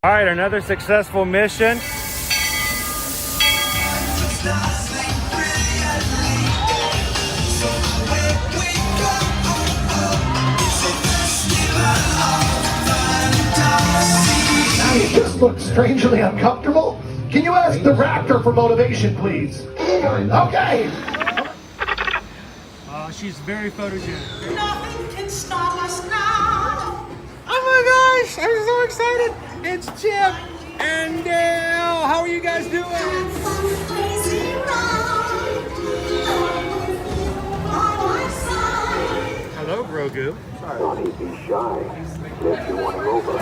All right, another successful mission. You just look strangely uncomfortable. Can you ask the raptor for motivation, please? Okay. She's very photogenic. Nothing can stop us now. Oh my gosh, I'm so excited. It's Chip and Dale. How are you guys doing? Hello, Grogu. Don't be shy. If you want to go over.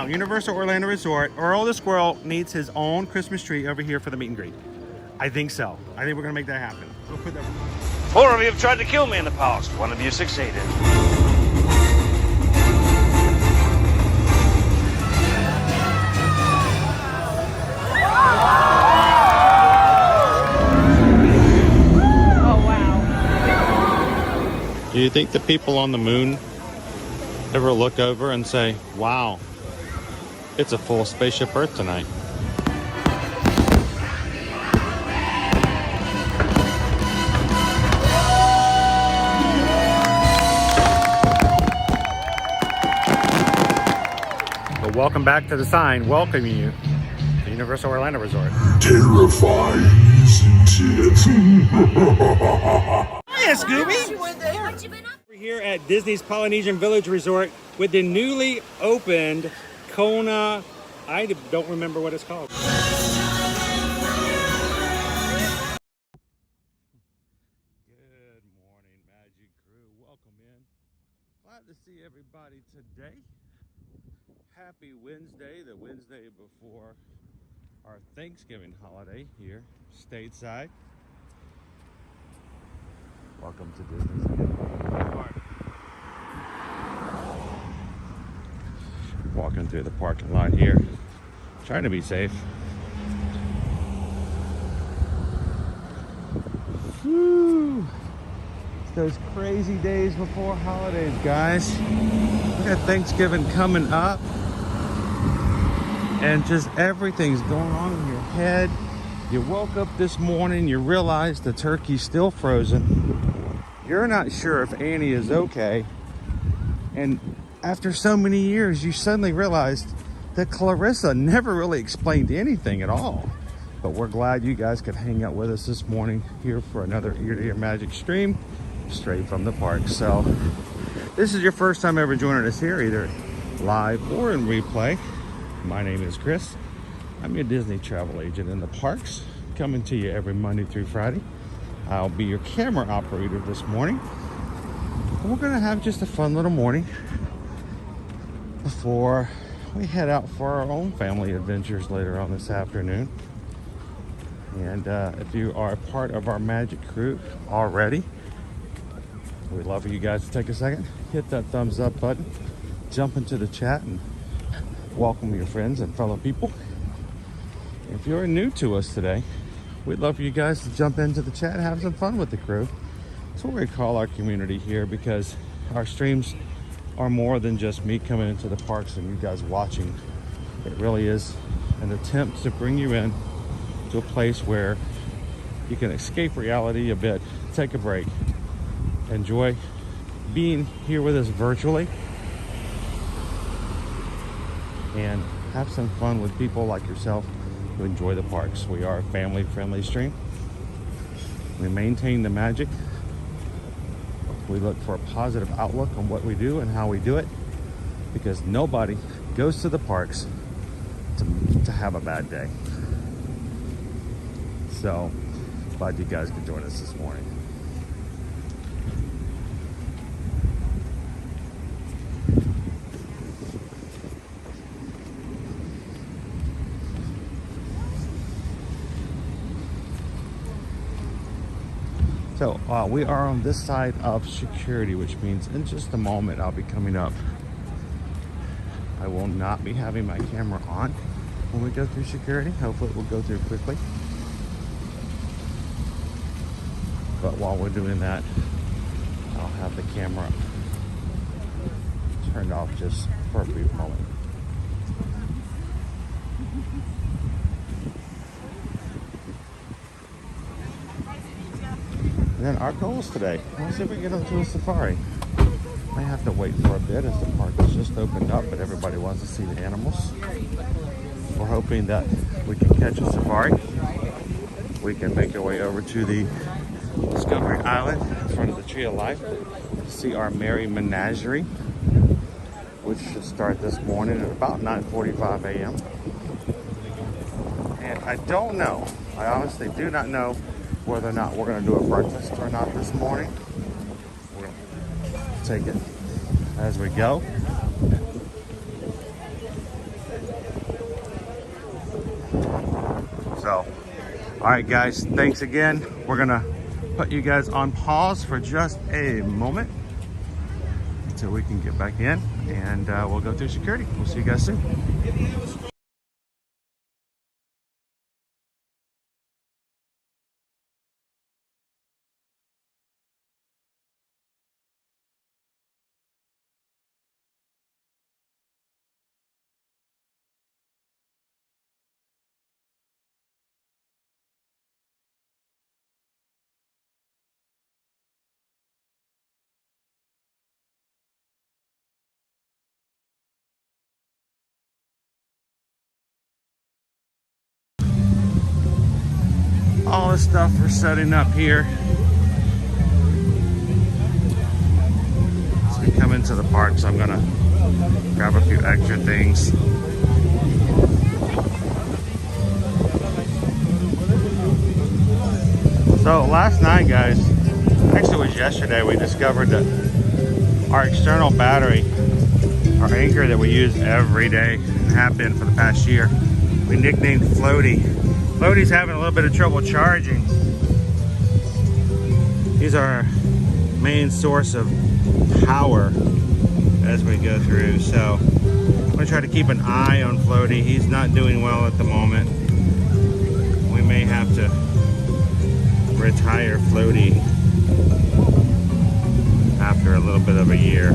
Universal Orlando Resort, Earl the Squirrel needs his own Christmas tree over here for the meet and greet. I think so. I think we're gonna make that happen. We'll put that. 4 of you have tried to kill me in the past. 1 of you succeeded. Oh wow. Do you think the people on the moon ever look over and say, wow, it's a full spaceship Earth tonight? But welcome back to the sign welcoming you to Universal Orlando Resort. Terrifying, isn't it? Hiya, Scooby! We're here at Disney's Polynesian Village Resort with the newly opened Kona, I don't remember what it's called. Good morning, Magic Crew. Welcome in. Glad to see everybody today. Happy Wednesday, the Wednesday before our Thanksgiving holiday here stateside. Welcome to Disney's Park. Walking through the parking lot here, trying to be safe. Woo! It's those crazy days before holidays, guys. We got Thanksgiving coming up, and just everything's going on in your head. You woke up this morning, you realize the turkey's still frozen. You're not sure if Annie is okay, and after so many years, you suddenly realized that Clarissa never really explained anything at all. But we're glad you guys could hang out with us this morning here for another Ear to Ear Magic stream straight from the park. So this is your first time ever joining us here, either live or in replay. My name is Chris. I'm your Disney travel agent in the parks, coming to you every Monday through Friday. I'll be your camera operator this morning. And we're gonna have just a fun little morning before we head out for our own family adventures later on this afternoon. And if you are a part of our Magic Crew already, we'd love for you guys to take a second, hit that thumbs up button, jump into the chat and welcome your friends and fellow people. If you're new to us today, we'd love for you guys to jump into the chat and have some fun with the crew. That's what we call our community here, because our streams are more than just me coming into the parks and you guys watching. It really is an attempt to bring you in to a place where you can escape reality a bit, take a break, enjoy being here with us virtually, and have some fun with people like yourself who enjoy the parks. We are a family-friendly stream. We maintain the magic. We look for a positive outlook on what we do and how we do it, because nobody goes to the parks to have a bad day. So glad you guys could join us this morning. So we are on this side of security, which means in just a moment I'll be coming up. I will not be having my camera on when we go through security. Hopefully it will go through quickly. But while we're doing that, I'll have the camera turned off just for a brief moment. And then our goals today, let's see if we can get onto a safari. May have to wait for a bit as the park has just opened up, but everybody wants to see the animals. We're hoping that we can catch a safari. We can make our way over to the Discovery Island in front of the Tree of Life to see our merry menagerie, which should start this morning at about 9:45 a.m. And I don't know, I honestly do not know whether or not we're going to do a breakfast or not this morning. We'll take it as we go. So, all right, guys, thanks again. We're going to put you guys on pause for just a moment until we can get back in, and we'll go through security. We'll see you guys soon. All the stuff we're setting up here as we come into the park, so I'm gonna grab a few extra things. So last night, guys, actually it was yesterday, we discovered that our external battery, our anchor that we use every day and have been for the past year, we nicknamed Floaty. Floaty's having a little bit of trouble charging. He's our main source of power as we go through. So I'm gonna try to keep an eye on Floaty. He's not doing well at the moment. We may have to retire Floaty after a little bit of a year.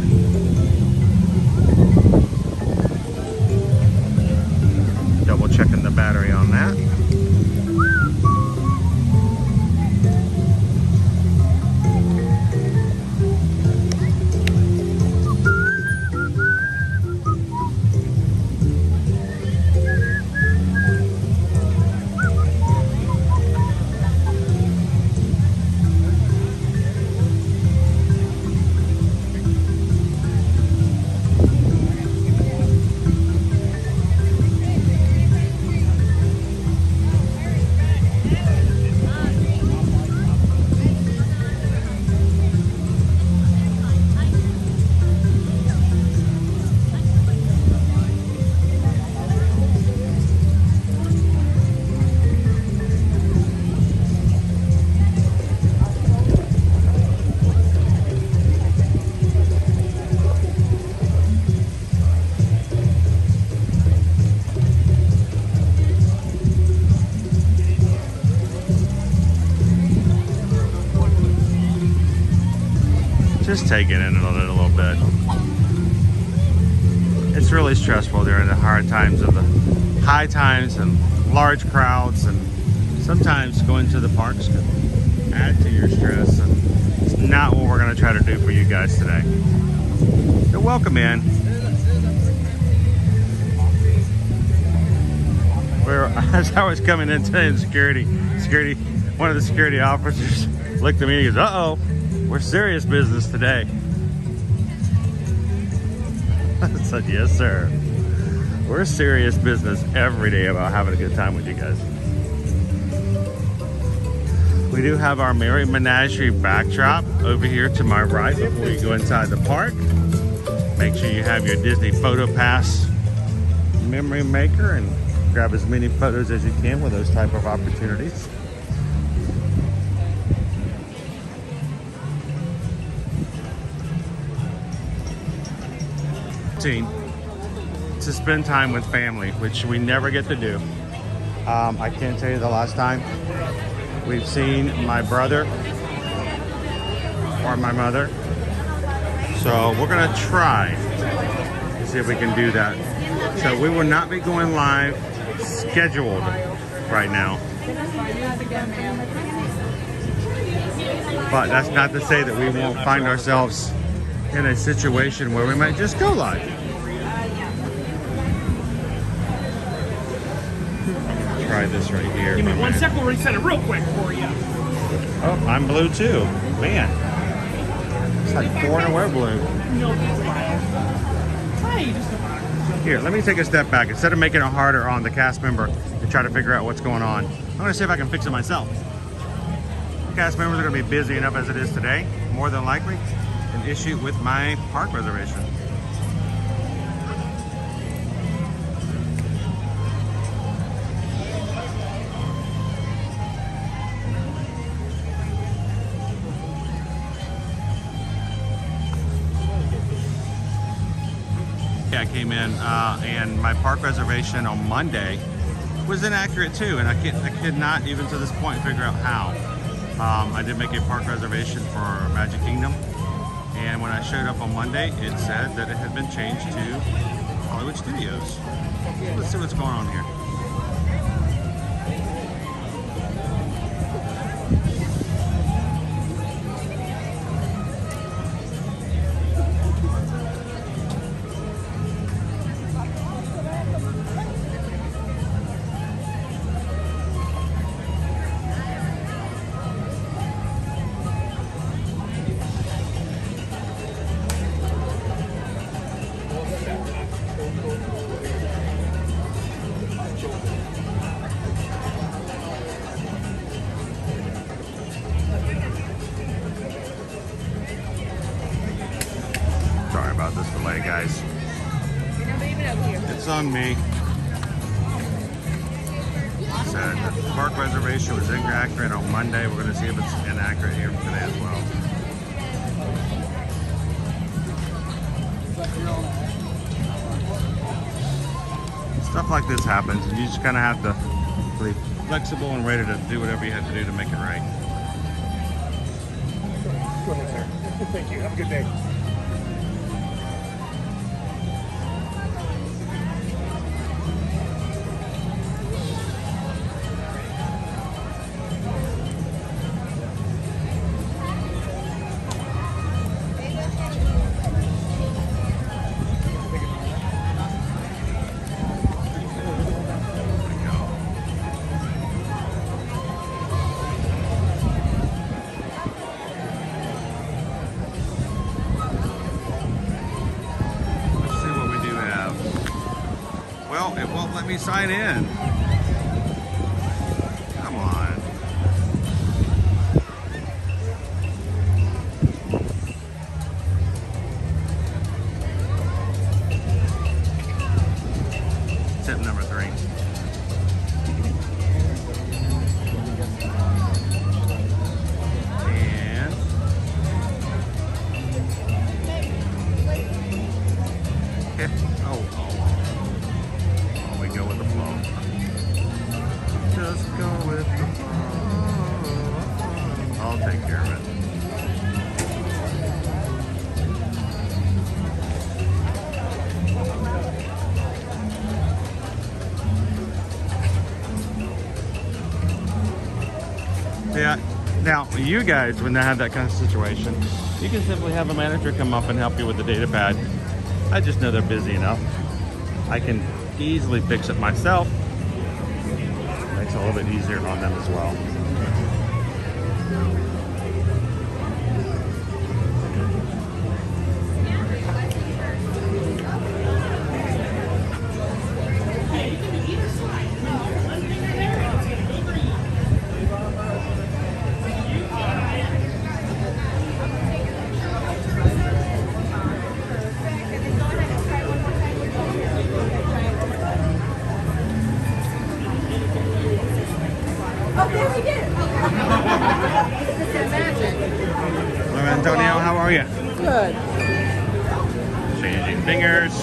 Double checking the battery on that. Just taking it in a little bit. It's really stressful during the hard times of the high times and large crowds, and sometimes going to the parks can add to your stress, and it's not what we're going to try to do for you guys today. So welcome in. As I was coming in today in security, one of the security officers looked at me and he goes, "Uh-oh, we're serious business today." I said, "Yes, sir. We're serious business every day about having a good time with you guys." We do have our Merry Menagerie backdrop over here to my right before you go inside the park. Make sure you have your Disney Photo Pass memory maker and grab as many photos as you can with those type of opportunities. to spend time with family, which we never get to do. I can't tell you the last time we've seen my brother or my mother. So we're gonna try to see if we can do that. So we will not be going live scheduled right now. But that's not to say that we won't find ourselves in a situation where we might just go live. Try this right here. Give me 1 second, we'll reset it real quick for you. Oh, I'm blue too. Man. It's like 4 in a row blue. No, just Here, let me take a step back. Instead of making it harder on the cast member to try to figure out what's going on, I'm gonna see if I can fix it myself. Cast members are gonna be busy enough as it is today. More than likely, an issue with my park reservation. I came in and my park reservation on Monday was inaccurate too, and I could not even to this point figure out how. I did make a park reservation for Magic Kingdom, and when I showed up on Monday, it said that it had been changed to Hollywood Studios. Let's see what's going on here. Sorry about this delay, guys. It's on me. Said the park reservation was inaccurate on Monday. We're going to see if it's inaccurate here today as well. Stuff like this happens, and you just kind of have to be flexible and ready to do whatever you have to do to make it right. Go ahead, sir. Thank you. Have a good day. Well, it won't let me sign in. Come on. Tip number 3. And oh. Go with the flow. Just go with the flow. I'll take care of it. Yeah. Now, you guys, when they have that kind of situation, you can simply have a manager come up and help you with the data pad. I just know they're busy enough. I can easily fix it myself. Makes it a little bit easier on them as well. Hello, Antonio, how are you? Good. Changing fingers.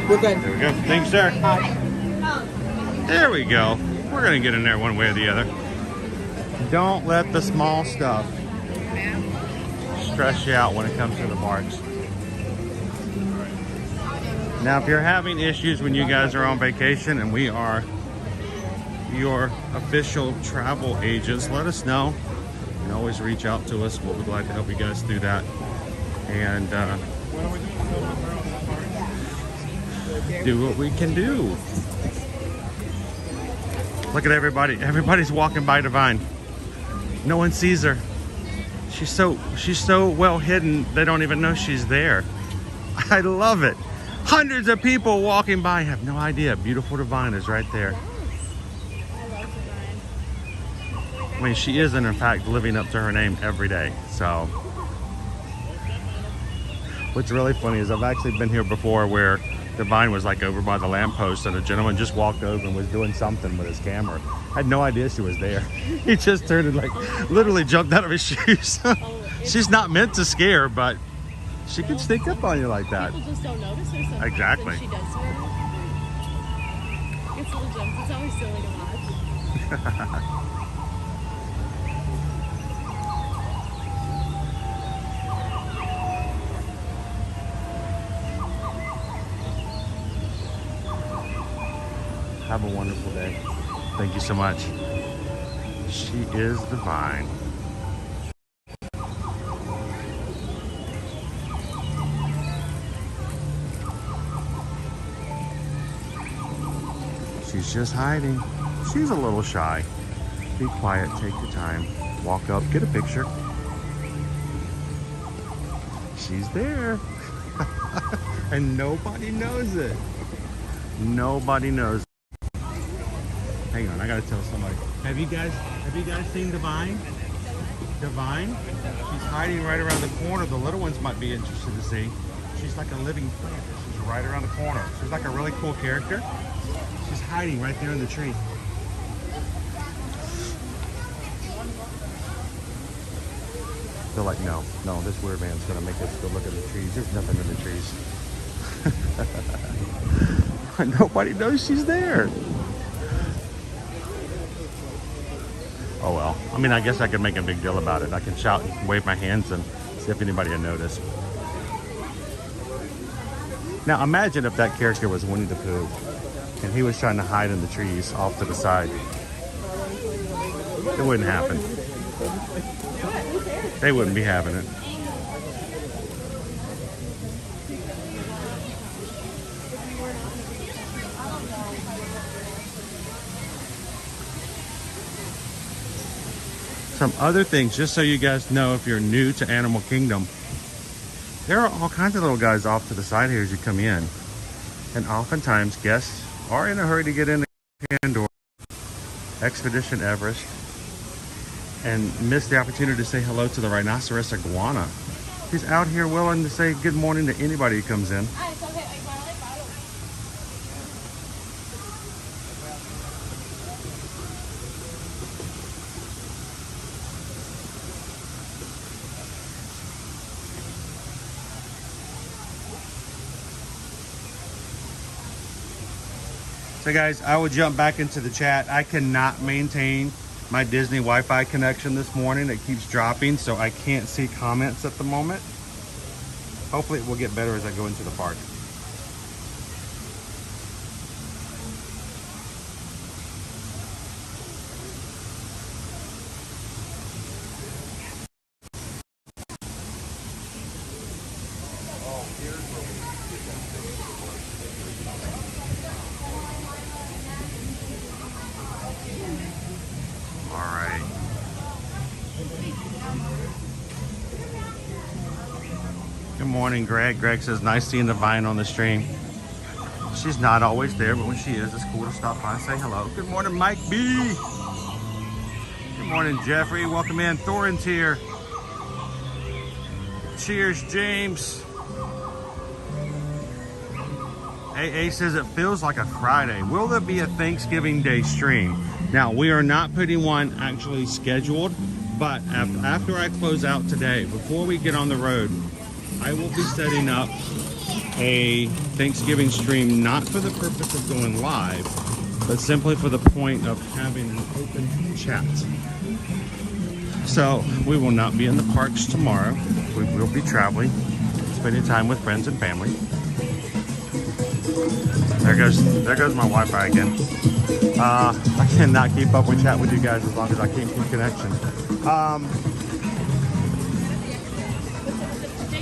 We're good. There we go. Thanks, sir. There we go. We're gonna get in there one way or the other. Don't let the small stuff stress you out when it comes to the parks. Now, if you're having issues when you guys are on vacation and we are your official travel agents, let us know. You can always reach out to us. We'll be glad to help you guys do that. And do what we can do. Look at everybody. Everybody's walking by Divine. No one sees her. She's so well hidden, they don't even know she's there. I love it. Hundreds of people walking by have no idea. Beautiful Divine is right there. I mean, she is in fact living up to her name every day. So what's really funny is I've actually been here before where Divine was like over by the lamppost and a gentleman just walked over and was doing something with his camera. I had no idea she was there. He just turned and like literally jumped out of his shoes. She's not meant to scare, but she can sneak up on you like that. People just don't notice her sometimes. Exactly. She does to her. It's little gems. It's always silly to watch. Have a wonderful day. Thank you so much. She is Divine. She's just hiding. She's a little shy. Be quiet, take your time. Walk up, get a picture. She's there. And nobody knows it. Nobody knows. Hang on, I gotta tell somebody. Have you guys seen Divine? Divine? She's hiding right around the corner. The little ones might be interested to see. She's like a living plant. She's right around the corner. She's like a really cool character. She's hiding right there in the tree. They're like, no, this weird man's gonna make us go look at the trees. There's nothing in the trees. Nobody knows she's there. Oh well, I mean, I guess I could make a big deal about it. I can shout and wave my hands and see if anybody will notice. Now imagine if that character was Winnie the Pooh and he was trying to hide in the trees off to the side. It wouldn't happen. They wouldn't be having it. Some other things, just so you guys know, if you're new to Animal Kingdom, there are all kinds of little guys off to the side here as you come in. And oftentimes guests are in a hurry to get in the Pandora, Expedition Everest, and miss the opportunity to say hello to the rhinoceros iguana. He's out here willing to say good morning to anybody who comes in. So guys, I will jump back into the chat. I cannot maintain my Disney Wi-Fi connection this morning. It keeps dropping, so I can't see comments at the moment. Hopefully it will get better as I go into the park. Good morning, Greg. Greg says, nice seeing Divine on the stream. She's not always there, but when she is, it's cool to stop by and say hello. Good morning, Mike B. Good morning, Jeffrey. Welcome in. Thorin's here. Cheers, James. AA says it feels like a Friday. Will there be a Thanksgiving Day stream? Now, we are not putting one actually scheduled, but after I close out today, before we get on the road, I will be setting up a Thanksgiving stream not for the purpose of going live, but simply for the point of having an open chat. So we will not be in the parks tomorrow. We will be traveling, spending time with friends and family. There goes my Wi-Fi again. I cannot keep up with chat with you guys as long as I can't keep connection.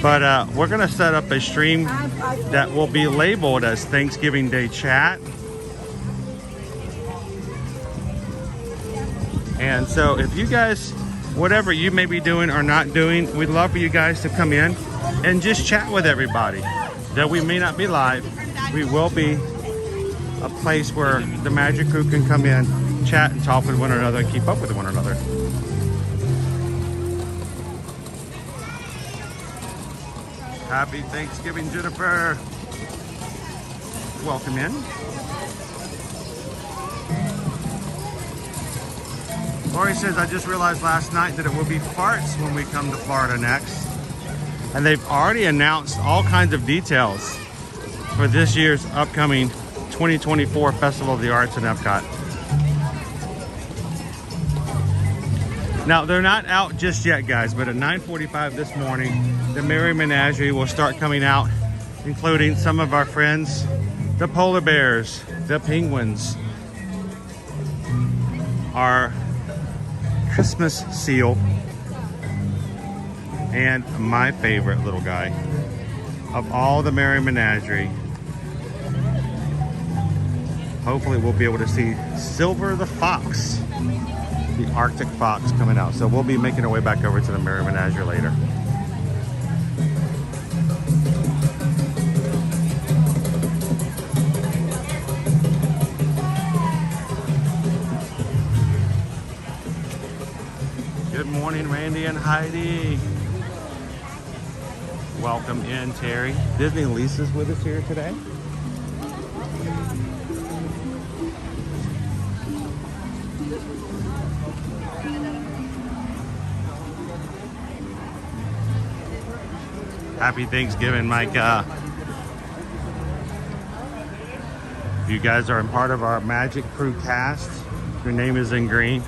But we're gonna set up a stream that will be labeled as Thanksgiving Day Chat. And so if you guys, whatever you may be doing or not doing, we'd love for you guys to come in and just chat with everybody. Though we may not be live, we will be a place where the Magic Crew can come in, chat and talk with one another and keep up with one another. Happy Thanksgiving, Jennifer. Welcome in. Lori says, I just realized last night that it will be farts when we come to Florida next. And they've already announced all kinds of details for this year's upcoming 2024 Festival of the Arts in Epcot. Now, they're not out just yet, guys, but at 9:45 this morning, the Merry Menagerie will start coming out, including some of our friends, the polar bears, the penguins, our Christmas seal, and my favorite little guy of all the Merry Menagerie. Hopefully we'll be able to see Silver the Fox, the Arctic fox, coming out. So we'll be making our way back over to the Merry Menagerie later. Good morning, Randy and Heidi. Welcome in, Terry. Disney Lisa's with us here today. Happy Thanksgiving, Micah. If you guys are a part of our Magic Crew cast, your name is in green.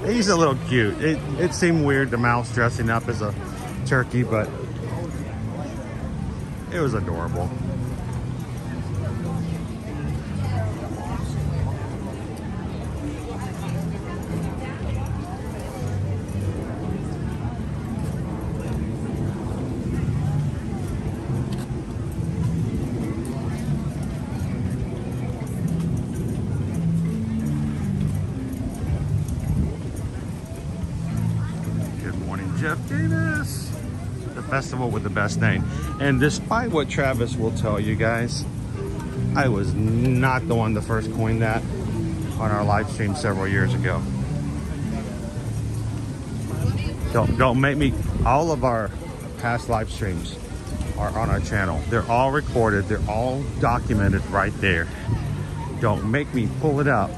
He's a little cute. It seemed weird, the mouse dressing up as a turkey, but it was adorable. Jeff Davis, the festival with the best name. And despite what Travis will tell you guys, I was not the one to first coin that on our live stream several years ago. Don't make me. All of our past live streams are on our channel. They're all recorded. They're all documented right there. Don't make me pull it up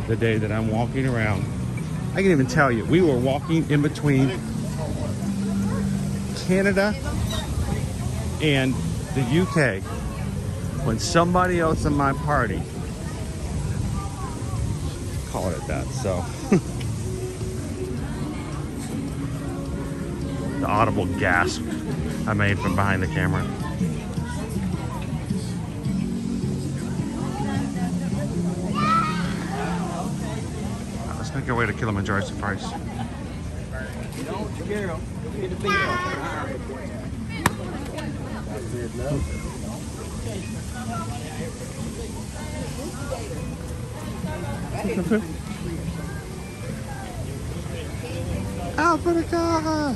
the day that I'm walking around. I can even tell you, we were walking in between Canada and the UK when somebody else in my party called it that. So the audible gasp I made from behind the camera. Let's make our way to Kilimanjaro Safaris. Don't scare them. Get the beat Africa!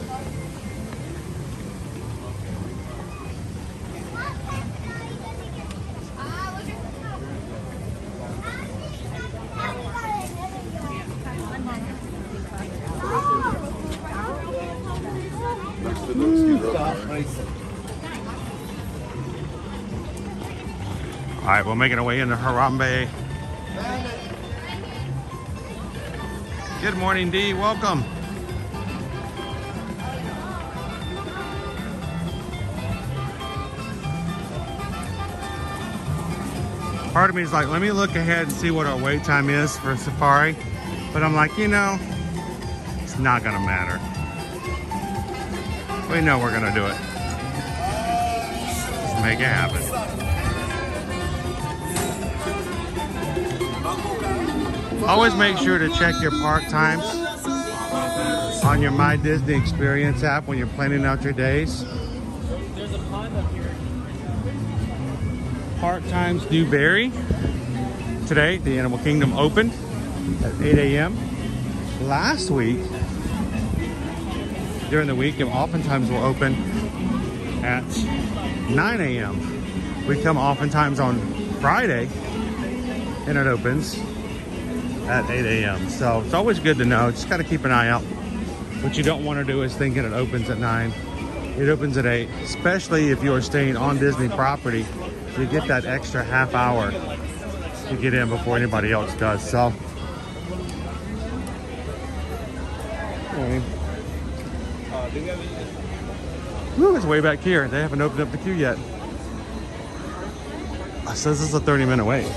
All right, we're making our way into Harambe. Good morning, Dee. Welcome. Part of me is like, let me look ahead and see what our wait time is for safari. But I'm like, you know, it's not gonna matter. We know we're gonna do it. Just make it happen. Always make sure to check your park times on your My Disney Experience app when you're planning out your days. There's a pond up here. Park times do vary. Today, the Animal Kingdom opened at 8 a.m. Last week, during the week, it oftentimes will open at 9 a.m. We come oftentimes on Friday, and it opens at 8 a.m. So it's always good to know. Just got to keep an eye out. What you don't want to do is thinking it opens at 9. It opens at 8, especially if you are staying on Disney property. You get that extra half hour to get in before anybody else does. So, woo, it's way back here. They haven't opened up the queue yet. It says this is a 30-minute wait.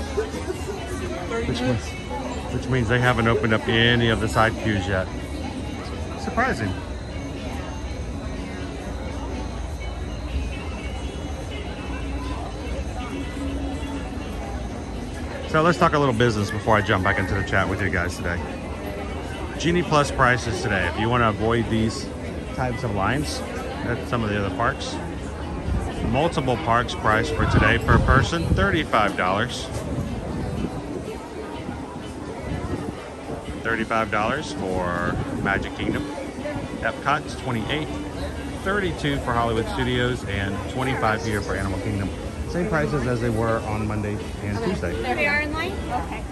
Which means they haven't opened up any of the side queues yet. Surprising. So let's talk a little business before I jump back into the chat with you guys today. Genie Plus prices today. If you want to avoid these types of lines at some of the other parks. Multiple parks price for today per person, $35. $35 for Magic Kingdom. Epcot's $28. $32 for Hollywood Studios and $25 here for Animal Kingdom. Same prices as they were on Monday and Tuesday. There they are in line? Okay.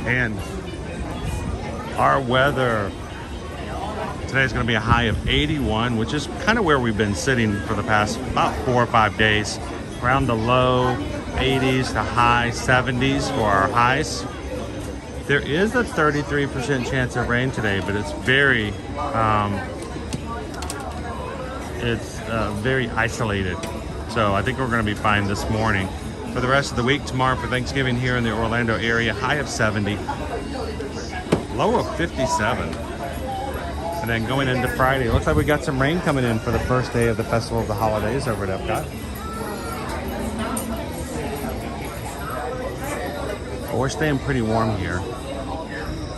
And our weather today is going to be a high of 81, which is kind of where we've been sitting for the past about 4 or 5 days. Around the low 80s to high 70s for our highs. There is a 33% chance of rain today, but it's very isolated. So I think we're going to be fine this morning. For the rest of the week, tomorrow for Thanksgiving here in the Orlando area, high of 70, low of 57. And then going into Friday, it looks like we got some rain coming in for the first day of the Festival of the Holidays over at Epcot. But we're staying pretty warm here.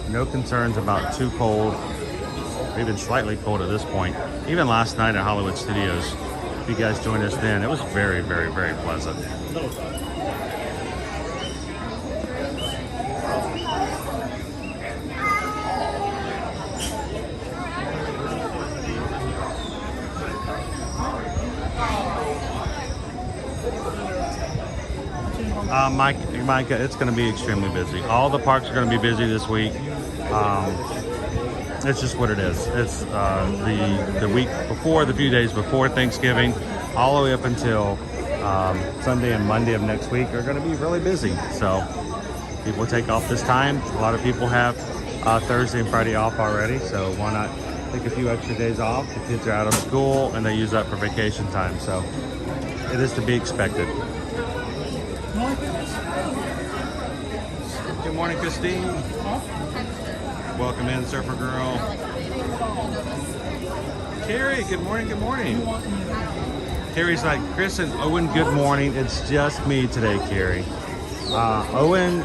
No concerns about too cold, or even slightly cold at this point. Even last night at Hollywood Studios, if you guys joined us then, it was very, very, very pleasant. Micah, it's going to be extremely busy. All the parks are going to be busy this week. It's just what it is. It's the week before, the few days before Thanksgiving, all the way up until Sunday and Monday of next week are going to be really busy. So people take off this time. A lot of people have Thursday and Friday off already. So why not take a few extra days off? The kids are out of school and they use that for vacation time. So it is to be expected. Good morning, Christine. Welcome in, Surfer Girl. Carrie, good morning, good morning. Carrie's like, Chris and Owen, good morning. It's just me today, Carrie. Owen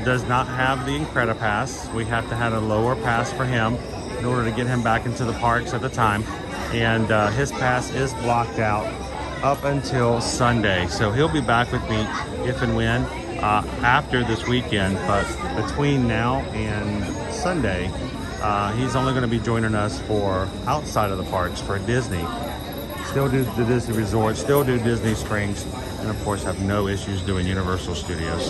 does not have the Incredipass. We have to have a lower pass for him in order to get him back into the parks at the time. And his pass is blocked out up until Sunday. So he'll be back with me if and when after this weekend. But between now and Sunday, he's only going to be joining us for outside of the parks for Disney. Still do the Disney Resort, still do Disney Springs, and of course have no issues doing Universal Studios.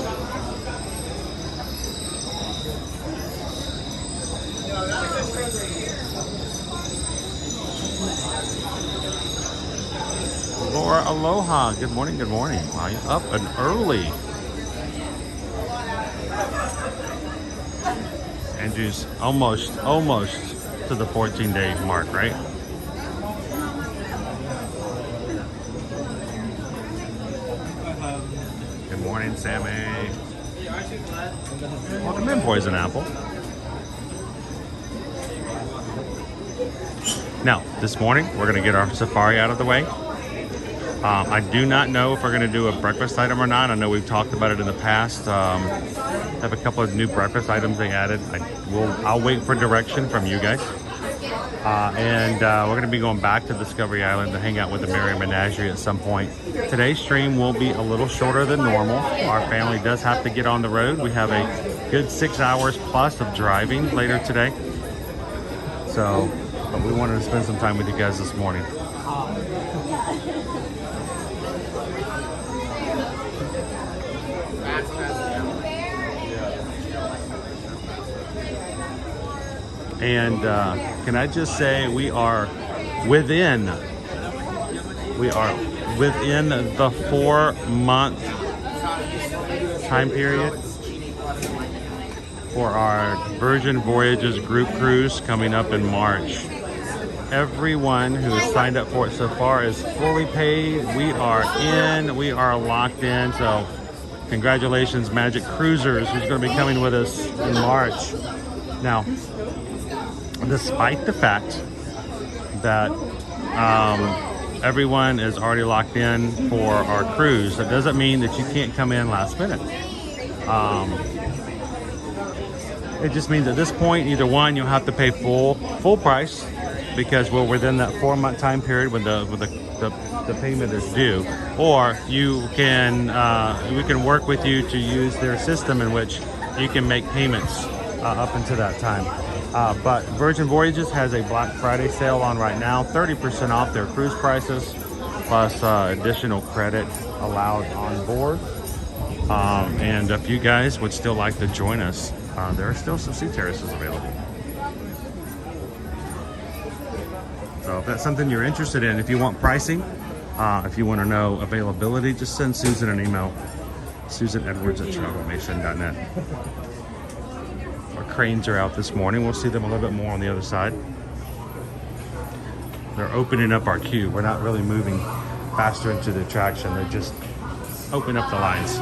Laura Aloha. Good morning, good morning. Wow, you're up and early. Andrew's almost to the 14-day mark, right? Good morning, Sammy. Welcome in, Poison Apple. Now, this morning, we're going to get our safari out of the way. I do not know if we're going to do a breakfast item or not. I know we've talked about it in the past. Have a couple of new breakfast items they added. I'll wait for direction from you guys. And we're going to be going back to Discovery Island to hang out with the Menagerie at some point. Today's stream will be a little shorter than normal. Our family does have to get on the road. We have a good 6 hours plus of driving later today. So, but we wanted to spend some time with you guys this morning. And can I just say we are within the 4-month time period for our Virgin Voyages group cruise coming up in March. Everyone who has signed up for it so far is fully paid. We are in, we are locked in. So congratulations, Magic Cruisers, who's going to be coming with us in March. Now, despite the fact that everyone is already locked in for our cruise, that doesn't mean that you can't come in last minute. It just means at this point, either one, you'll have to pay full price because we're within that 4-month time period when the payment is due, or you can we can work with you to use their system in which you can make payments up until that time. But Virgin Voyages has a Black Friday sale on right now, 30% off their cruise prices, plus additional credit allowed on board. And if you guys would still like to join us, there are still some seat terraces available. So if that's something you're interested in, if you want pricing, if you want to know availability, just send Susan an email, susanedwards@travelnation.net. Our cranes are out this morning. We'll see them a little bit more on the other side. They're opening up our queue. We're not really moving faster into the attraction. They're just opening up the lines.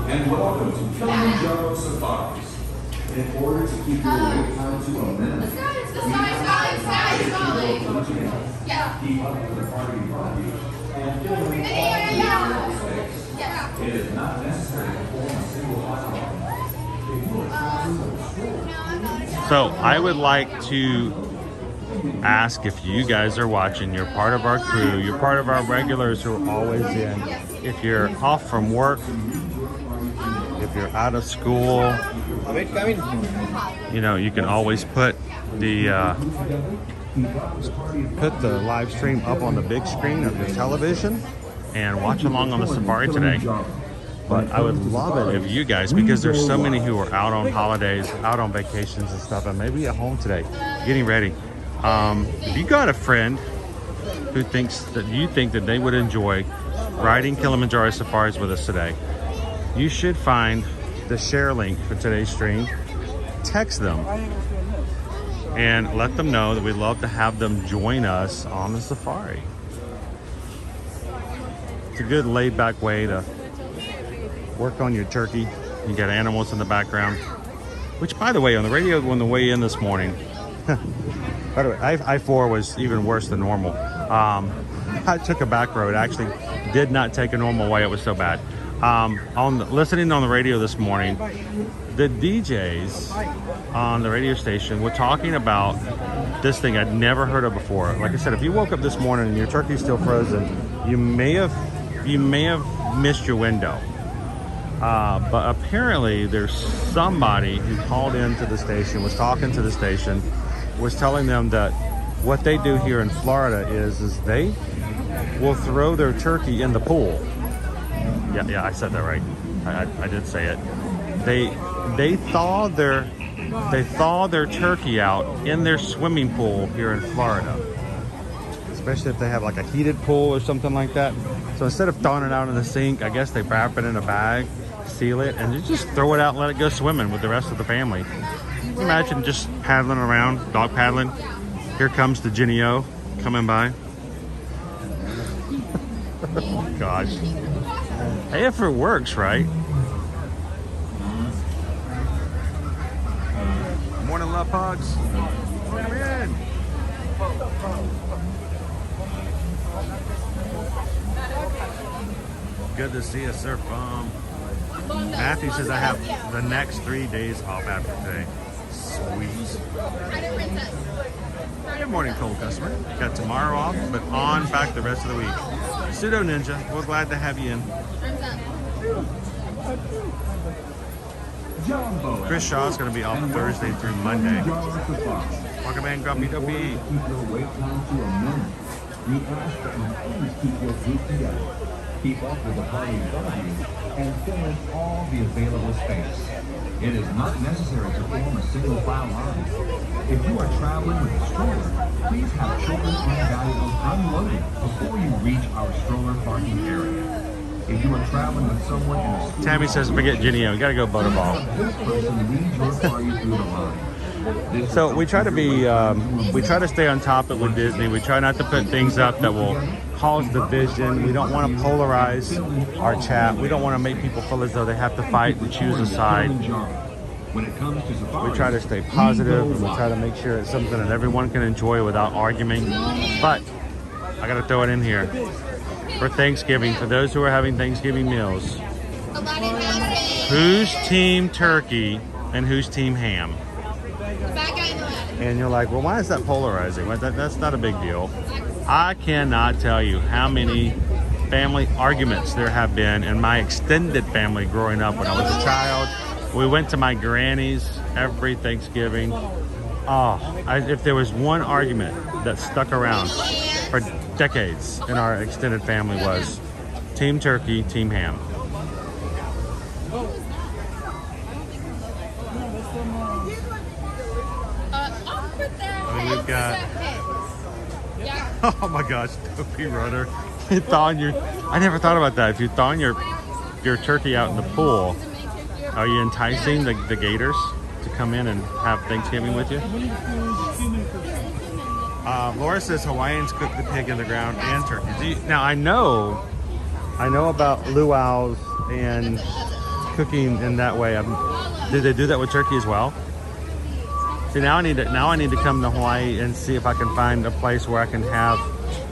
And welcome to Kilimanjaro Safaris. In order to keep your wait time to a minimum, keep up with the party party and fill in all the space. It is not necessary to form a single hotline. If you are traveling with a school, So I would like to ask if you guys are watching, you're part of our crew, you're part of our regulars who are always in. If you're off from work, if you're out of school, you know, you can always put the live stream up on the big screen of your television and watch along on the safari today. But I would love it if you guys, because there's so many who are out on holidays, out on vacations and stuff, and maybe at home today, getting ready. If you got a friend who thinks that you think that they would enjoy riding Kilimanjaro Safaris with us today, you should find the share link for today's stream, text them, and let them know that we'd love to have them join us on the safari. It's a good laid-back way to work on your turkey. You got animals in the background, which, by the way, on the radio on the way in this morning, by the way, I-4 was even worse than normal. I took a back road. I actually did not take a normal way. It was so bad. Listening on the radio this morning, the DJs on the radio station were talking about this thing I'd never heard of before. Like I said, if you woke up this morning and your turkey's still frozen, you may have missed your window. But apparently there's somebody who called into the station, was talking to the station, was telling them that what they do here in Florida is they will throw their turkey in the pool. Yeah, I said that right. I did say it. they thaw their turkey out in their swimming pool here in Florida. Especially if they have like a heated pool or something like that. So instead of throwing it out in the sink, I guess they wrap it in a bag, seal it, and you just throw it out and let it go swimming with the rest of the family. Can you imagine just paddling around, dog paddling? Here comes the Jenny O coming by. Oh gosh. Hey, if it works, right? Morning, love pugs. Come in. Good to see you, Sir Bum. Matthew says I have the next 3 days off after today. Sweet. Good morning, cold customer. Got tomorrow off, but on back the rest of the week. Pseudo Ninja, we're glad to have you in. Chris Shaw's going to be off Thursday through Monday. Welcome in, Grumpy Dopey. Keep up with the party value and fill in all the available space. It is not necessary to form a single file line. If you are traveling with a stroller, please have children and valuables unloaded before you reach our stroller parking area. If you are traveling with someone in a school, Tammy says forget Jenny O. You got to go Butterball. this person leads your party through the line. So we try to be, we try to stay on topic with Disney. We try not to put things up that will cause division. We don't want to polarize our chat. We don't want to make people feel as though they have to fight and choose a side. When it comes to Safaris, We try to stay positive, and we try to make sure it's something that everyone can enjoy without arguing. But I got to throw it in here. For Thanksgiving, for those who are having Thanksgiving meals, who's team turkey and who's team ham? And you're like, well, why is that polarizing? Well, that's not a big deal. I cannot tell you how many family arguments there have been in my extended family growing up when I was a child. We went to my granny's every Thanksgiving. If there was one argument that stuck around for decades in our extended family was team turkey, team ham. We've got, oh my gosh, Dopey Rudder. I never thought about that. If you thaw your turkey out in the pool, are you enticing the gators to come in and have Thanksgiving with you? Laura says Hawaiians cook the pig in the ground and turkey. Now I know about luau's and cooking in that way. Did they do that with turkey as well? See, now I need to come to Hawaii and see if I can find a place where I can have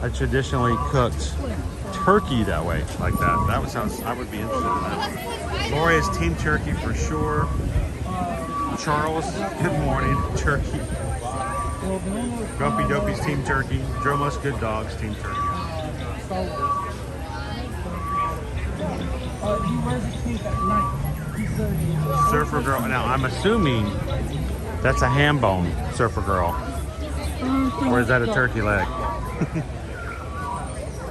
a traditionally cooked turkey that way, like that. I would be interested in that. Lori is team turkey for sure. Charles, good morning, turkey. Grumpy Dopey's team turkey. Dromos Good Dogs team turkey. Surfer Girl. Now I'm assuming that's a ham bone, Surfer Girl. Or is that a turkey leg?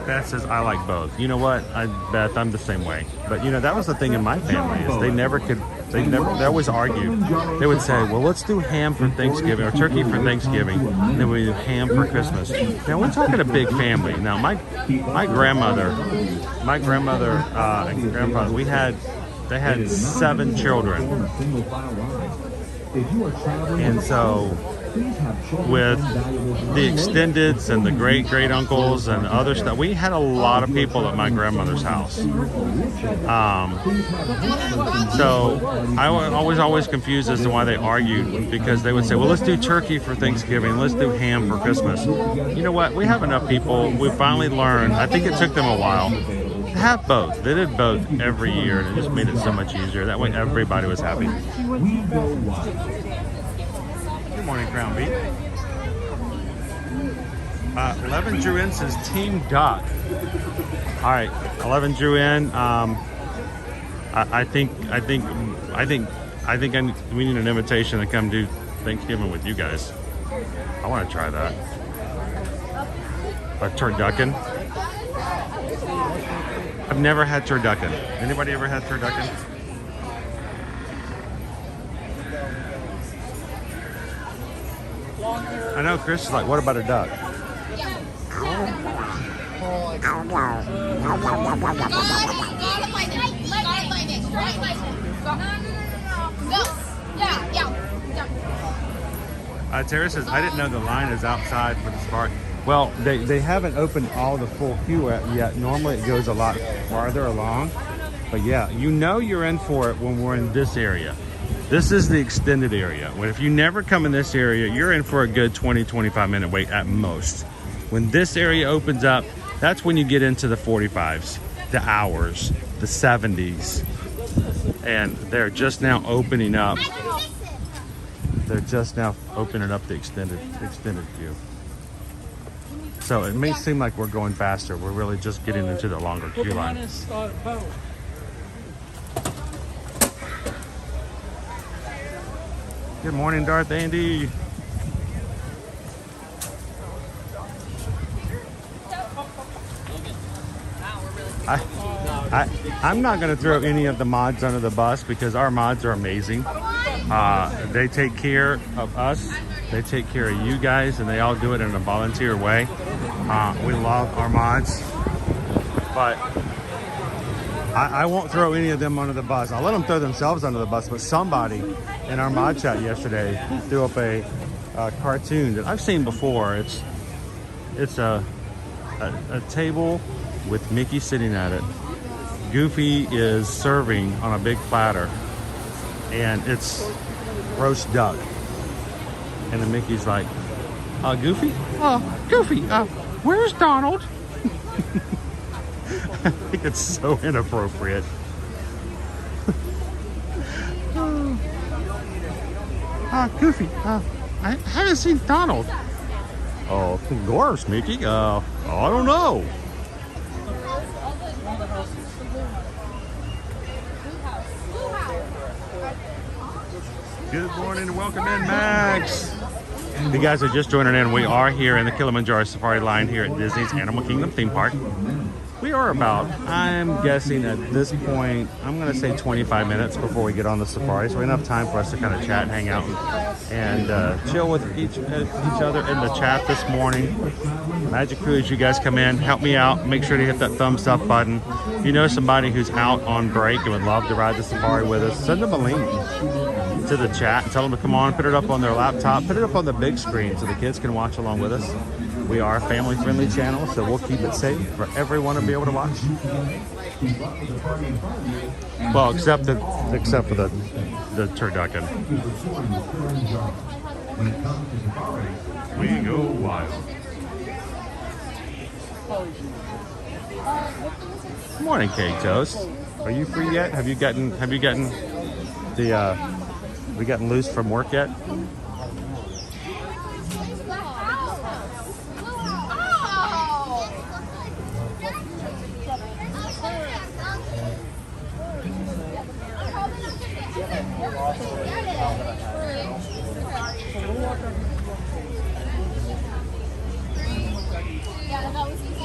Beth says, I like both. You know what, Beth, I'm the same way. But you know, that was the thing in my family, is they always argued. They would say, well, let's do ham for Thanksgiving, or turkey for Thanksgiving, and then we do ham for Christmas. Now, we're talking a big family. Now, my grandmother and grandfather, they had 7 children. And so with the extendeds and the great uncles and other stuff, we had a lot of people at my grandmother's house. So I was always confused as to why they argued, because they would say, well, let's do turkey for Thanksgiving, let's do ham for Christmas. You know what, we have enough people. We finally learned, I think it took them a while, to have both. They did both every year, and it just made it so much easier. That way everybody was happy. Good morning, Crown Beat. 11 drew in says Team Duck. All right, 11 drew in. I think we need an invitation to come do Thanksgiving with you guys. I want to try that. A turducken. I've never had turducken. Anybody ever had turducken? I know Chris is like, what about a duck? Tara says, I didn't know the line is outside for the safari. Well, they haven't opened all the full queue yet. Normally it goes a lot farther along. But yeah, you know you're in for it when we're in this area. This is the extended area. If you never come in this area, you're in for a good 20-25 minute wait at most. When this area opens up, that's when you get into the 45s, the hours, the 70s. And they're just now opening up. They're just now opening up the extended queue. So it may seem like we're going faster. We're really just getting into the longer queue line. Good morning, Darth Andy. I'm not going to throw any of the mods under the bus because our mods are amazing. They take care of us. They take care of you guys, and they all do it in a volunteer way. We love our mods, but I won't throw any of them under the bus. I'll let them throw themselves under the bus, but somebody in our mod chat yesterday threw up a cartoon that I've seen before. It's a table with Mickey sitting at it. Goofy is serving on a big platter, and it's roast duck. And then Mickey's like, Goofy? Goofy, where's Donald? I think it's so inappropriate. Goofy, I haven't seen Donald. Oh, of course, Mickey. I don't know. Good morning and welcome in, Max. If you guys are just joining in, we are here in the Kilimanjaro Safari line here at Disney's Animal Kingdom theme park. We are about, I'm guessing at this point, I'm going to say 25 minutes before we get on the safari. So we have enough time for us to kind of chat, hang out, and chill with each other in the chat this morning. Magic Crew, as you guys come in, help me out. Make sure to hit that thumbs up button. If you know somebody who's out on break and would love to ride the safari with us, send them a link to the chat and tell them to come on, put it up on their laptop, put it up on the big screen so the kids can watch along with us. We are a family-friendly channel, so we'll keep it safe for everyone to be able to watch. Well, except for the turducken. We go wild. Good morning, Cake Toast. Are you free yet? Have you gotten we gotten loose from work yet?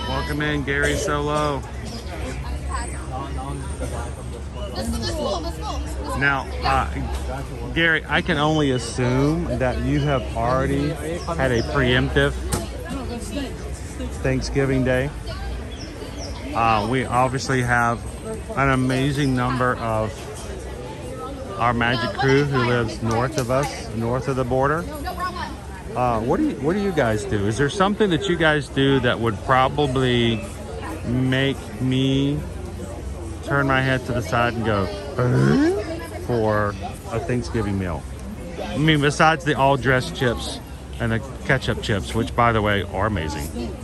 Welcome in, Gary Solo. Now, Gary, I can only assume that you have already had a preemptive Thanksgiving Day. We obviously have an amazing number of our Magic Crew who lives north of us, north of the border. What do you guys do? Is there something that you guys do that would probably make me turn my head to the side and go for a Thanksgiving meal? I mean, besides the all-dressed chips and the ketchup chips, which, by the way, are amazing.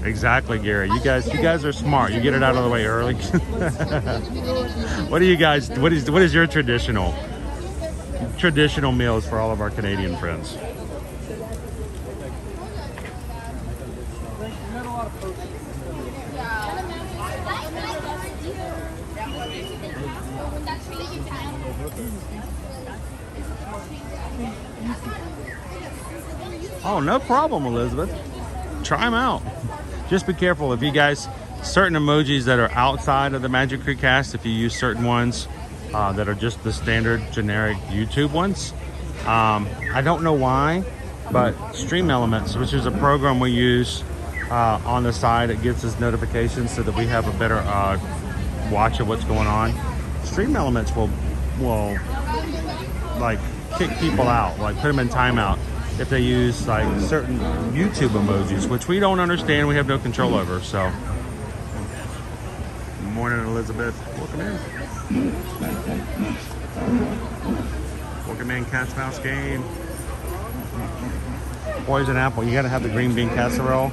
Exactly, Gary. You guys are smart. You get it out of the way early. What do you guys? What is your traditional meals for all of our Canadian friends? Oh, no problem, Elizabeth. Try them out. just be careful if you guys, certain emojis that are outside of the Magic Crew cast, if you use certain ones that are just the standard generic YouTube ones. I don't know why, but Stream Elements, which is a program we use on the side, it gives us notifications so that we have a better watch of what's going on. Stream Elements will like kick people out, like put them in timeout if they use like certain YouTube emojis, which we don't understand, we have no control over. So morning, Elizabeth. Welcome in. Welcome in, Cat's Mouse game. Poison apple. You gotta have the green bean casserole.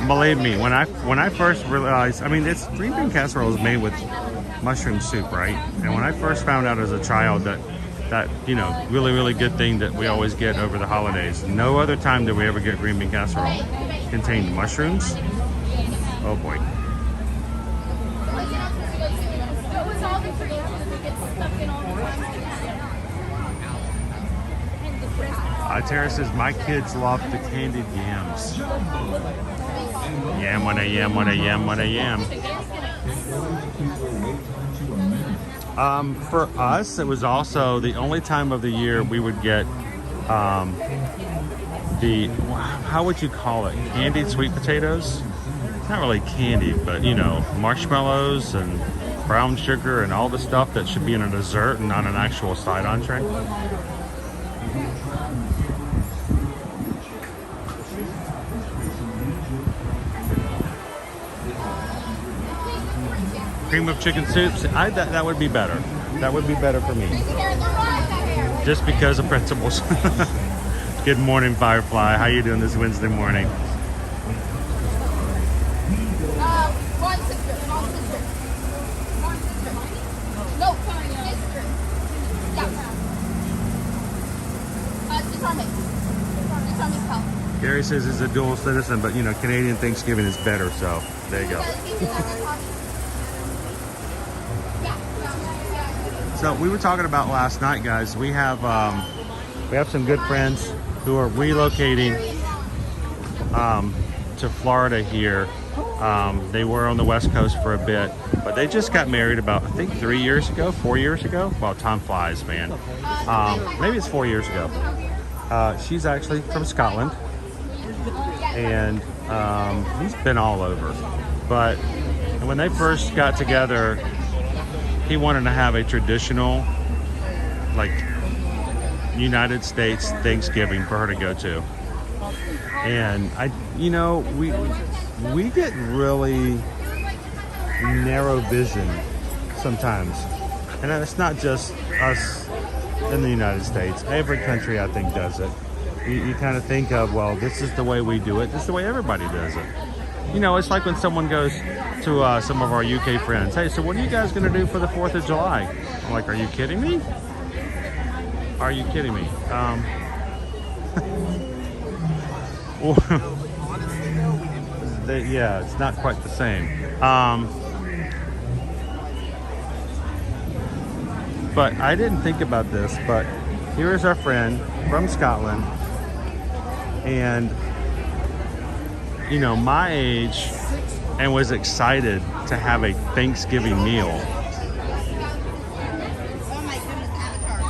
Believe me, when I first realized, I mean, it's green bean casserole is made with mushroom soup, right? And when I first found out as a child that you know, really good thing that we always get over the holidays, no other time did we ever get green bean casserole contained mushrooms. Oh boy. Tara says, my kids love the candied yams. Yam, what a yam, what a yam, what a yam. For us, it was also the only time of the year we would get the, how would you call it? Candied sweet potatoes? It's not really candied, but you know, marshmallows and brown sugar and all the stuff that should be in a dessert and not an actual side entree. Cream of chicken soups, that would be better. That would be better for me. Just because of principles. Good morning, Firefly. How you doing this Wednesday morning? Gary says he's a dual citizen, but you know, Canadian Thanksgiving is better, so there you go. So we were talking about last night, guys. We have some good friends who are relocating to Florida here. They were on the West Coast for a bit, but they just got married about, I think, 4 years ago. Well, time flies, man. Maybe it's 4 years ago. She's actually from Scotland, and he's been all over. But when they first got together, he wanted to have a traditional, like, United States Thanksgiving for her to go to. And we get really narrow vision sometimes. And it's not just us in the United States. Every country, I think, does it. You kind of think of, well, this is the way we do it. This is the way everybody does it. You know, it's like when someone goes to some of our UK friends, hey, so what are you guys going to do for the 4th of July? I'm like, are you kidding me? Are you kidding me? Yeah, it's not quite the same. But I didn't think about this, but here is our friend from Scotland, and you know, my age, and was excited to have a Thanksgiving meal. Oh my goodness, Avatar.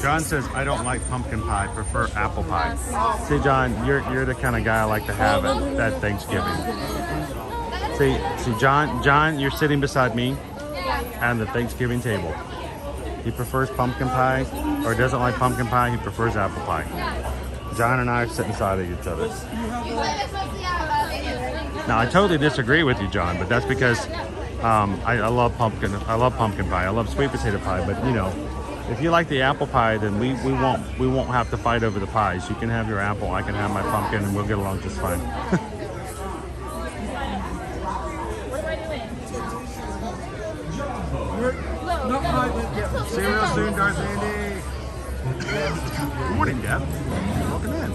John says, I don't like pumpkin pie, prefer apple pie. See, John, you're the kind of guy I like to have at Thanksgiving. See, John, you're sitting beside me at the Thanksgiving table. He prefers pumpkin pie, or doesn't like pumpkin pie, he prefers apple pie. John and I are sitting beside each other. Now, I totally disagree with you, John, but that's because I love pumpkin pie. I love sweet potato pie, but you know, if you like the apple pie, then we won't have to fight over the pies. You can have your apple, I can have my pumpkin, and we'll get along just fine. See you real soon, Darth Andy. Good morning, Deb. Welcome in.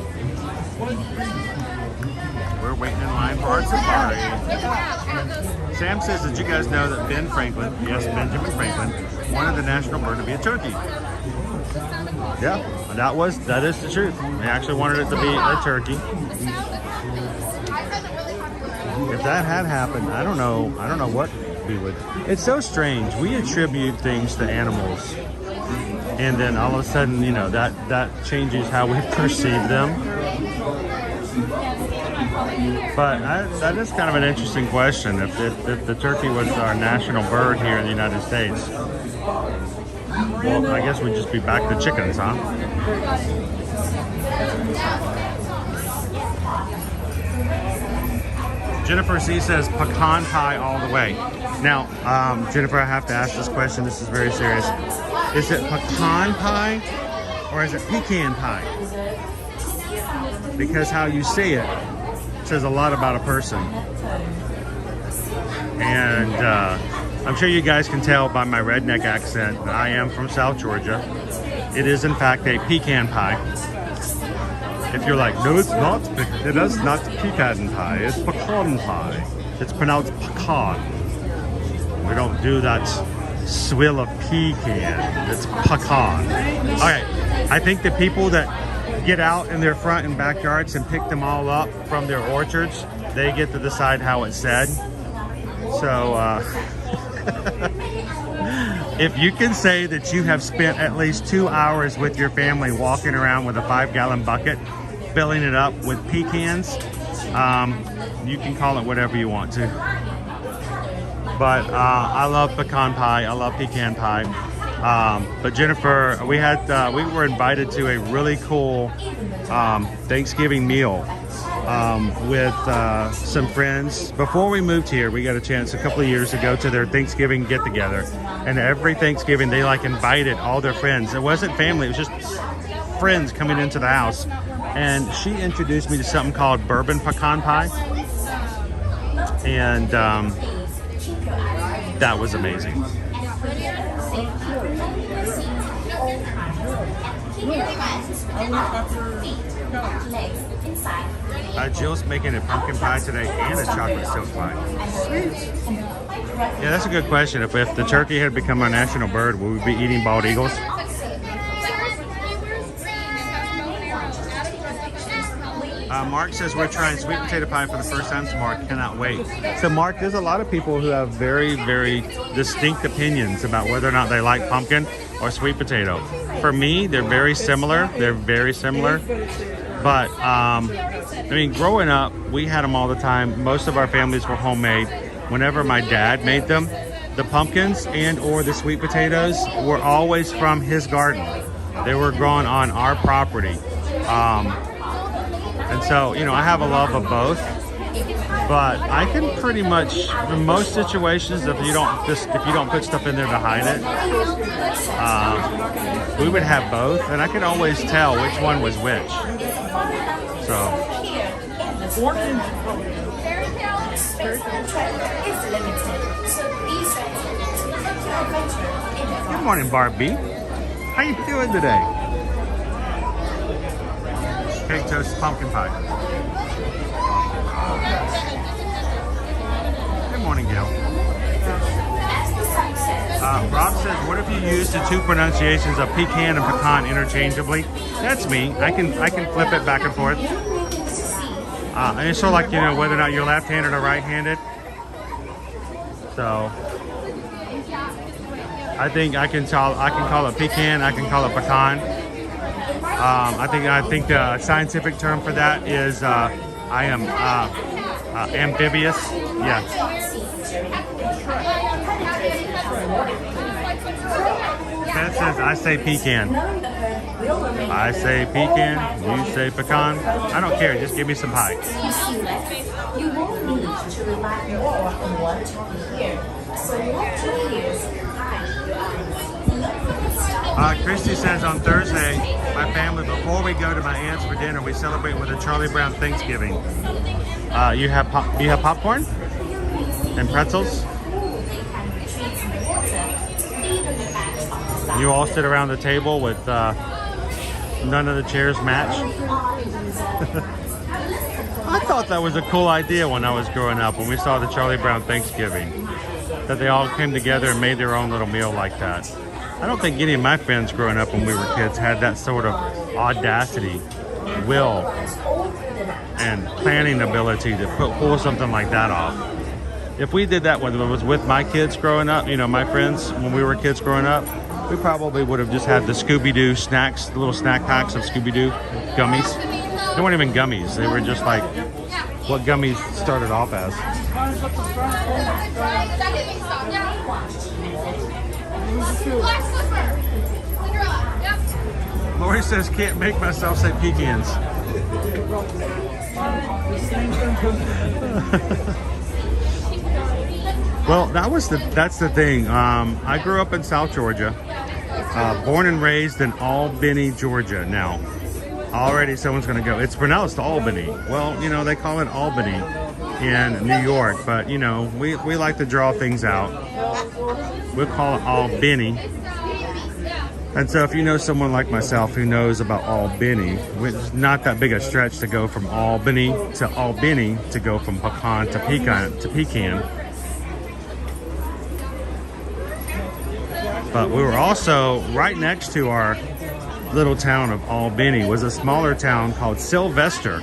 We're waiting in line for our safari. Sam says, did you guys know that Ben Franklin, yes, Benjamin Franklin, wanted the national bird to be a turkey? Yeah, that is the truth. They actually wanted it to be a turkey. If that had happened, I don't know what we would. It's so strange. We attribute things to animals, and then all of a sudden, you know, that changes how we perceive them. But that is kind of an interesting question. If the turkey was our national bird here in the United States, well, I guess we'd just be back to chickens, huh? Jennifer C says pecan pie all the way. Now, Jennifer, I have to ask this question. This is very serious. Is it pecan pie or is it pecan pie? Because how you say it says a lot about a person. And I'm sure you guys can tell by my redneck accent, I am from South Georgia. It is in fact a pecan pie. If you're like, no, it's not. It is not pecan pie. It's pecan pie. It's pronounced pecan. We don't do that swill of pecan. It's pecan. All right. I think the people that get out in their front and backyards and pick them all up from their orchards, they get to decide how it's said. So, if you can say that you have spent at least 2 hours with your family walking around with a 5-gallon bucket, filling it up with pecans, you can call it whatever you want to. But I love pecan pie. I love pecan pie. But Jennifer, we were invited to a really cool Thanksgiving meal with some friends. Before we moved here, we got a chance a couple of years ago to their Thanksgiving get together, and every Thanksgiving they like invited all their friends. It wasn't family, it was just friends coming into the house, and she introduced me to something called bourbon pecan pie, and that was amazing. Jill's making a pumpkin pie today and a chocolate silk pie. Sweet. Yeah, that's a good question. If the turkey had become our national bird, would we be eating bald eagles? Mark says we're trying sweet potato pie for the first time, so Mark cannot wait. So Mark, there's a lot of people who have very, very distinct opinions about whether or not they like pumpkin or sweet potato. For me, they're very similar. They're very similar. But, I mean, growing up, we had them all the time. Most of our families were homemade. Whenever my dad made them, the pumpkins and or the sweet potatoes were always from his garden. They were grown on our property. And so, you know, I have a love of both. But I can pretty much, in most situations, if you don't put stuff in there to hide it, we would have both, and I could always tell which one was which. So. Good morning, Barbie. How you doing today? Cake toast pumpkin pie. Good morning, Gail. Rob says, what if you use the two pronunciations of pecan and pecan interchangeably? That's me. I can flip it back and forth. And it's sort of like, you know, whether or not you're left-handed or right-handed. So I think I can call it pecan. I can call it pecan. I think the scientific term for that is I am amphibious. Yeah. That says I say pecan. I say pecan. You say pecan. I don't care. Just give me some pie. You won't need to rely more on one topic here. So what to here's Christy says on Thursday, my family, before we go to my aunt's for dinner, we celebrate with a Charlie Brown Thanksgiving. You have popcorn and pretzels. You all sit around the table with none of the chairs match. I thought that was a cool idea when I was growing up, when we saw the Charlie Brown Thanksgiving, that they all came together and made their own little meal like that. I don't think any of my friends growing up when we were kids had that sort of audacity, will, and planning ability to pull something like that off. If we did that when it was with my kids growing up, you know, my friends, when we were kids growing up, we probably would have just had the Scooby-Doo snacks, the little snack packs of Scooby-Doo gummies. They weren't even gummies. They were just like what gummies started off as. Lori says, can't make myself say pecans. Well, that's the thing. I grew up in South Georgia, born and raised in Albany, Georgia. Now, already someone's going to go, it's pronounced Albany. Well, you know, they call it Albany in New York, but you know, we like to draw things out. We'll call it Albany. And so if you know someone like myself who knows about Albany, it's not that big a stretch to go from Albany to go from pecan to pecan. But we were also right next to our little town of Albany was a smaller town called Sylvester,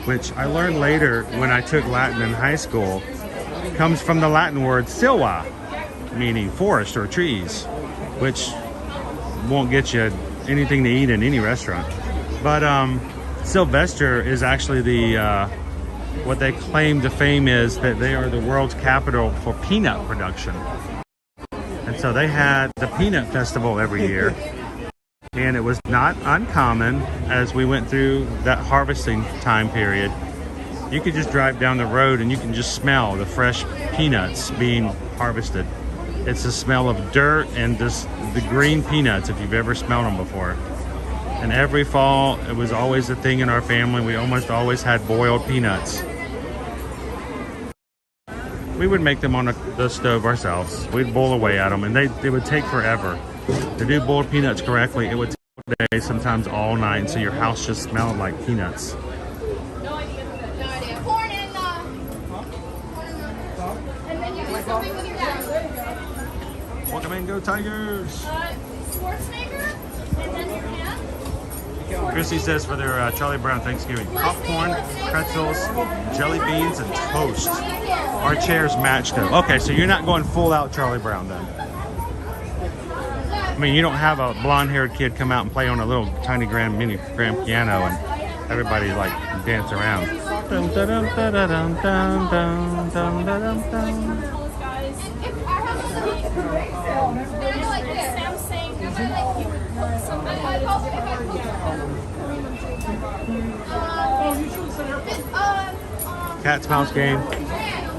which I learned later when I took Latin in high school, comes from the Latin word silva, meaning forest or trees, which won't get you anything to eat in any restaurant. But Sylvester is actually the what they claim to fame is that they are the world's capital for peanut production. And so they had the peanut festival every year, and it was not uncommon as we went through that harvesting time period. You could just drive down the road and you can just smell the fresh peanuts being harvested. It's the smell of dirt and just the green peanuts, if you've ever smelled them before. And every fall, it was always a thing in our family. We almost always had boiled peanuts. We would make them on the stove ourselves. We'd boil away at them, and they would take forever. To do boiled peanuts correctly, it would take all day, sometimes all night, so your house just smelled like peanuts. No idea. Corn and then you do something with your dad. Welcome in, go Tigers! Schwarzenegger, and then your hand. Chrissy says for their Charlie Brown Thanksgiving, popcorn, pretzels, jelly beans, and toast. Our chairs match though. Okay, so you're not going full out Charlie Brown then. I mean, you don't have a blonde-haired kid come out and play on a little tiny mini grand piano and everybody like dance around. Dun, dun, dun, dun, dun, dun, dun, dun, dun, dun. Cat's mouse game.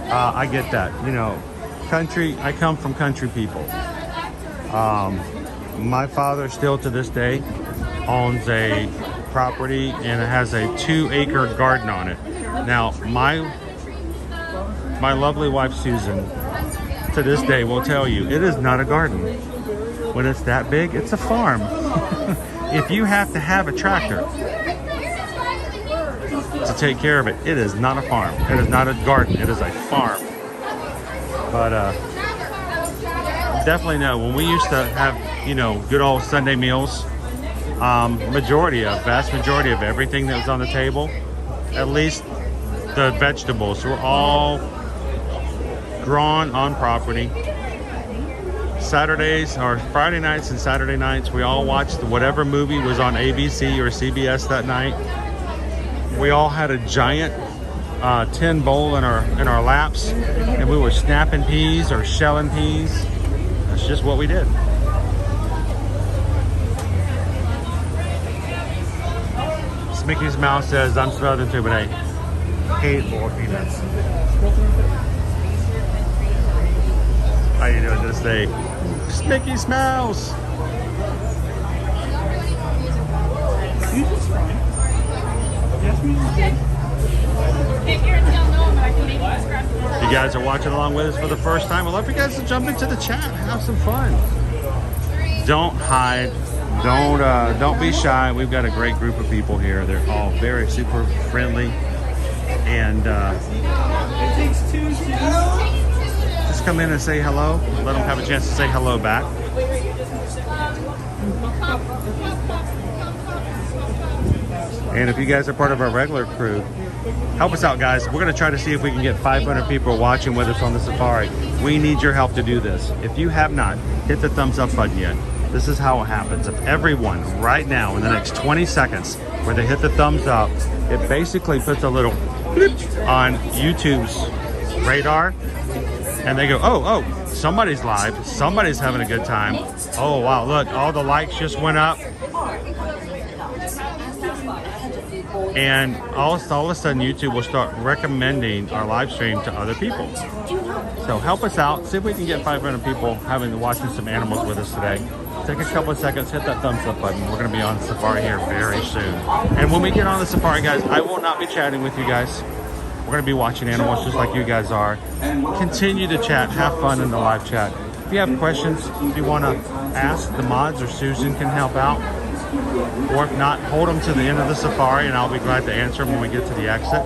I get that. You know, country. I come from country people. My father still to this day owns a property and it has a 2-acre garden on it. Now, my lovely wife Susan to this day will tell you it is not a garden. When it's that big, it's a farm. If you have to have a tractor to take care of it, it is not a farm. It is not a garden. It is a farm. But definitely know when we used to have, you know, good old Sunday meals, vast majority of everything that was on the table, at least the vegetables, were all grown on property. Saturdays or Friday nights and Saturday nights, we all watched whatever movie was on ABC or CBS that night. We all had a giant tin bowl in our laps, and we were snapping peas or shelling peas. That's just what we did. Mickey's Mouse says, I'm Southern too, but I hate boiled peanuts. How you doing this day? Mickey's Mouse! You guys are watching along with us for the first time. I'd love for you guys to jump into the chat, have some fun. Don't hide. Don't be shy. We've got a great group of people here. They're all very super friendly, And just come in and say hello. Let them have a chance to say hello back. And if you guys are part of our regular crew, help us out, guys. We're going to try to see if we can get 500 people watching with us on the safari. We need your help to do this. If you have not hit the thumbs up button yet, this is how it happens. If everyone right now in the next 20 seconds where they hit the thumbs up, it basically puts a little blip on YouTube's radar, and they go, oh, somebody's live, somebody's having a good time. Oh wow, look, all the likes just went up. And all of a sudden YouTube will start recommending our live stream to other people. So help us out. See if we can get 500 people watching some animals with us today. Take a couple of seconds, hit that thumbs up button. We're going to be on safari here very soon. And when we get on the safari, guys, I will not be chatting with you guys. We're going to be watching animals just like you guys are. Continue to chat, have fun in the live chat. If you have questions, if you want to ask, the mods or Susan can help out. Or if not, hold them to the end of the safari and I'll be glad to answer them when we get to the exit.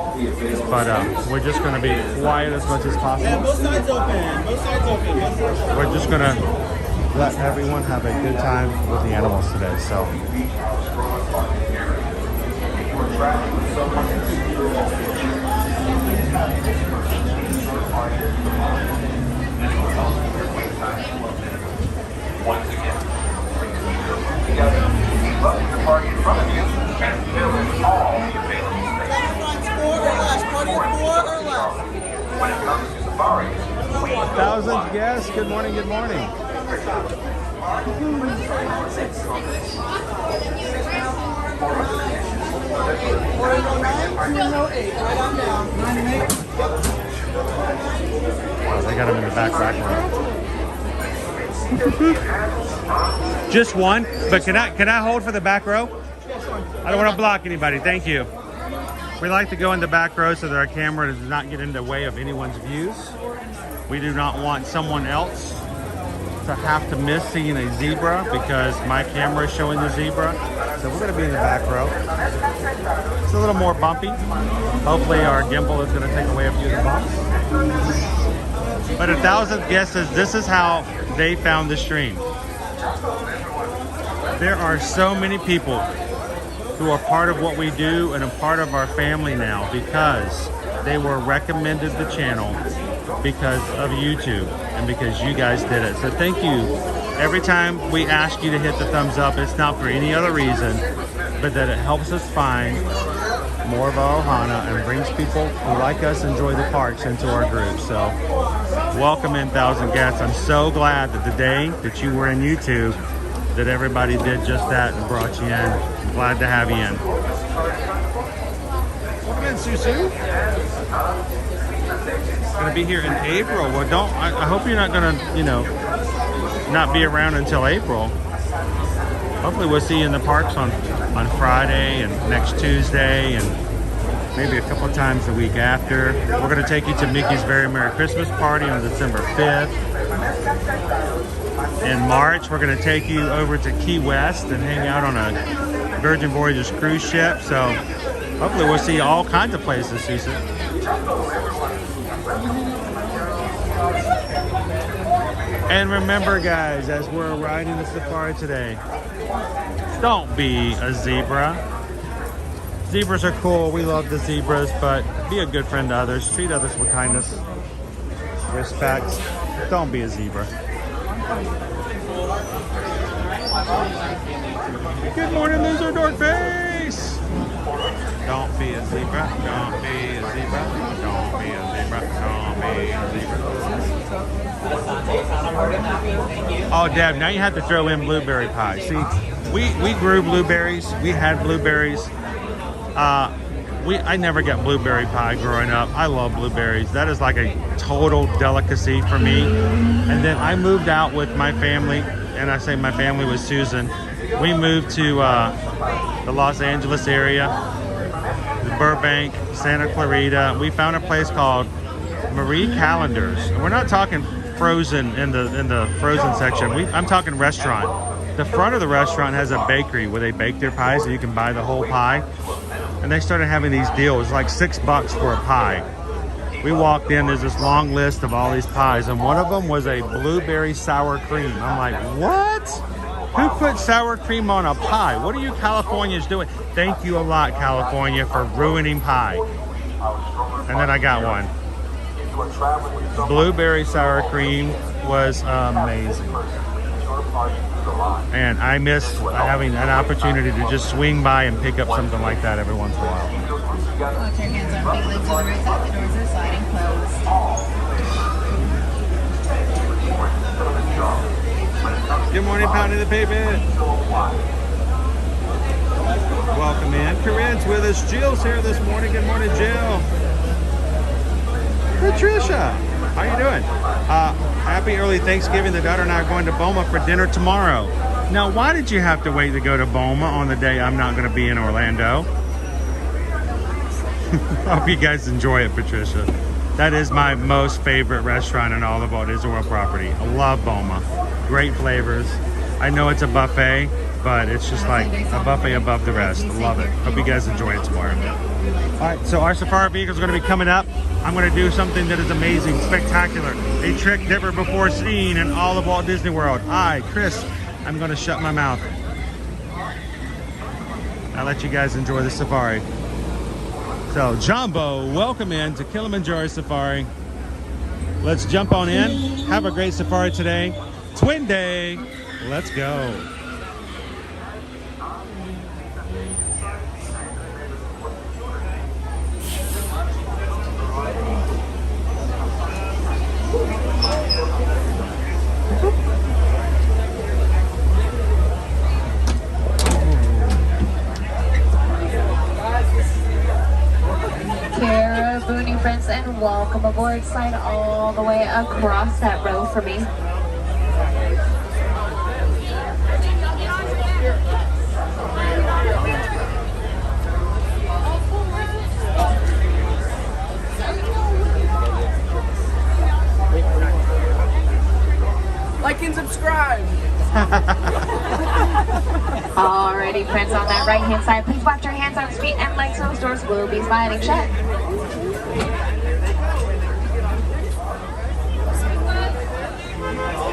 But we're just going to be quiet as much as possible. Yeah, both sides open. Both sides open. We're just going to let everyone have a good time with the animals today. So. Once again, together. Welcome to the party in front of you and fill in all the available space. When it comes to safaris, 1,000 guests. Good morning. Good morning. Oh, they got him in the back row. Just one, but can I hold for the back row? I don't want to block anybody. Thank you. We like to go in the back row so that our camera does not get in the way of anyone's views. We do not want someone else to have to miss seeing a zebra because my camera is showing the zebra. So we're going to be in the back row. It's a little more bumpy. Hopefully our gimbal is going to take away a few of the bumps. But 1,000 guesses, this is how they found the stream. There are so many people who are part of what we do and a part of our family now because they were recommended the channel because of YouTube and because you guys did it. So thank you. Every time we ask you to hit the thumbs up, it's not for any other reason, but that it helps us find more of our ohana and brings people who like us enjoy the parks into our group. So welcome in 1,000 guests. I'm so glad that the day that you were in YouTube that everybody did just that and brought you in. Glad to have you in. Welcome in, Susu. Gonna be here in April. Well, I hope you're not gonna, not be around until April. Hopefully we'll see you in the parks on Friday and next Tuesday and maybe a couple of times the week after. We're gonna take you to Mickey's Very Merry Christmas Party on December 5th. In March, we're going to take you over to Key West and hang out on a Virgin Voyages cruise ship. So hopefully we'll see all kinds of places, Susan. And remember, guys, as we're riding the safari today, don't be a zebra. Zebras are cool. We love the zebras, but be a good friend to others. Treat others with kindness, respect. Don't be a zebra. Good morning, loser dork face. Don't be a zebra. Don't be a zebra. Don't be a zebra. Don't be a zebra. Oh, Deb, now you have to throw in blueberry pie. See, we grew blueberries. We had blueberries. I never got blueberry pie growing up. I love blueberries. That is like a total delicacy for me. And then I moved out with my family, and I say my family was Susan. We moved to the Los Angeles area, the Burbank, Santa Clarita. We found a place called Marie Callender's. And we're not talking frozen in the frozen section. I'm talking restaurant. The front of the restaurant has a bakery where they bake their pies, so you can buy the whole pie. and they started having these deals, like $6 for a pie. We walked in, there's this long list of all these pies, and one of them was a blueberry sour cream. I'm like, what? Who put sour cream on a pie? What are you Californians doing? Thank you a lot, California, for ruining pie. And then I got one. Blueberry sour cream was amazing. And I miss having an opportunity to just swing by and pick up something like that every once in a while. Watch your hands on feet, legs to the right side. The doors are sliding closed. Good morning, pounding the pavement. Welcome in. Corinne's with us. Jill's here this morning. Good morning, Jill. Patricia, how you doing? Happy early Thanksgiving. The daughter and I are going to Boma for dinner tomorrow. Now, why did you have to wait to go to Boma on the day I'm not going to be in Orlando? Hope you guys enjoy it, Patricia. That is my most favorite restaurant in all of Walt Disney World property. I love Boma. Great flavors. I know it's a buffet, but it's just like a buffet above the rest. I love it. Hope you guys enjoy it tomorrow. All right, so our safari vehicle is going to be coming up. I'm going to do something that is amazing, spectacular, a trick never before seen in all of Walt Disney World. I, Chris, I'm going to shut my mouth. I'll let you guys enjoy the safari. So, Jumbo, welcome in to Kilimanjaro Safari. Let's jump on in. Have a great safari today. Twin day. Let's go. Caraboonie friends, and welcome aboard. Slide all the way across that row for me. Like and subscribe. Alrighty, friends, on that right hand side, please watch your hands, arms, feet, and legs. Those doors will be sliding shut.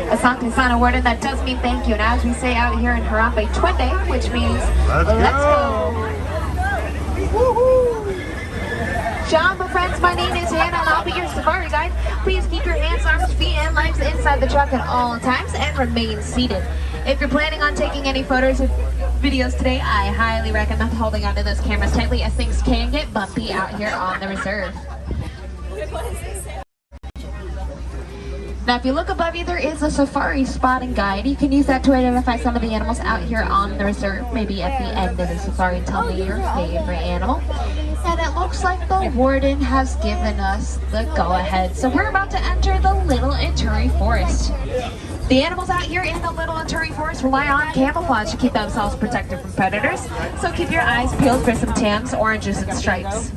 Asante Sana word, and that does mean thank you. And as we say out here in Harambe, Twin Day, which means let's go. Jumbo friends, my name is Hannah and I'll be your safari guide. Please keep your hands, arms, feet, and legs inside the truck at all times and remain seated. If you're planning on taking any photos or videos today, I highly recommend holding onto those cameras tightly as things can get bumpy out here on the reserve. Now, if you look above you, there is a safari spotting guide. You can use that to identify some of the animals out here on the reserve, maybe at the end of the safari. Tell me your favorite animal. And it looks like the warden has given us the go-ahead. So we're about to enter the Little Ituri Forest. The animals out here in the Little Ituri Forest rely on camouflage to keep themselves protected from predators. So keep your eyes peeled for some tams, oranges, and stripes.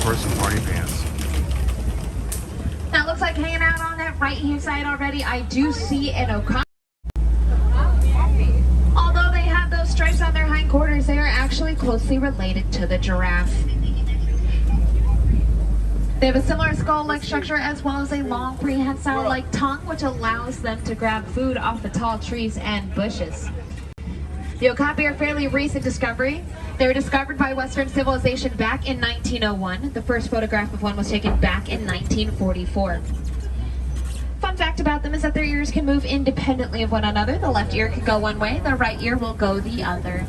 For some party pants. Now it looks like hanging out on that right-hand side already, I do see an O'Connor. Although they have those stripes on their hindquarters, they are actually closely related to the giraffe. They have a similar skull-like structure as well as a long prehensile-like tongue, which allows them to grab food off the tall trees and bushes. The okapi are a fairly recent discovery. They were discovered by Western civilization back in 1901. The first photograph of one was taken back in 1944. Fun fact about them is that their ears can move independently of one another. The left ear can go one way, the right ear will go the other.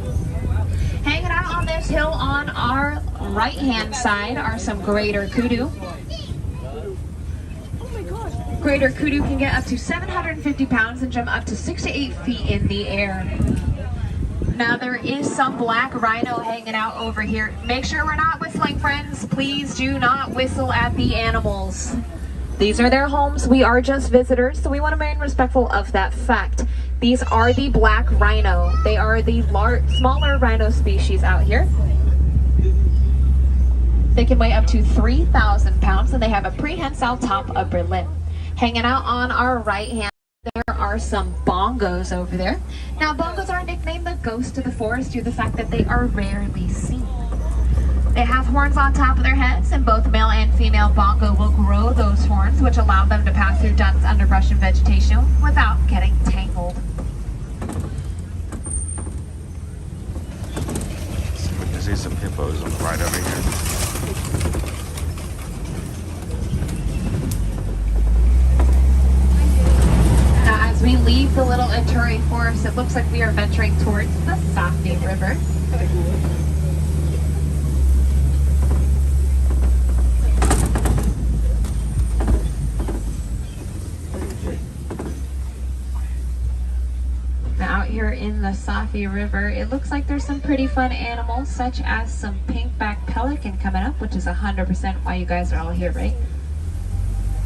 Hanging out on this hill on our right-hand side are some greater kudu. Greater kudu can get up to 750 pounds and jump up to 6 to 8 feet in the air. Now there is some black rhino hanging out over here. Make sure we're not whistling, friends. Please do not whistle at the animals. These are their homes. We are just visitors, so we want to remain respectful of that fact. These are the black rhino. They are the smaller rhino species out here. They can weigh up to 3,000 pounds, and they have a prehensile top upper lip. Hanging out on our right hand There are some bongos over there. Now, bongos are nicknamed the ghost of the forest due to the fact that they are rarely seen. They have horns on top of their heads, and both male and female bongo will grow those horns, which allow them to pass through dense underbrush and vegetation without getting tangled. I see some hippos on the right over here. Now, as we leave the little Ituri forest, it looks like we are venturing towards the Safi River. Out here in the Safi River, it looks like there's some pretty fun animals, such as some pinkback pelican coming up, which is 100% why you guys are all here, right?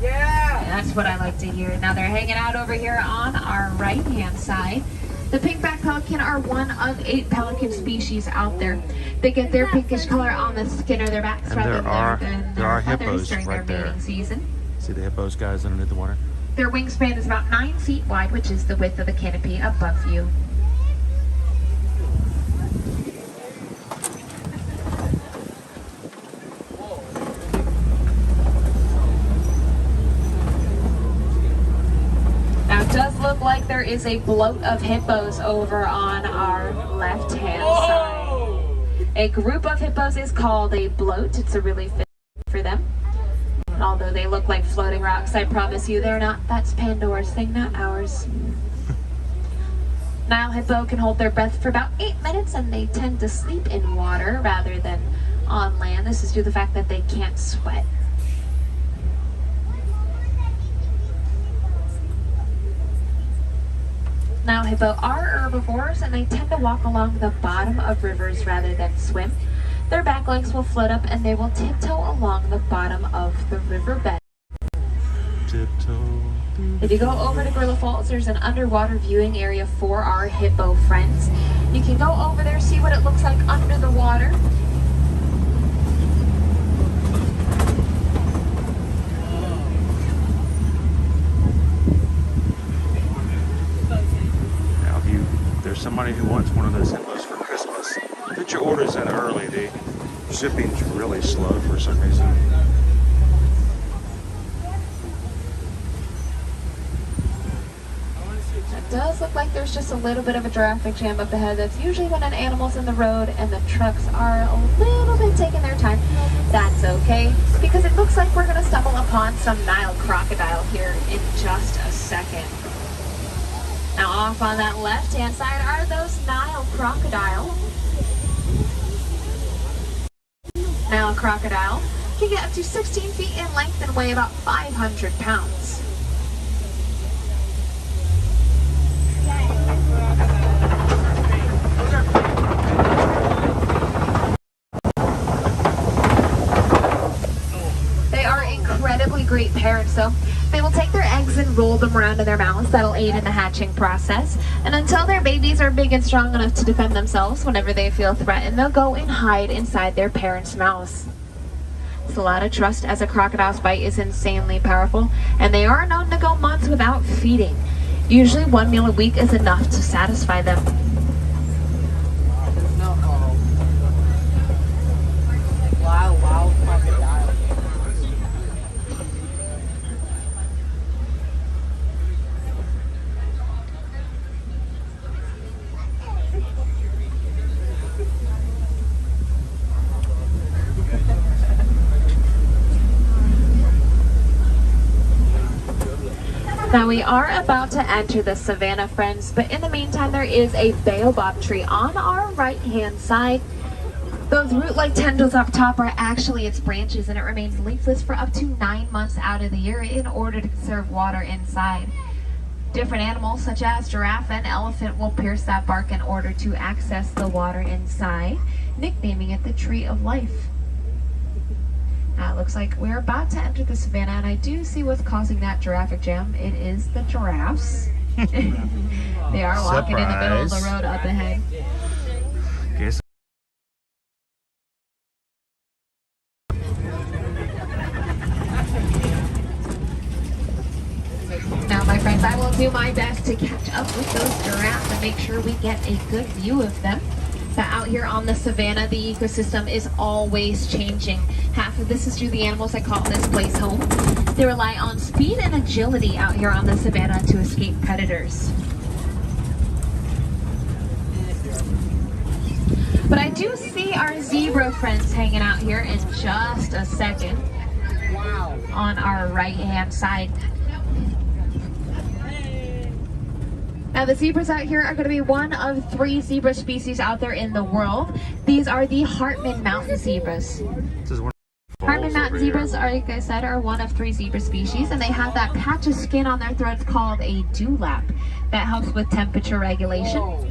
Yeah! And that's what I like to hear. Now they're hanging out over here on our right-hand side. The pinkback pelican are one of 8 pelican species out there. They get their pinkish color on the skin of their backs And rather than there are their feathers hippos during right their there. mating season. See the hippos, guys, underneath the water? Their wingspan is about 9 feet wide, which is the width of the canopy above you. Now it does look like there is a bloat of hippos over on our left-hand side. A group of hippos is called a bloat. It's a really fit for them. And although they look like floating rocks, I promise you they're not. That's Pandora's thing, not ours. Nile hippo can hold their breath for about 8 minutes, and they tend to sleep in water rather than on land. This is due to the fact that they can't sweat. Nile hippo are herbivores, and they tend to walk along the bottom of rivers rather than swim. Their back legs will float up, and they will tiptoe along the bottom of the riverbed. Tiptoe. If you go over to Gorilla Falls, there's an underwater viewing area for our hippo friends. You can go over there, see what it looks like under the water. Now, if there's somebody who wants one of those hippos for Christmas, put your orders in early. The shipping's really slow for some reason. It does look like there's just a little bit of a traffic jam up ahead. That's usually when an animal's in the road and the trucks are a little bit taking their time. That's okay, because it looks like we're going to stumble upon some Nile crocodile here in just a second. Now off on that left-hand side are those Nile crocodile. Nile crocodile can get up to 16 feet in length and weigh about 500 pounds. They are incredibly great parents, though. They will take their eggs and roll them around in their mouths. That'll aid in the hatching process. And until their babies are big and strong enough to defend themselves whenever they feel threatened, they'll go and hide inside their parents' mouths. It's a lot of trust, as a crocodile's bite is insanely powerful, and they are known to go months without feeding. Usually 1 meal a week is enough to satisfy them. Wow, crocodile. Now we are about to enter the Savanna, friends, but in the meantime there is a baobab tree on our right hand side. Those root-like tendrils up top are actually its branches, and it remains leafless for up to 9 months out of the year in order to conserve water inside. Different animals such as giraffe and elephant will pierce that bark in order to access the water inside, nicknaming it the Tree of Life. Now it looks like we're about to enter the Savannah, and I do see what's causing that traffic jam. It is the giraffes. They are walking in the middle of the road up ahead. Guess. Now, my friends, I will do my best to catch up with those giraffes and make sure we get a good view of them. But out here on the Savanna, the ecosystem is always changing. Half of this is due to the animals that call this place home. They rely on speed and agility out here on the Savanna to escape predators. But I do see our zebra friends hanging out here in just a second. Wow. On our right-hand side. Now the zebras out here are going to be one of 3 zebra species out there in the world. These are the Hartman Mountain zebras. Hartman Mountain zebras, are, like I said, are one of 3 zebra species, and they have that patch of skin on their throats called a dewlap that helps with temperature regulation.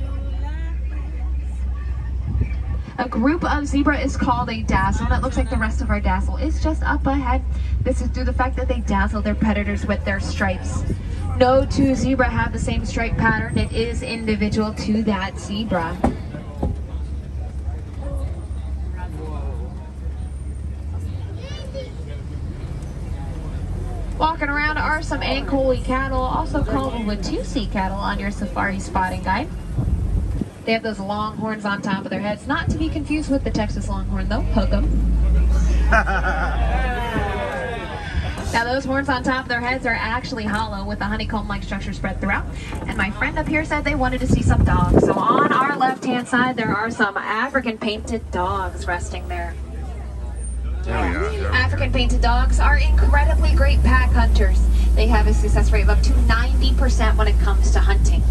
A group of zebra is called a dazzle, and it looks like the rest of our dazzle is just up ahead. This is due to the fact that they dazzle their predators with their stripes. No 2 zebra have the same stripe pattern. It is individual to that zebra. Walking around are some Ankoli cattle, also called Watusi cattle on your safari spotting guide. They have those long horns on top of their heads, not to be confused with the Texas Longhorn though, hook 'em. Now those horns on top of their heads are actually hollow with a honeycomb-like structure spread throughout. And my friend up here said they wanted to see some dogs. So on our left-hand side, there are some African painted dogs resting there. African painted dogs are incredibly great pack hunters. They have a success rate of up to 90% when it comes to hunting.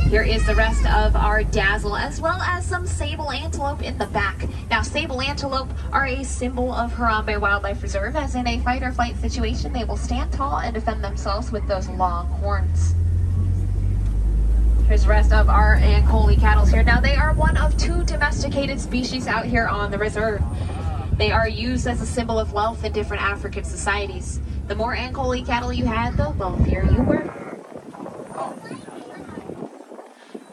Here is the rest of our dazzle, as well as some sable antelope in the back. Now, sable antelope are a symbol of Harambe Wildlife Reserve, as in a fight or flight situation, they will stand tall and defend themselves with those long horns. Here's the rest of our Ankoli cattle here. Now, they are one of 2 domesticated species out here on the reserve. They are used as a symbol of wealth in different African societies. The more Ankoli cattle you had, the wealthier you were.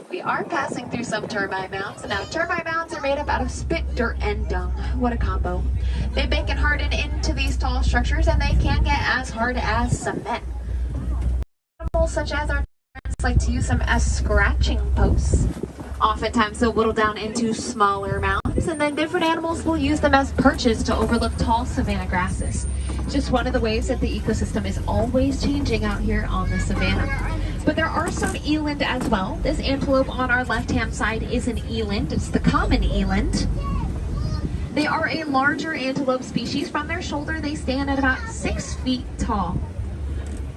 We are passing through some termite mounds. Now, termite mounds are made up out of spit, dirt, and dung. What a combo. They bake and harden into these tall structures, and they can get as hard as cement. Animals such as our parents like to use them as scratching posts. Oftentimes, they'll whittle down into smaller mounds, and then different animals will use them as perches to overlook tall savanna grasses. Just one of the ways that the ecosystem is always changing out here on the savanna. But there are some eland as well. This antelope on our left-hand side is an eland. It's the common eland. They are a larger antelope species. From their shoulder, they stand at about 6 feet tall.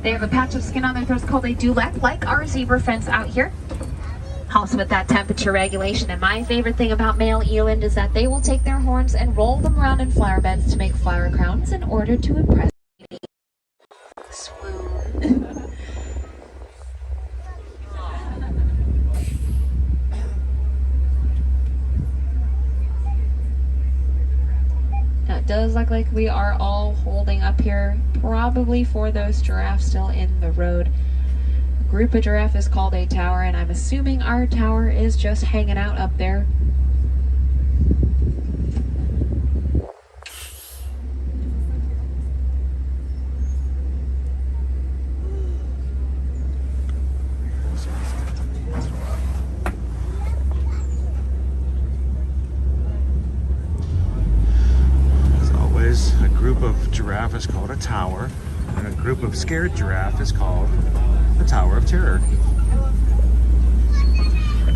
They have a patch of skin on their throats called a dewlap, like our zebra friends out here. Helps with that temperature regulation. And my favorite thing about male eland is that they will take their horns and roll them around in flower beds to make flower crowns in order to impress me. Swoon. It does look like we are all holding up here, probably for those giraffes still in the road. A group of giraffe is called a tower, and I'm assuming our tower is just hanging out up there. A group of giraffe is called a tower, and a group of scared giraffe is called the Tower of Terror.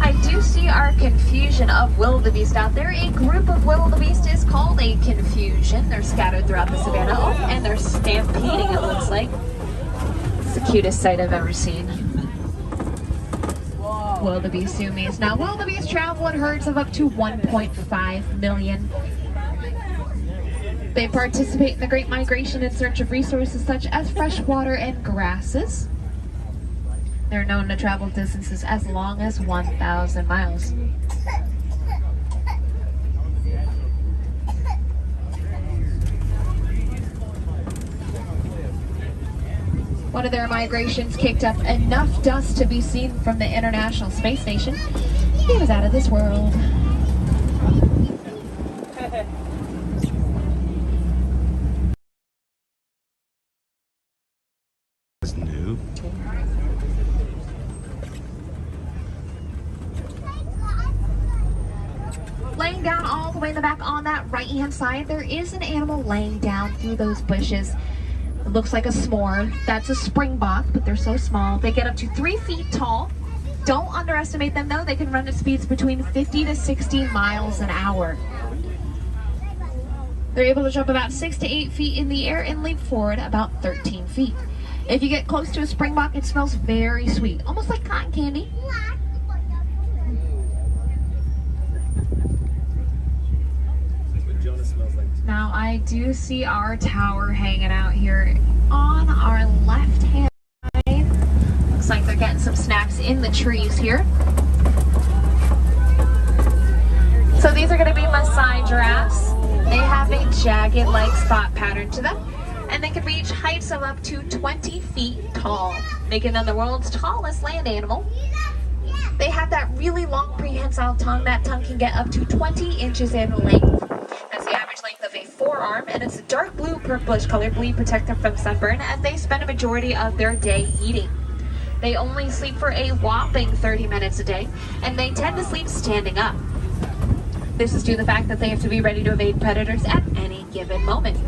I do see our confusion of wildebeest out there. A group of wildebeest is called a confusion. They're scattered throughout the savanna. Oh, and they're stampeding, it looks like. It's the cutest sight I've ever seen. Wildebeest zoomies. Now, wildebeest travel in herds of up to 1.5 million. They participate in the Great Migration in search of resources such as fresh water and grasses. They're known to travel distances as long as 1,000 miles. One of their migrations kicked up enough dust to be seen from the International Space Station. He was out of this world. New. Oop. Laying down all the way in the back on that right-hand side, there is an animal laying down through those bushes. It looks like a s'more. That's a springbok, but they're so small. They get up to 3 feet tall. Don't underestimate them though. They can run at speeds between 50 to 60 miles an hour. They're able to jump about 6 to 8 feet in the air and leap forward about 13 feet. If you get close to a springbok, it smells very sweet, almost like cotton candy. Now I do see our tower hanging out here on our left hand side. Looks like they're getting some snacks in the trees here. So these are going to be Maasai giraffes. They have a jagged like spot pattern to them, and they can reach heights of up to 20 feet tall, making them the world's tallest land animal. They have that really long prehensile tongue. That tongue can get up to 20 inches in length. That's the average length of a forearm, and it's a dark blue purplish color, believed to protect them from sunburn, as they spend a majority of their day eating. They only sleep for a whopping 30 minutes a day, and they tend to sleep standing up. This is due to the fact that they have to be ready to evade predators at any given moment.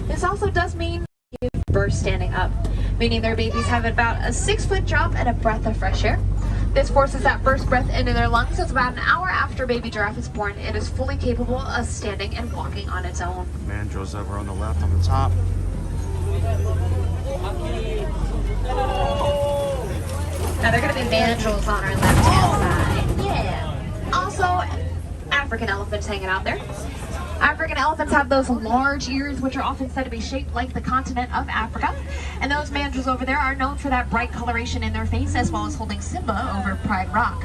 This also does mean give birth standing up, meaning their babies have about a 6-foot drop and a breath of fresh air. This forces that first breath into their lungs. It's about an hour after baby giraffe is born. It is fully capable of standing and walking on its own. Mandrill's over on the left on the top. Now they're going to be mandrills on our left-hand side. Yeah. Also, African elephants hanging out there. African elephants have those large ears, which are often said to be shaped like the continent of Africa. And those mandrills over there are known for that bright coloration in their face, as well as holding Simba over Pride Rock.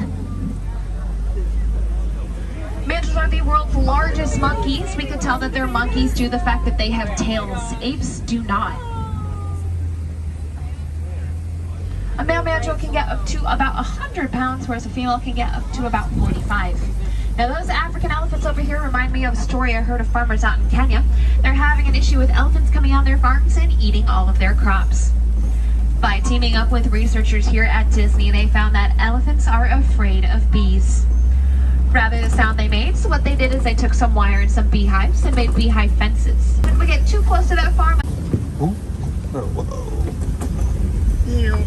Mandrills are the world's largest monkeys. We can tell that they're monkeys due to the fact that they have tails. Apes do not. A male mandrill can get up to about 100 pounds, whereas a female can get up to about 45. Now those African elephants over here remind me of a story I heard of farmers out in Kenya. They're having an issue with elephants coming on their farms and eating all of their crops. By teaming up with researchers here at Disney, they found that elephants are afraid of bees. Rather the sound they made, so what they did is they took some wire and some beehives and made beehive fences. When we get too close to that farm... Ooh. Oh, whoa. Yeah.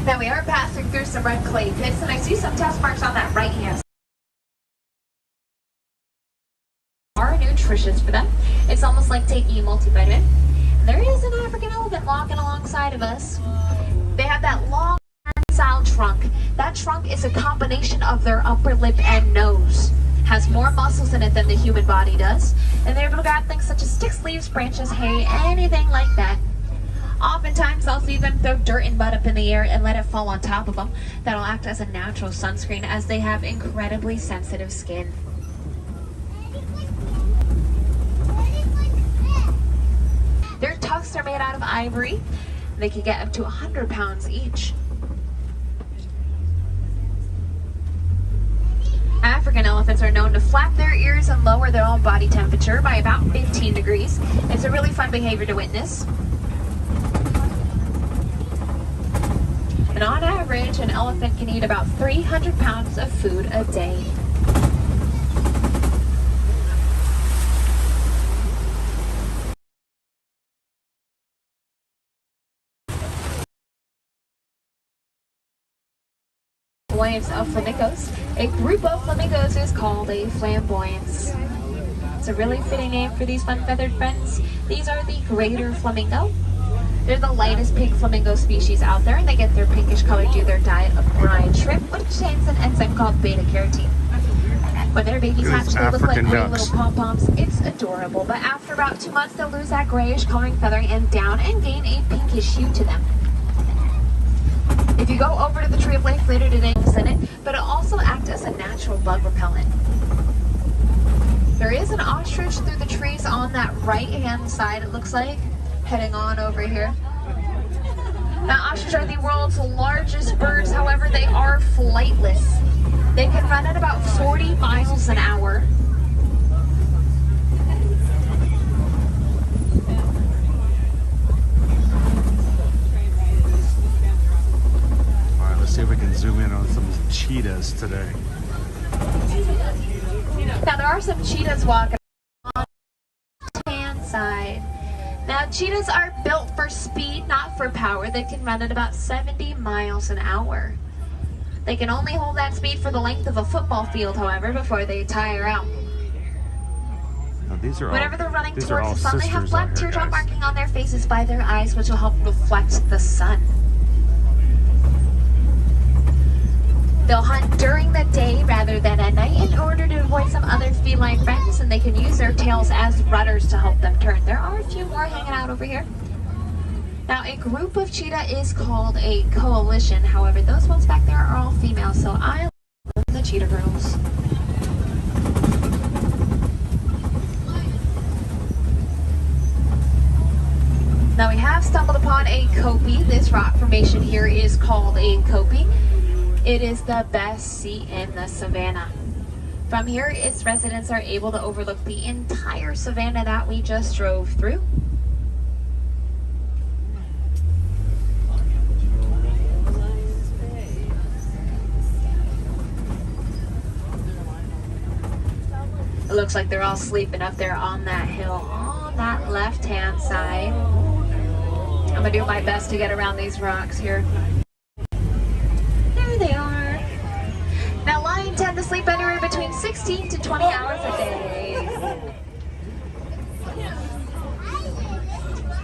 Now we are passing through some red clay pits, and I see some test marks on that right hand side. Are nutritious for them. It's almost like taking a multivitamin. And there is an African elephant walking alongside of us. They have that long prehensile trunk. That trunk is a combination of their upper lip and nose. Has more muscles in it than the human body does, and they're able to grab things such as sticks, leaves, branches, hay, anything like that. Oftentimes, I'll see them throw dirt and mud up in the air and let it fall on top of them. That'll act as a natural sunscreen, as they have incredibly sensitive skin. Their tusks are made out of ivory. They can get up to 100 pounds each. African elephants are known to flap their ears and lower their own body temperature by about 15 degrees. It's a really fun behavior to witness. And on average, an elephant can eat about 300 pounds of food a day. Flamboyance of flamingos. A group of flamingos is called a flamboyance. It's a really fitting name for these fun feathered friends. These are the greater flamingo. They're the lightest pink flamingo species out there, and they get their pinkish color due to their diet of brine shrimp, which contains an enzyme called beta-carotene. When their babies hatch, they look like pretty little pom-poms. It's adorable, but after about 2 months, they'll lose that grayish coloring feathering and down and gain a pinkish hue to them. If you go over to the Tree of Life later today, you'll in it, but it'll also act as a natural bug repellent. There is an ostrich through the trees on that right-hand side, it looks like, heading on over here. Now, ostriches are the world's largest birds, however, they are flightless. They can run at about 40 miles an hour. All right, let's see if we can zoom in on some cheetahs today. Now there are some cheetahs walking on the hand side. Now cheetahs are built for speed, not for power. They can run at about 70 miles an hour. They can only hold that speed for the length of a football field, however, before they tire out. Now, these are Whenever they're running these towards are all the sun, they have sisters black out here, teardrop guys. marking on their faces by their eyes, which will help reflect the sun. They'll hunt during the day rather than at night in order to avoid some other feline friends, and they can use their tails as rudders to help them turn. There are a few more hanging out over here. Now, a group of cheetah is called a coalition. However, those ones back there are all females, so I love the cheetah girls. Now, we have stumbled upon a kopie. This rock formation here is called a kopie. It is the best seat in the Savanna. From here, its residents are able to overlook the entire Savanna that we just drove through. It looks like they're all sleeping up there on that hill on that left-hand side. I'm gonna do my best to get around these rocks here. There they are. Now, lions tend to sleep anywhere between 16 to 20 hours a day.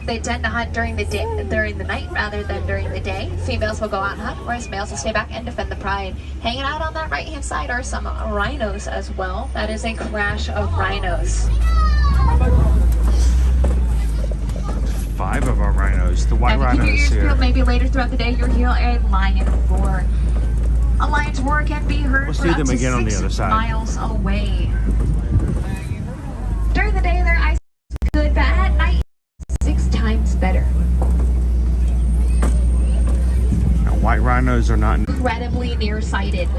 They tend to hunt during the night rather than during the day. Females will go out and hunt, whereas males will stay back and defend the pride. Hanging out on that right-hand side are some rhinos as well. That is a crash of rhinos. 5 of our rhinos. The white Now, if you keep your rhinos ears here. peeled, maybe later throughout the day, you'll hear a lion roar. A lion's roar can be heard We'll for see up them to again on the 6 other side. miles away. During the day, their eyes are good, but at night, 6 times better. Now, white rhinos are not. Incredibly nearsighted.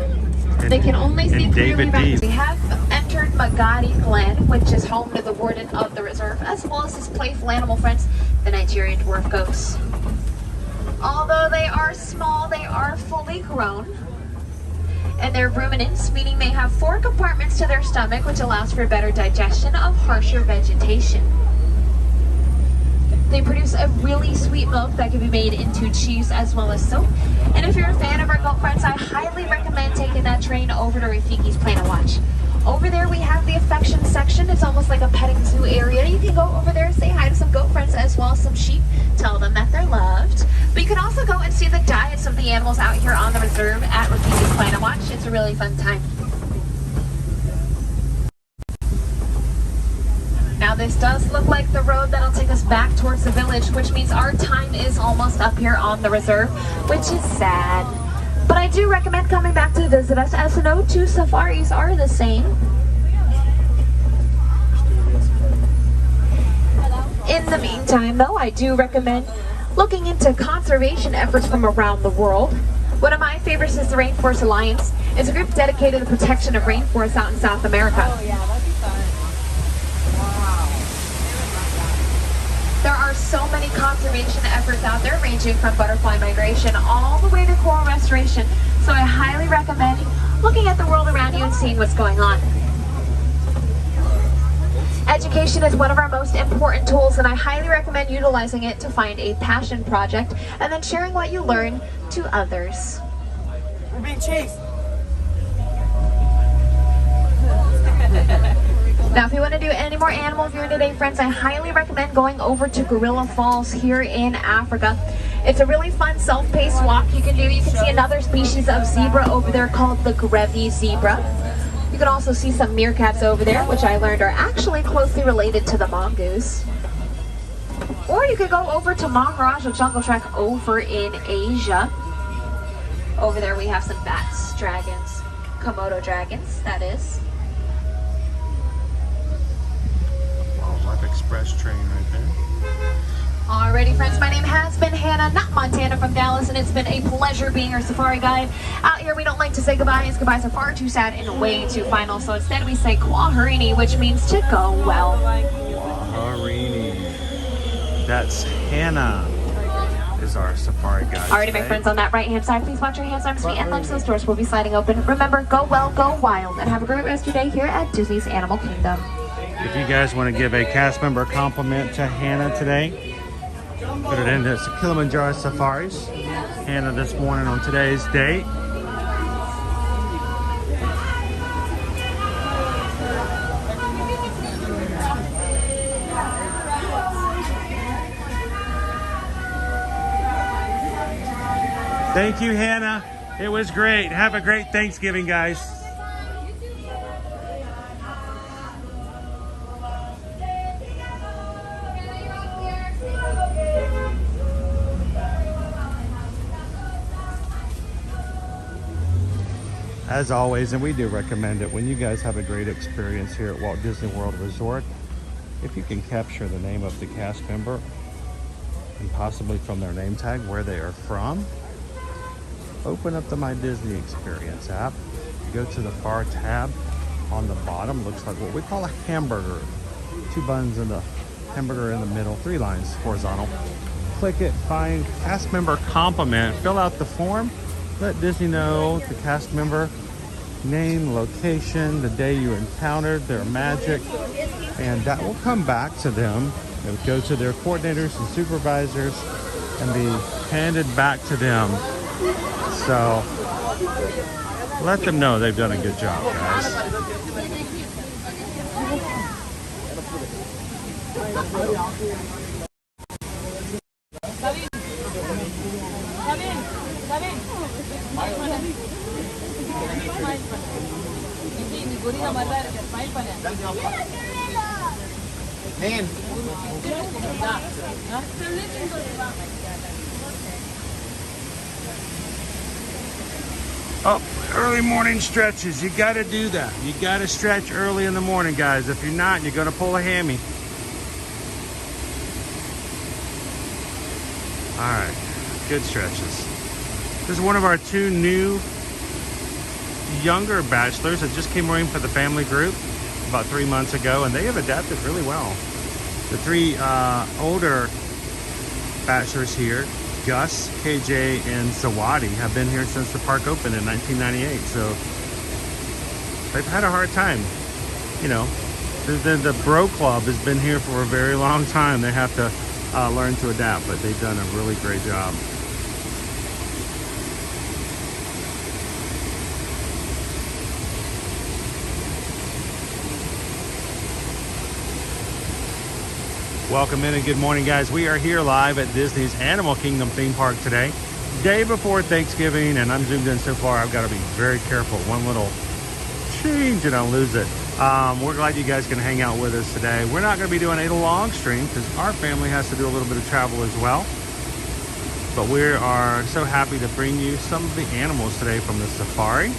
They can only see clearly back. We have entered Menagerie Glen, which is home to the warden of the reserve, as well as his playful animal friends, the Nigerian dwarf goats. Although they are small, they are fully grown. And they're ruminants, meaning they have 4 compartments to their stomach, which allows for better digestion of harsher vegetation. They produce a really sweet milk that can be made into cheese as well as soap. And if you're a fan of our goat friends, I highly recommend taking that train over to Rafiki's Plain Watch. Over there we have the affection section. It's almost like a petting zoo area. You can go over there, say hi to some goat friends as well as some sheep. Tell them that they're loved. But you can also go and see the diets of the animals out here on the reserve at Rafiki's Plain Watch. It's a really fun time. Now this does look like the road that'll take us back towards the village, which means our time is almost up here on the reserve, which is sad. But I do recommend coming back to visit us, as no 2 safaris are the same. In the meantime, though, I do recommend looking into conservation efforts from around the world. One of my favorites is the Rainforest Alliance. It's a group dedicated to the protection of rainforests out in South America. Oh yeah, that'd be fun. There are so many conservation efforts out there, ranging from butterfly migration all the way to coral restoration. So I highly recommend looking at the world around you and seeing what's going on. Education is one of our most important tools, and I highly recommend utilizing it to find a passion project and then sharing what you learn to others. We're being chased. Now, if you want to do any more animal viewing today, friends, I highly recommend going over to Gorilla Falls here in Africa. It's a really fun self-paced walk you can do. You can see another species of zebra over there called the Grevy's zebra. You can also see some meerkats over there, which I learned are actually closely related to the mongoose. Or you could go over to Maharaja Jungle Trek over in Asia. Over there we have some bats, dragons, Komodo dragons, that is. Wildlife Express train right there. Alrighty, friends, my name has been Hannah, not Montana, from Dallas, and it's been a pleasure being your safari guide out here here, we don't like to say goodbyes. Goodbyes are far too sad and way too final. So instead we say kwaherini, which means to go well. Kwaherini. That's Hannah. Is our safari guide. Alrighty, my friends, on that right-hand side, please watch your hands, arms, feet, and legs. Those doors will be sliding open. Remember, go well, go wild, and have a great rest of your day here at Disney's Animal Kingdom. If you guys want to give a cast member compliment to Hannah today, put it into Kilimanjaro Safaris. Hannah this morning on today's date. Thank you, Hannah. It was great. Have a great Thanksgiving, guys. As always, and we do recommend it, when you guys have a great experience here at Walt Disney World Resort, if you can capture the name of the cast member and possibly from their name tag where they are from, open up the My Disney Experience app. Go to the far tab on the bottom. Looks like what we call a hamburger. 2 buns and a hamburger in the middle, 3 lines horizontal. Click it, find cast member compliment, fill out the form, let Disney know the cast member name, location, the day you encountered their magic, and that will come back to them. It will go to their coordinators and supervisors and be handed back to them. So let them know they've done a good job, guys. Oh, early morning stretches. You got to do that. You got to stretch early in the morning, guys. If you're not, you're going to pull a hammy. All right, good stretches. This is one of our 2 new younger bachelors that just came in for the family group about 3 months ago, and they have adapted really well. The 3 older bachelors here, Gus, KJ, and Sawadi, have been here since the park opened in 1998. So they've had a hard time. You know, the Bro Club has been here for a very long time. They have to learn to adapt, but they've done a really great job. Welcome in and good morning, guys. We are here live at Disney's Animal Kingdom theme park today, day before Thanksgiving, and I'm zoomed in so far I've got to be very careful. One little change and I'll lose it. We're glad you guys can hang out with us today. We're not going to be doing a long stream because our family has to do a little bit of travel as well. But we are so happy to bring you some of the animals today from the safari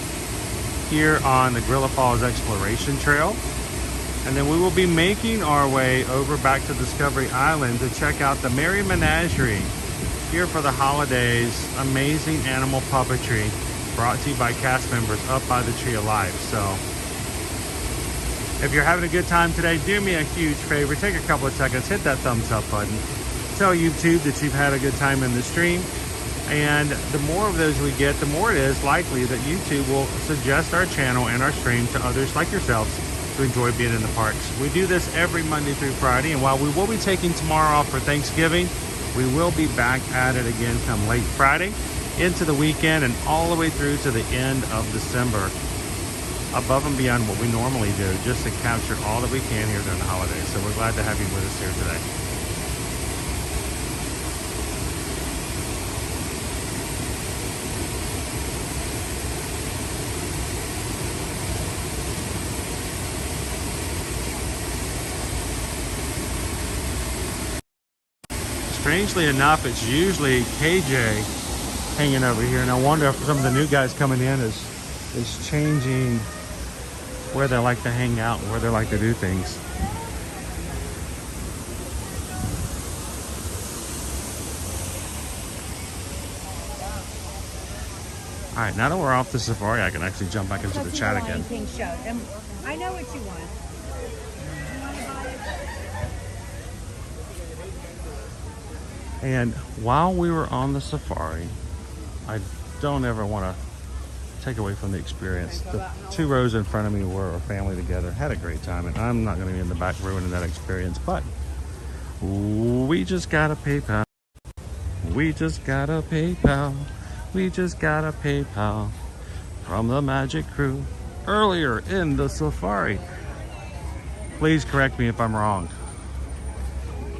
here on the Gorilla Falls Exploration Trail. And then we will be making our way over back to Discovery Island to check out the Merry Menagerie here for the holidays. Amazing animal puppetry brought to you by cast members up by the Tree of Life. So if you're having a good time today, do me a huge favor. Take a couple of seconds, hit that thumbs up button. Tell YouTube that you've had a good time in the stream. And the more of those we get, the more it is likely that YouTube will suggest our channel and our stream to others like yourselves to enjoy being in the parks. We do this every Monday through Friday, and while we will be taking tomorrow off for Thanksgiving, we will be back at it again come late Friday into the weekend and all the way through to the end of December, above and beyond what we normally do, just to capture all that we can here during the holidays. So we're glad to have you with us here today. Strangely enough, it's usually KJ hanging over here, and I wonder if some of the new guys coming in is changing where they like to hang out, where they like to do things. right, now that we're off the safari, I can actually jump back into the chat again. King show. And I know what you want. And while we were on the safari, I don't ever want to take away from the experience. The 2 rows in front of me were a family together, had a great time, and I'm not going to be in the back ruining that experience, but we just got a PayPal. We just got a PayPal. We just got a PayPal from the Magic Crew earlier in the safari. Please correct me if I'm wrong,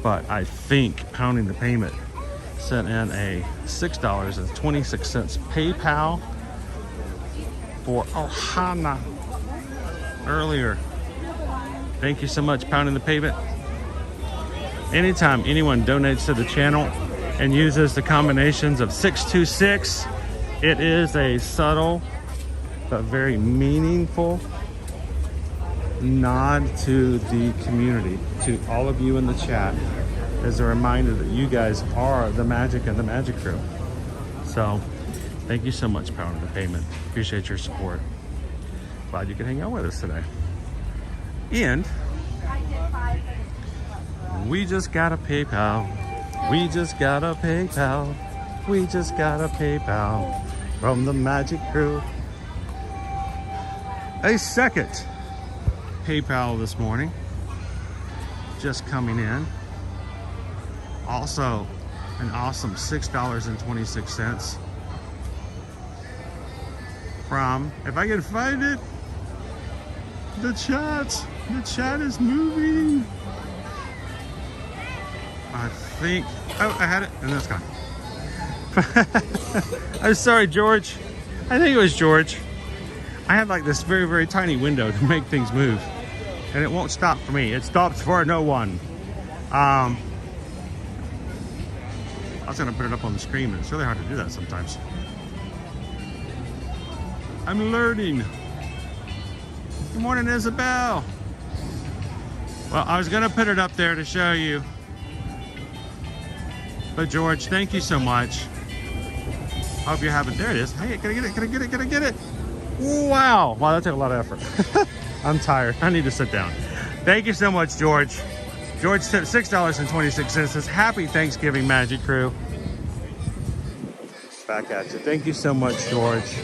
but I think Pounding the Payment sent in a $6.26 PayPal for Ohana earlier. Thank you so much, Pounding the Pavement. Anytime anyone donates to the channel and uses the combinations of 626, it is a subtle but very meaningful nod to the community, to all of you in the chat, as a reminder that you guys are the magic and the Magic Crew. So thank you so much, Pounding the Payment. Appreciate your support. Glad you could hang out with us today. And we just got a PayPal. We just got a PayPal. We just got a PayPal from the Magic Crew. A second PayPal this morning, just coming in. Also, an awesome $6.26 from, if I can find it, the chat is moving. I think, oh, I had it, and that's gone. I'm sorry, George. I think it was George. I have like this very, very tiny window to make things move, and it won't stop for me. It stops for no one. I was gonna put it up on the screen, but it's really hard to do that sometimes. I'm learning. Good morning, Isabel. Well, I was gonna put it up there to show you, but George, thank you so much. Hope you have it. There it is. Hey, can I get it? Can I get it? Can I get it? Wow. Wow, that took a lot of effort. I'm tired. I need to sit down. Thank you so much, George. George tipped $6.26. Says, happy Thanksgiving, Magic Crew. Back at you. Thank you so much, George.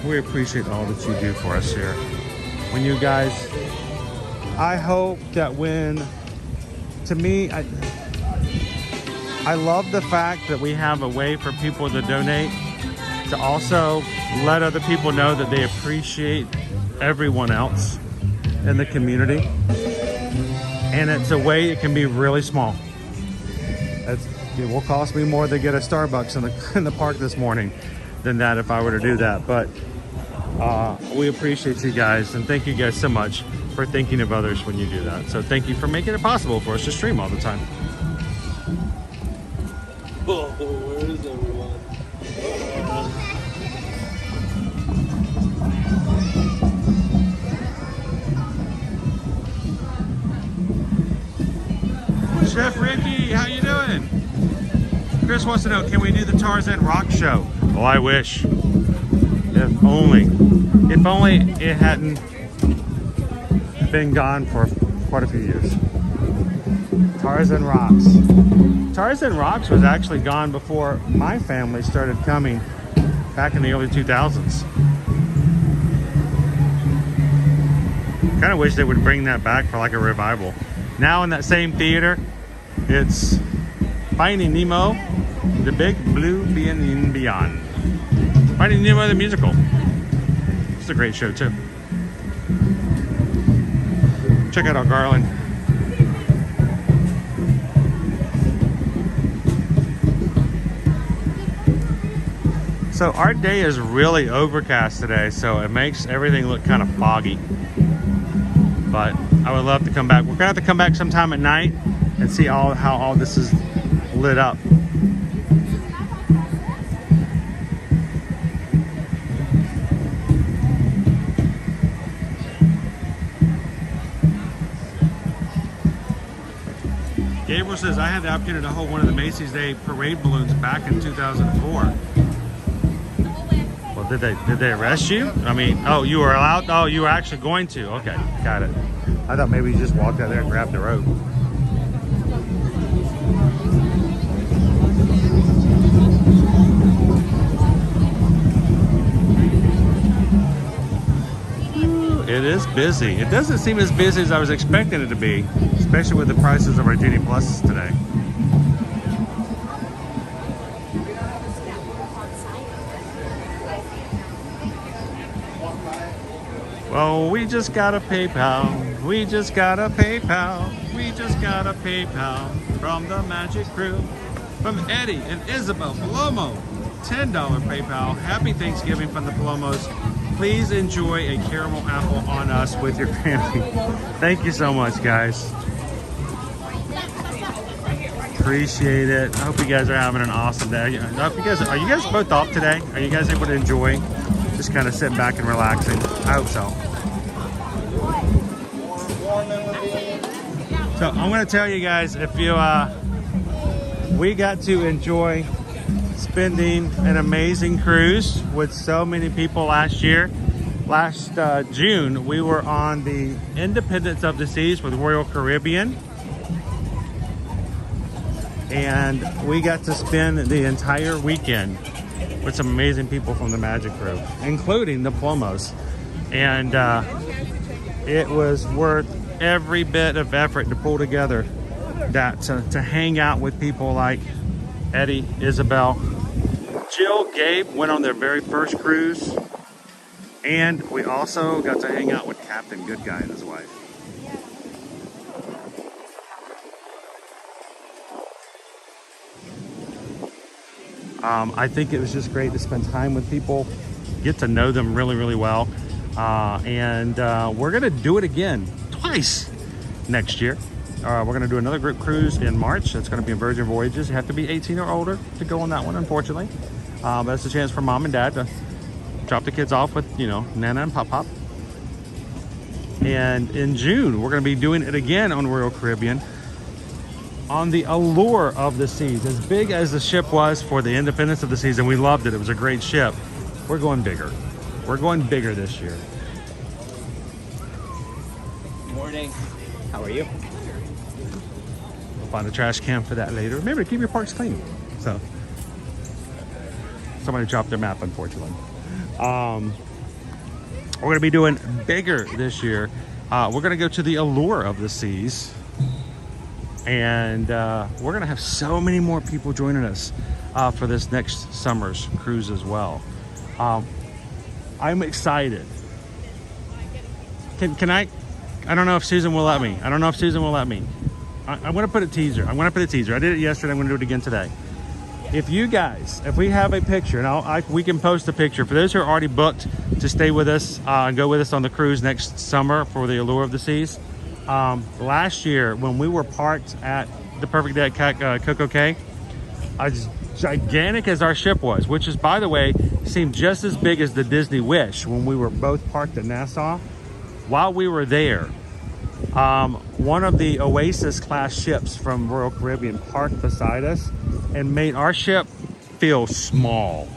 We appreciate all that you do for us here. When you guys, I hope that when, to me, I love the fact that we have a way for people to donate, to also let other people know that they appreciate everyone else in the community. And it's a way it can be really small. It will cost me more to get a Starbucks in the park this morning than that if I were to do that. But we appreciate you guys, and thank you guys so much for thinking of others when you do that. So thank you for making it possible for us to stream all the time. Oh, where is everyone? Chef Ricky, how you doing? Chris wants to know, can we do the Tarzan Rock Show? Oh, I wish. If only it hadn't been gone for quite a few years. Tarzan Rocks. Tarzan Rocks was actually gone before my family started coming back in the early 2000s. Kind of wish they would bring that back for like a revival. Now in that same theater, it's Finding Nemo, the Big Blue Beyond. Finding Nemo the musical. It's a great show too. Check out our Garland. So our day is really overcast today, so it makes everything look kind of foggy. But I would love to come back. We're gonna have to come back sometime at night and see how all this is lit up. Gabriel says, I had the opportunity to hold one of the Macy's Day parade balloons back in 2004. Did they arrest you? I mean, oh, you were allowed. Oh, you were actually going to. Okay, got it. I thought maybe you just walked out there and grabbed the rope. It is busy. It doesn't seem as busy as I was expecting it to be, especially with the prices of our Genie Pluses today. Well, we just got a PayPal. We just got a PayPal. We just got a PayPal from the Magic Crew. From Eddie and Isabel Palomo. $10 PayPal. Happy Thanksgiving from the Palomos. Please enjoy a caramel apple on us with your family. Thank you so much, guys. Appreciate it. I hope you guys are having an awesome day. I hope you guys, are you guys both off today? Are you guys able to enjoy just kind of sitting back and relaxing? I hope so. So I'm going to tell you guys, if you, we got to enjoy spending an amazing cruise with so many people last year. Last June, we were on the Independence of the Seas with Royal Caribbean. And we got to spend the entire weekend with some amazing people from the Magic Crew, including the Palomos. And it was worth every bit of effort to pull together that, to hang out with people like Eddie, Isabel, Jill, Gabe went on their very first cruise, and we also got to hang out with Captain Good Guy and his wife. I think it was just great to spend time with people, get to know them really, really well, and we're gonna do it again twice next year. We're going to do another group cruise in March. It's going to be in Virgin Voyages. You have to be 18 or older to go on that one, unfortunately. But it's a chance for mom and dad to drop the kids off with, you know, Nana and Pop Pop. And in June, we're going to be doing it again on Royal Caribbean on the Allure of the Seas. As big as the ship was for the Independence of the Seas, and we loved it. It was a great ship. We're going bigger. We're going bigger this year. Morning. How are you? Find a trash can for that later. Remember to keep your parks clean. So somebody dropped their map, unfortunately. We're going to be doing bigger this year. We're going to go to the Allure of the Seas, and we're going to have so many more people joining us for this next summer's cruise as well. I'm excited. Can I don't know if Susan will let me. I don't know if Susan will let me. I'm going to put a teaser. I'm going to put a teaser. I did it yesterday. I'm going to do it again today. If you guys, if we have a picture, and we can post a picture. For those who are already booked to stay with us and go with us on the cruise next summer for the Allure of the Seas. Last year, when we were parked at the Perfect Day at Coco Cay, as gigantic as our ship was, which is, by the way, seemed just as big as the Disney Wish when we were both parked at Nassau. While we were there, one of the Oasis class ships from Royal Caribbean parked beside us and made our ship feel small.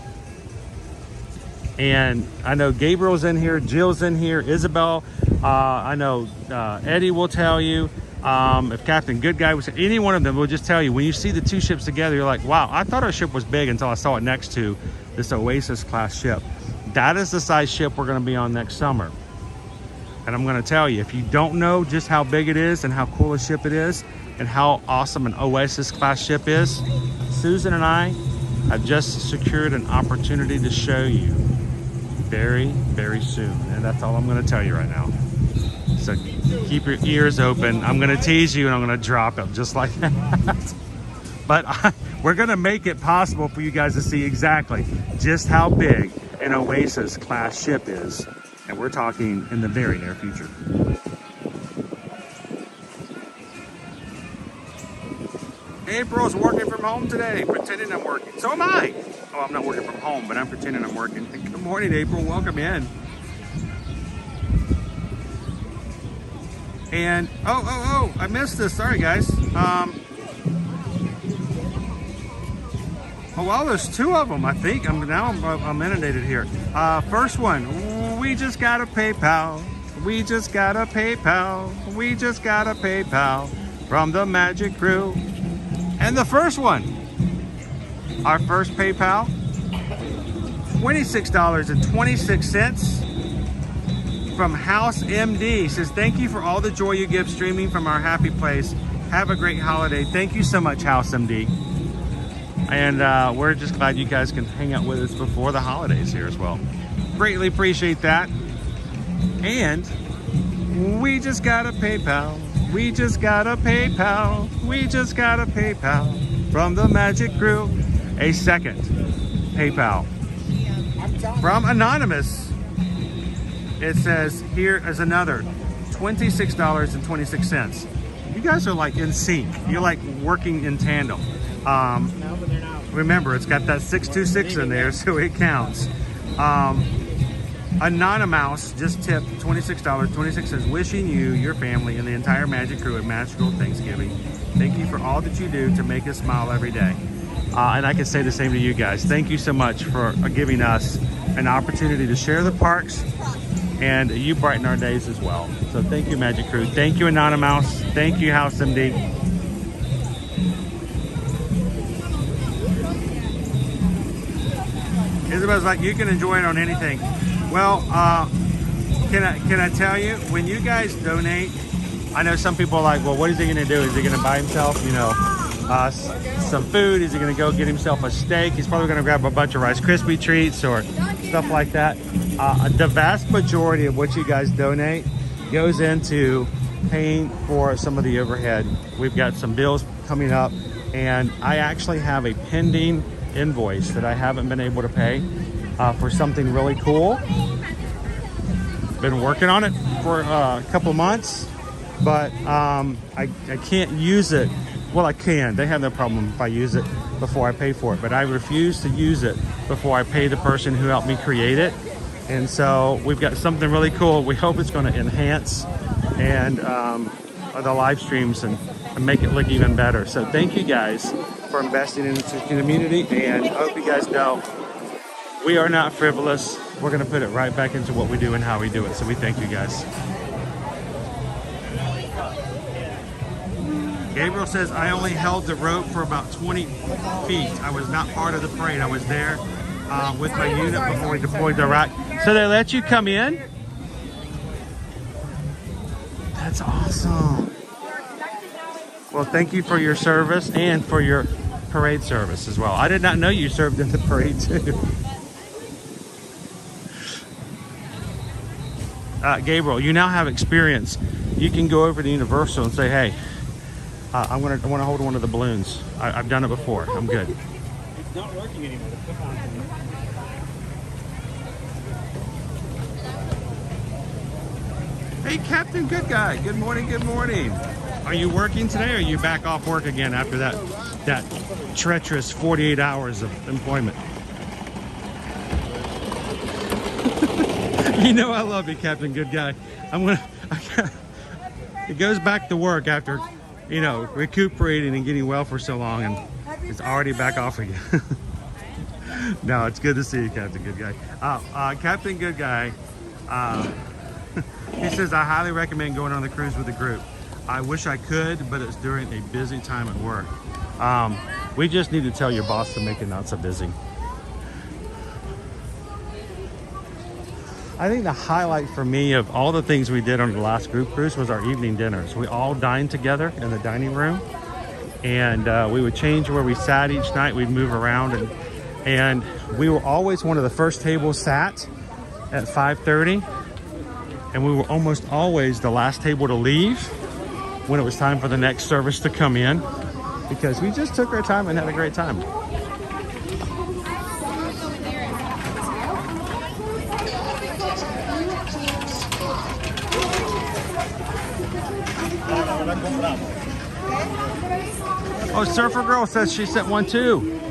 And I know Gabriel's in here, Jill's in here, Isabel, I know Eddie will tell you, if Captain Good Guy was, any one of them will just tell you, when you see the two ships together, you're like, wow, I thought our ship was big until I saw it next to this Oasis class ship. That is the size ship we're going to be on next summer. And I'm going to tell you, if you don't know just how big it is and how cool a ship it is and how awesome an Oasis class ship is, Susan and I have just secured an opportunity to show you very, very soon. And that's all I'm going to tell you right now. So keep your ears open. I'm going to tease you and I'm going to drop them just like that. But we're going to make it possible for you guys to see exactly just how big an Oasis class ship is. And we're talking in the very near future. April's working from home today, pretending I'm working. So am I. Oh, I'm not working from home, but I'm pretending I'm working. Good morning, April. Welcome in. And, I missed this. Sorry, guys. Oh, well, there's two of them, I think. I'm inundated here. First one, we just got a PayPal. We just got a PayPal. We just got a PayPal from the Magic Crew. And the first one, our first PayPal, $26.26 from House MD. Says, thank you for all the joy you give streaming from our happy place. Have a great holiday. Thank you so much, House MD. And we're just glad you guys can hang out with us before the holidays here as well. Greatly appreciate that. And we just got a PayPal. We just got a PayPal. We just got a PayPal from the Magic Crew. A second PayPal from Anonymous. It says, here is another $26.26. You guys are like in sync. You're like working in tandem. Remember, it's got that 626 in there, so it counts. Anonymous just tipped $26.26. Wishing you, your family, and the entire Magic Crew a magical Thanksgiving. Thank you for all that you do to make us smile every day. And I can say the same to you guys. Thank you so much for giving us an opportunity to share the parks, and you brighten our days as well. So thank you, Magic Crew. Thank you, Anonymous. Thank you, House MD. Isabel's like, you can enjoy it on anything. Well, can I tell you, when you guys donate, I know some people are like, well, what is he going to do? Is he going to buy himself, you know, some food? Is he going to go get himself a steak? He's probably going to grab a bunch of Rice Krispie treats or stuff like that. The vast majority of what you guys donate goes into paying for some of the overhead. We've got some bills coming up, and I actually have a pending invoice that I haven't been able to pay for something really cool. Been working on it for a couple months, but I can't use it. Well, I can. They have no problem if I use it before I pay for it, but I refuse to use it before I pay the person who helped me create it. And so we've got something really cool. We hope it's going to enhance and the live streams and make it look even better. So thank you guys for investing in the community, and I hope you guys know we are not frivolous. We're going to put it right back into what we do and how we do it. So we thank you guys. Gabriel says, I only held the rope for about 20 feet. I was not part of the parade. I was there with my unit before we deployed the rack. So they let you come in? That's awesome. Well, thank you for your service and for your parade service as well. I did not know you served in the parade too. Gabriel, you now have experience. You can go over to Universal and say, hey, I want to hold one of the balloons. I've done it before. I'm good. It's not working anymore. Hey, Captain Good Guy. Good morning. Good morning. Are you working today, or are you back off work again after that treacherous 48 hours of employment? You know I love you, Captain Good Guy. It goes back to work after, you know, recuperating and getting well for so long, and it's already back off again. No, it's good to see you, Captain Good Guy. Captain Good Guy, he says, I highly recommend going on the cruise with the group. I wish I could, but it's during a busy time at work. We just need to tell your boss to make it not so busy. I think the highlight for me of all the things we did on the last group cruise was our evening dinners. We all dined together in the dining room, and we would change where we sat each night. We'd move around, and we were always one of the first tables sat at 5:30, and we were almost always the last table to leave when it was time for the next service to come in, because we just took our time and had a great time. Oh, Surfer Girl says she sent one too.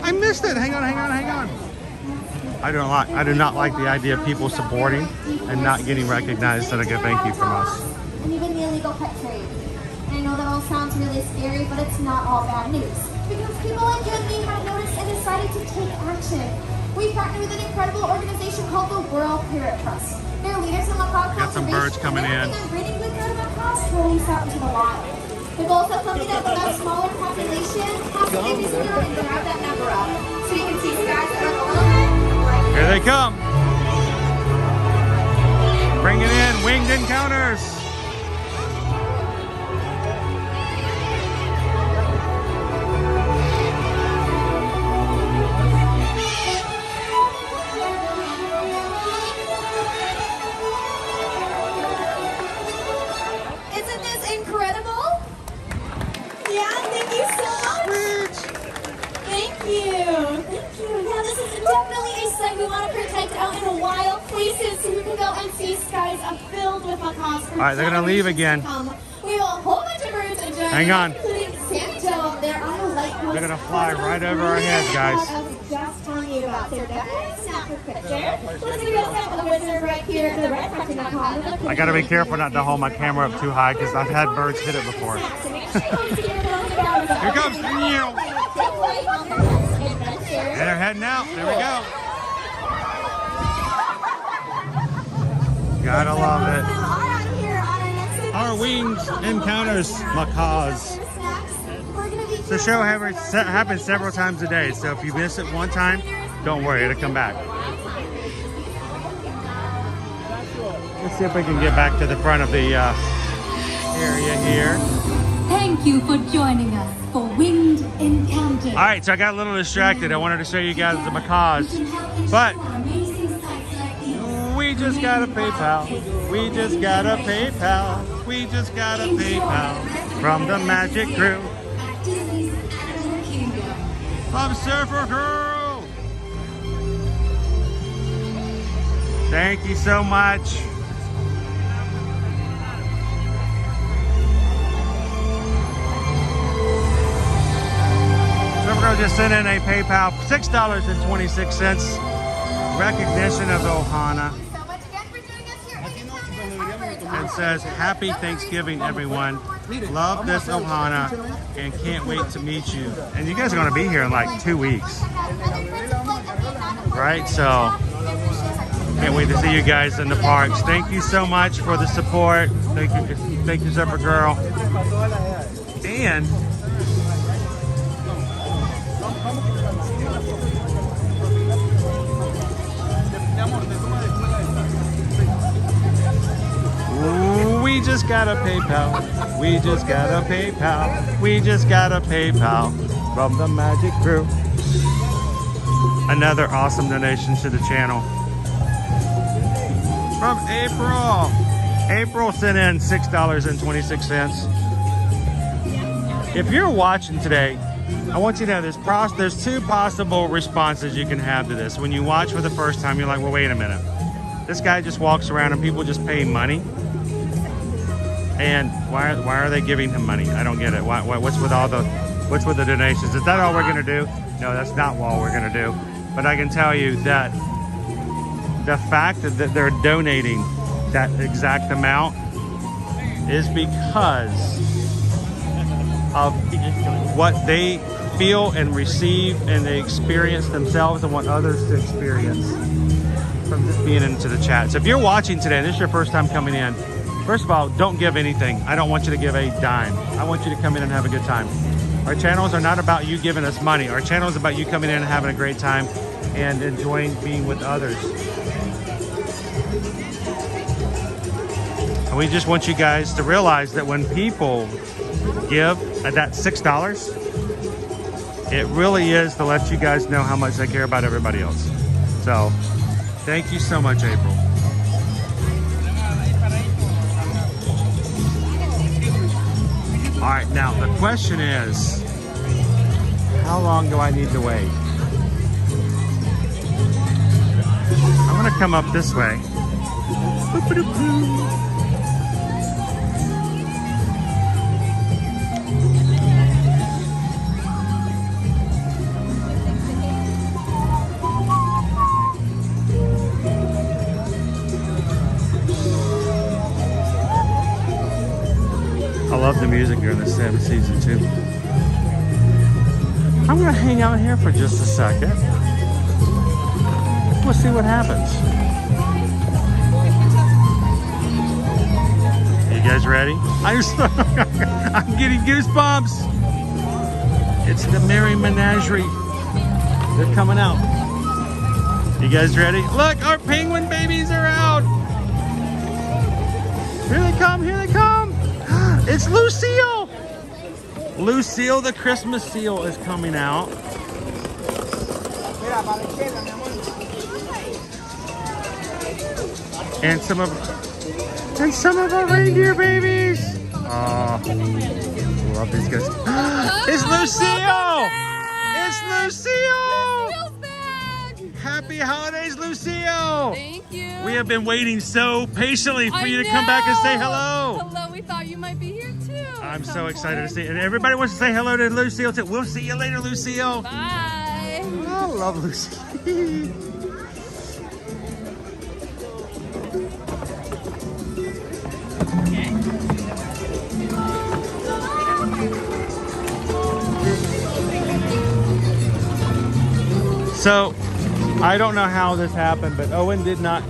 I missed it. Hang on. I do not like the idea of people supporting and not getting recognized. So like a thank you from us. And even the illegal pet trade. And I know know that all sounds really scary, but it's not all bad news. Because people like you and me have noticed and decided to take action. We partner with an incredible organization called the World Parrot Trust. They're leaders in macaque Got some conservation, birds coming in. and breeding good bird macaques to release out into the wild. The goal is something that with a smaller population, possibly be something that can drive that number up. So you can see skies that are a little bit. Here they come. Bringing in winged encounters. Isn't this incredible? Yeah, thank you so much. Thank you. Thank you. Yeah, this is definitely a site we want to protect out in wild places so we can go and see skies filled with macaques. All right, they're going to leave again. We have a whole bunch of birds enjoying. Hang on. Including Santo. They're on a light post. They're going to fly right over our heads, guys. I was just telling you about. So definitely snap a picture. Let's go with the wizard right here. The red part of the I got to be careful not to hold my camera up too high because I've had birds hit it before. Here comes. And they're heading out. There we go. Gotta love it. Our winged encounters macaques. The show happens several times a day, so if you miss it one time, don't worry, it'll come back. Let's see if we can get back to the front of the area here. Thank you for joining us for Winged Encounters. All right, so I got a little distracted. I wanted to show you guys the macaques, but we just got a PayPal. We just got a PayPal. We just got a PayPal from the Magic Crew. From Surfer Girl. Thank you so much. Surfer Girl just sent in a PayPal, $6.26. Recognition of the Ohana. And says, happy Thanksgiving, everyone. Love this Ohana and can't wait to meet you. And you guys are going to be here in like 2 weeks. Right? So, can't wait to see you guys in the parks. Thank you so much for the support. Thank you, Surfer Girl. And we just got a PayPal. We just got a PayPal. We just got a PayPal from the Magic Crew. Another awesome donation to the channel. From April. April sent in $6.26. If you're watching today, I want you to know there's two possible responses you can have to this. When you watch for the first time, you're like, well, wait a minute. This guy just walks around and people just pay money. And why are they giving him money? I don't get it. What's with the donations? Is that all we're gonna do? No, that's not all we're gonna do. But I can tell you that the fact that they're donating that exact amount is because of what they feel and receive and they experience themselves and want others to experience from just being into the chat. So if you're watching today and this is your first time coming in, first of all, don't give anything. I don't want you to give a dime. I want you to come in and have a good time. Our channels are not about you giving us money. Our channel is about you coming in and having a great time and enjoying being with others. And we just want you guys to realize that when people give at that $6, it really is to let you guys know how much they care about everybody else. So, thank you so much, April. All right, now the question is, how long do I need to wait? I'm gonna come up this way. A love the music during the season too. I'm gonna hang out here for just a second. We'll see what happens. You guys ready? I'm getting goosebumps. It's the Merry Menagerie. They're coming out. You guys ready? Look, our penguin babies are out. Here they come, here they come. It's Lucille. Lucille, the Christmas seal, is coming out. And some of our reindeer babies. Oh, love these guys. It's Lucille! It's Lucille! Happy holidays, Lucille! Thank you. We have been waiting so patiently for you to come back and say hello. Hello, we thought you might be here too. I'm so excited to see you. And everybody wants to say hello to Lucille too. We'll see you later, Lucille. Bye. I love Lucille. So, I don't know how this happened, but Owen did not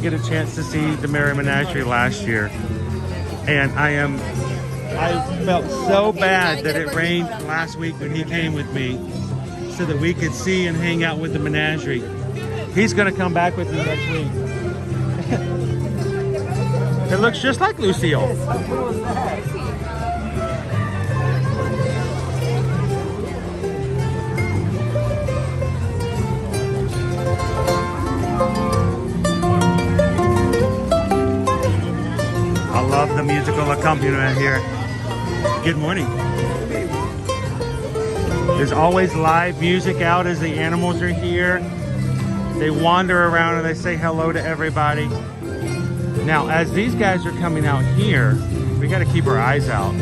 get a chance to see the Merry Menagerie last year, and I felt so bad that it rained last week when he came with me, so that we could see and hang out with the Menagerie. He's going to come back with me next week. It looks just like Lucille. I love the musical accompaniment here. Good morning. There's always live music out as the animals are here. They wander around and they say hello to everybody. Now, as these guys are coming out here, we got to keep our eyes out,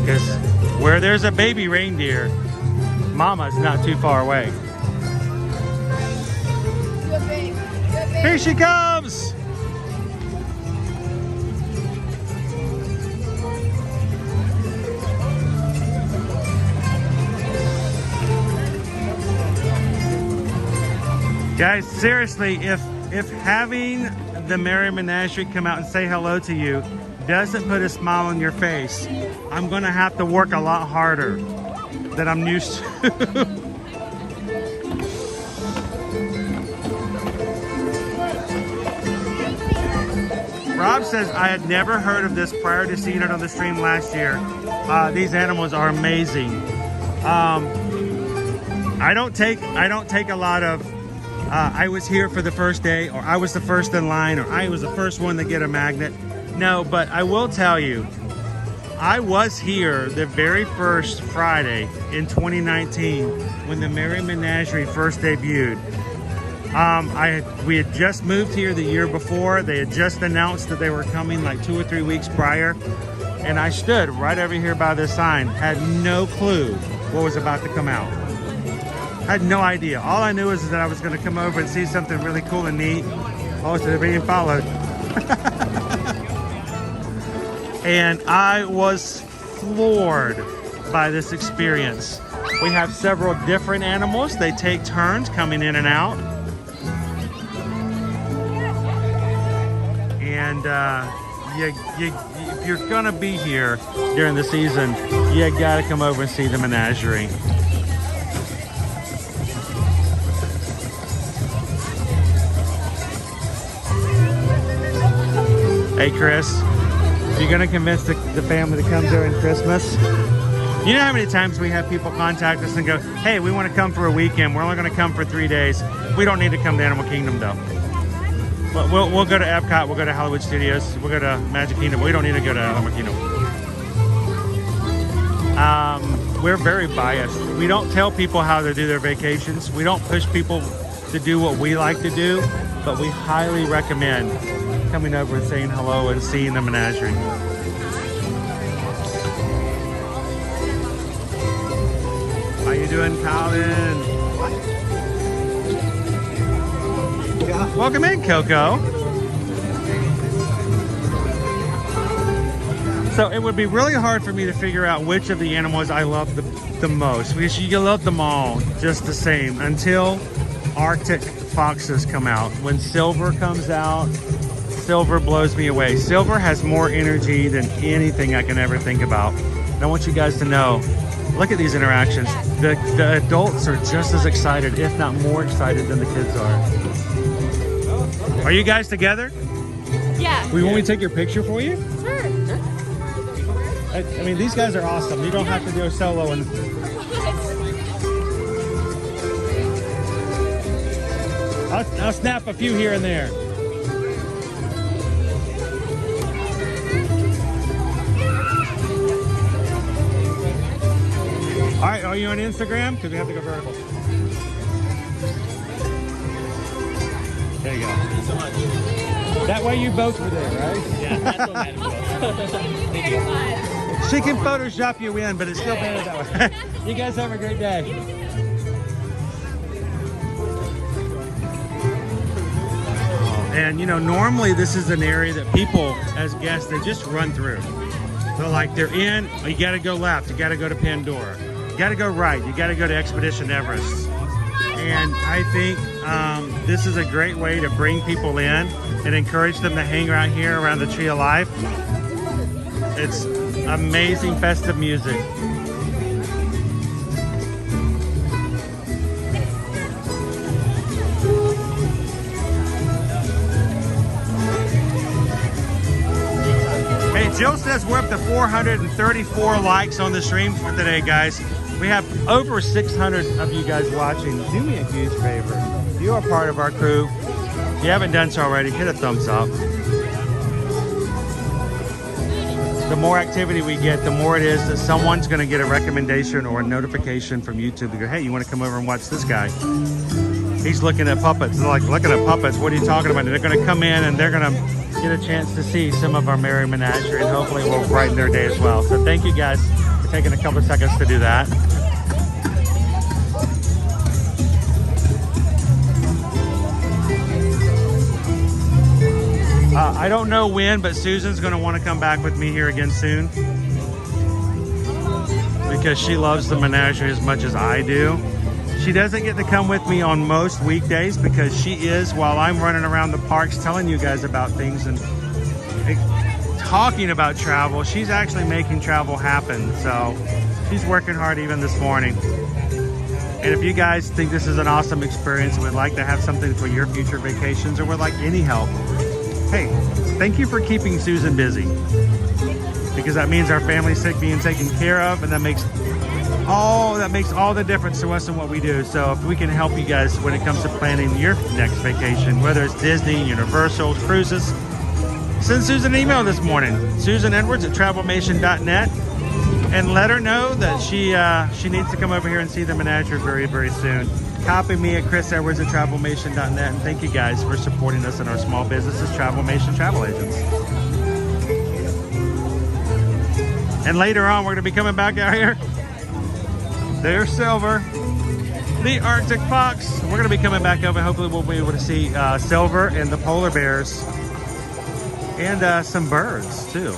because where there's a baby reindeer, Mama's not too far away. Here she comes! Guys, seriously, if having the Merry Menagerie come out and say hello to you doesn't put a smile on your face, I'm gonna have to work a lot harder than I'm used to. Rob says, I had never heard of this prior to seeing it on the stream last year. These animals are amazing. I don't take a lot of I was here for the first day, or I was the first in line, or I was the first one to get a magnet. No, but I will tell you, I was here the very first Friday in 2019 when the Merry Menagerie first debuted. We had just moved here the year before. They had just announced that they were coming like 2 or 3 weeks prior. And I stood right over here by this sign, had no clue what was about to come out. Had no idea. All I knew is that I was going to come over and see something really cool and neat. Oh, so they're being followed. And I was floored by this experience. We have several different animals. They take turns coming in and out. And if you're going to be here during the season, you got to come over and see the Menagerie. Hey Chris, if you're gonna convince the family to come during Christmas, you know how many times we have people contact us and go, hey, we want to come for a weekend, we're only gonna come for 3 days. We don't need to come to Animal Kingdom though. We'll go to Epcot, we'll go to Hollywood Studios, we'll go to Magic Kingdom. We don't need to go to Animal Kingdom. We're very biased. We don't tell people how to do their vacations. We don't push people to do what we like to do, but we highly recommend coming over and saying hello and seeing the Menagerie. How you doing, Colin? Welcome in, Coco. So it would be really hard for me to figure out which of the animals I love the most, because you love them all just the same until Arctic foxes come out. When Silver comes out, Silver blows me away. Silver has more energy than anything I can ever think about. And I want you guys to know, look at these interactions. The adults are just as excited, if not more excited than the kids are. Are you guys together? Yeah. We want me to take your picture for you? Sure. I mean, these guys are awesome. You don't have to do a solo. And I'll snap a few here and there. All right, are you on Instagram? Because we have to go vertical. There you go. Thank you so much. That way you both were there, right? Yeah, that's what matters most. Thank you. She can Photoshop you in, but it's still better that way. You guys have a great day. And you know, normally this is an area that people, as guests, they just run through. So like they're in, you gotta go left, you gotta go to Pandora. You gotta go right, you gotta go to Expedition Everest. And I think this is a great way to bring people in and encourage them to hang around here around the Tree of Life. It's amazing festive music. Hey, Jill says we're up to 434 likes on the stream for today, guys. We have over 600 of you guys watching. Do me a huge favor. If you are part of our crew, if you haven't done so already, hit a thumbs up. The more activity we get, the more it is that someone's going to get a recommendation or a notification from YouTube to go, hey, you want to come over and watch this guy? He's looking at puppets. They're like, looking at puppets, what are you talking about? And they're going to come in and they're going to get a chance to see some of our Merry Menagerie, and hopefully we'll brighten their day as well. So thank you guys for taking a couple of seconds to do that. I don't know when, but Susan's going to want to come back with me here again soon, because she loves the Menagerie as much as I do. She doesn't get to come with me on most weekdays because she is, while I'm running around the parks telling you guys about things and talking about travel, she's actually making travel happen. So she's working hard even this morning. And if you guys think this is an awesome experience and would like to have something for your future vacations or would like any help, hey, thank you for keeping Susan busy, because that means our family's being taken care of, and that makes all the difference to us in what we do. So if we can help you guys when it comes to planning your next vacation, whether it's Disney, Universal, cruises, send Susan an email this morning, susanedwards@travelmation.net, and let her know that she needs to come over here and see the Menagerie very, very soon. Copy me at chrisedwards@travelmation.net, and thank you guys for supporting us in our small businesses, Travelmation Travel Agents. And later on, we're going to be coming back out here. There's Silver, the Arctic fox. We're going to be coming back over. Hopefully we'll be able to see Silver and the polar bears and some birds too.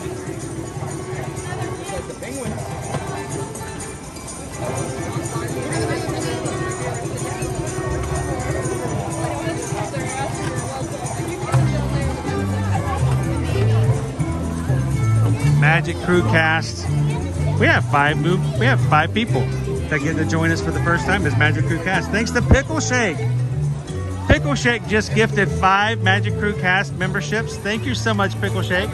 Magic Crew cast. We have five people that get to join us for the first time as Magic Crew cast. Thanks to Pickle Shake. Pickle Shake just gifted 5 Magic Crew cast memberships. Thank you so much, Pickle Shake.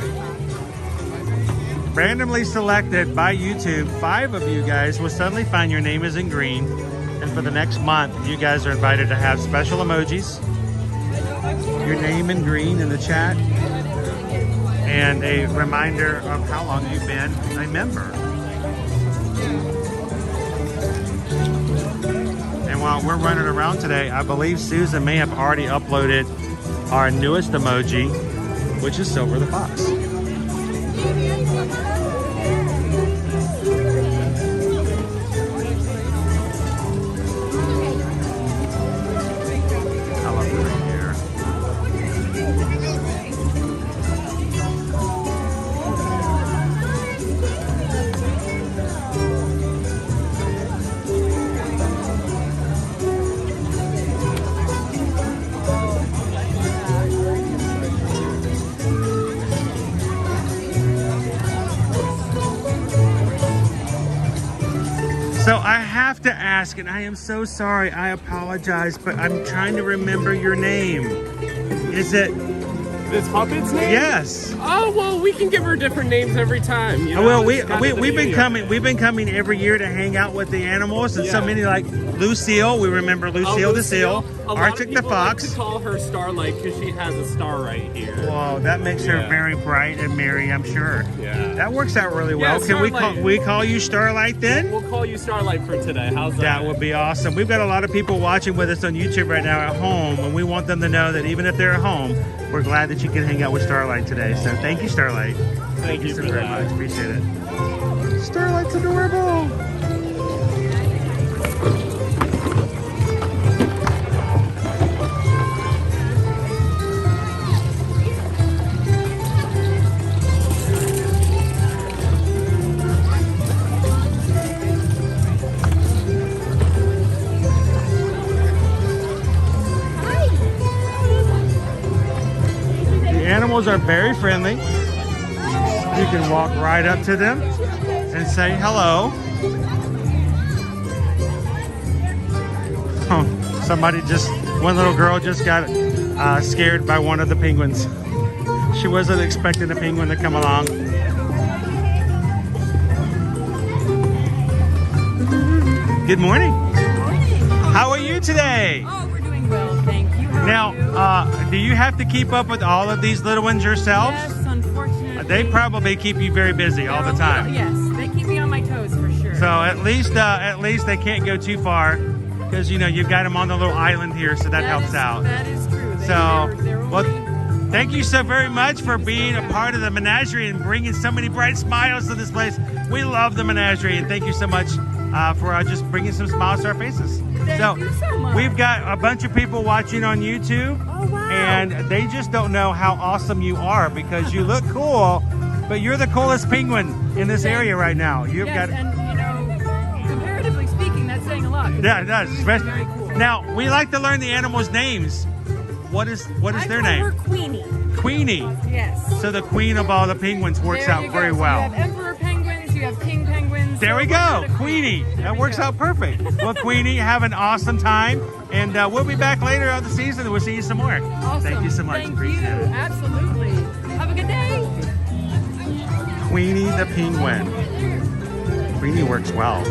Randomly selected by YouTube, 5 of you guys will suddenly find your name is in green. And for the next month, you guys are invited to have special emojis, your name in green in the chat, and a reminder of how long you've been a member. And while we're running around today, I believe Susan may have already uploaded our newest emoji, which is Silver the Fox. I love the reindeer. So I have to ask, and I am so sorry, I apologize, but I'm trying to remember your name. Is it this puppet's name? Yes. Oh well, we can give her different names every time. You know? Well, we've been coming every year to hang out with the animals, and so many like Lucille. We remember Lucille the seal, Arctic the fox. Like to call her Starlight because she has a star right here. Well, that makes her very bright and merry, I'm sure. Yeah. That works out really well. Yeah, Can we call you Starlight then? We'll call you Starlight for today. How's that? That would be awesome. We've got a lot of people watching with us on YouTube right now at home, and we want them to know that even if they're at home, we're glad that you can hang out with Starlight today. So thank you, Starlight. Thank you so very much. Appreciate it. Starlight's adorable. Animals are very friendly. You can walk right up to them and say hello. Oh, one little girl just got scared by one of the penguins. She wasn't expecting a penguin to come along. Good morning. How are you today? Oh, we're doing well, thank you. Now, do you have to keep up with all of these little ones yourselves? Yes, unfortunately. They probably keep you very busy all the time. Yes, they keep me on my toes for sure. So at least they can't go too far, because you've got them on the little island here, so that helps out. That is true. Well, thank you so very much for being a part of the Menagerie and bringing so many bright smiles to this place. We love the Menagerie, and thank you so much for just bringing some smiles to our faces. Thank you so much. We've got a bunch of people watching on YouTube, and they just don't know how awesome you are, because you look cool, but you're the coolest penguin in this area right now. And comparatively speaking, that's saying a lot. Yeah, it does. Very cool. Now, we like to learn the animals' names. What is their name? Her Queenie. Queenie. Yes. So the queen of all the penguins works out very well. You have emperor penguins, you have king penguins. There we go, Queenie. That works out perfect. Well, Queenie, have an awesome time, and we'll be back later on the season, and we'll see you some more. Awesome. Thank you so much. Thank Appreciate you. it. Absolutely. Have a good day. Queenie the penguin. Queenie works well.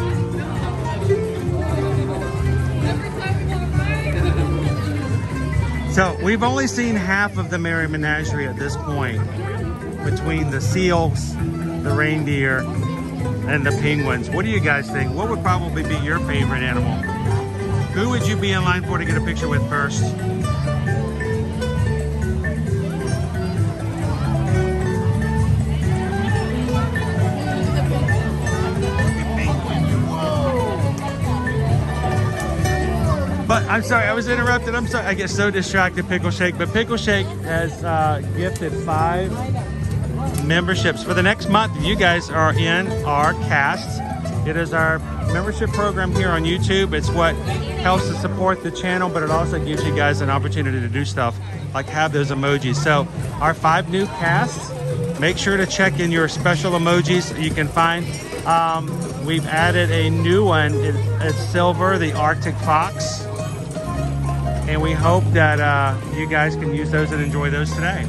So we've only seen half of the Merry Menagerie at this point, between the seals, the reindeer, and the penguins. What do you guys think? What would probably be your favorite animal? Who would you be in line for to get a picture with first? But I'm sorry, I was interrupted. I'm sorry, I get so distracted, Pickle Shake. But Pickle Shake has gifted 5 memberships for the next month. You guys are in our cast. It is our membership program here on YouTube. It's what helps to support the channel, but it also gives you guys an opportunity to do stuff like have those emojis. So our 5 new casts, make sure to check in your special emojis you can find. We've added a new one. It's Silver, the Arctic Fox. And we hope that you guys can use those and enjoy those today.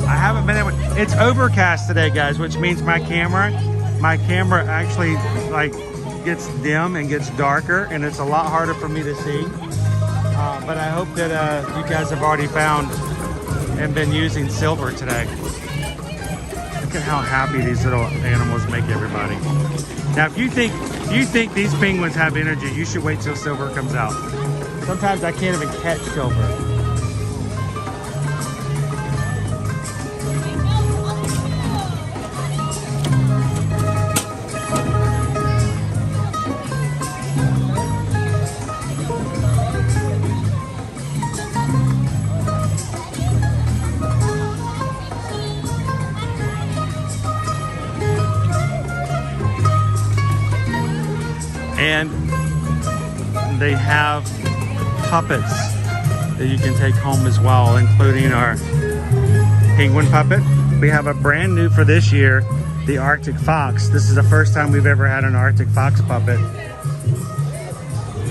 I haven't been able. It's overcast today, guys, which means my camera actually gets dim and gets darker, and it's a lot harder for me to see. But I hope that you guys have already found and been using Silver today. Look at how happy these little animals make everybody. Now, if you think these penguins have energy, you should wait till Silver comes out. Sometimes I can't even catch Silver. And they have puppets that you can take home as well, including our penguin puppet. We have a brand new for this year, the Arctic Fox. This is the first time we've ever had an Arctic Fox puppet.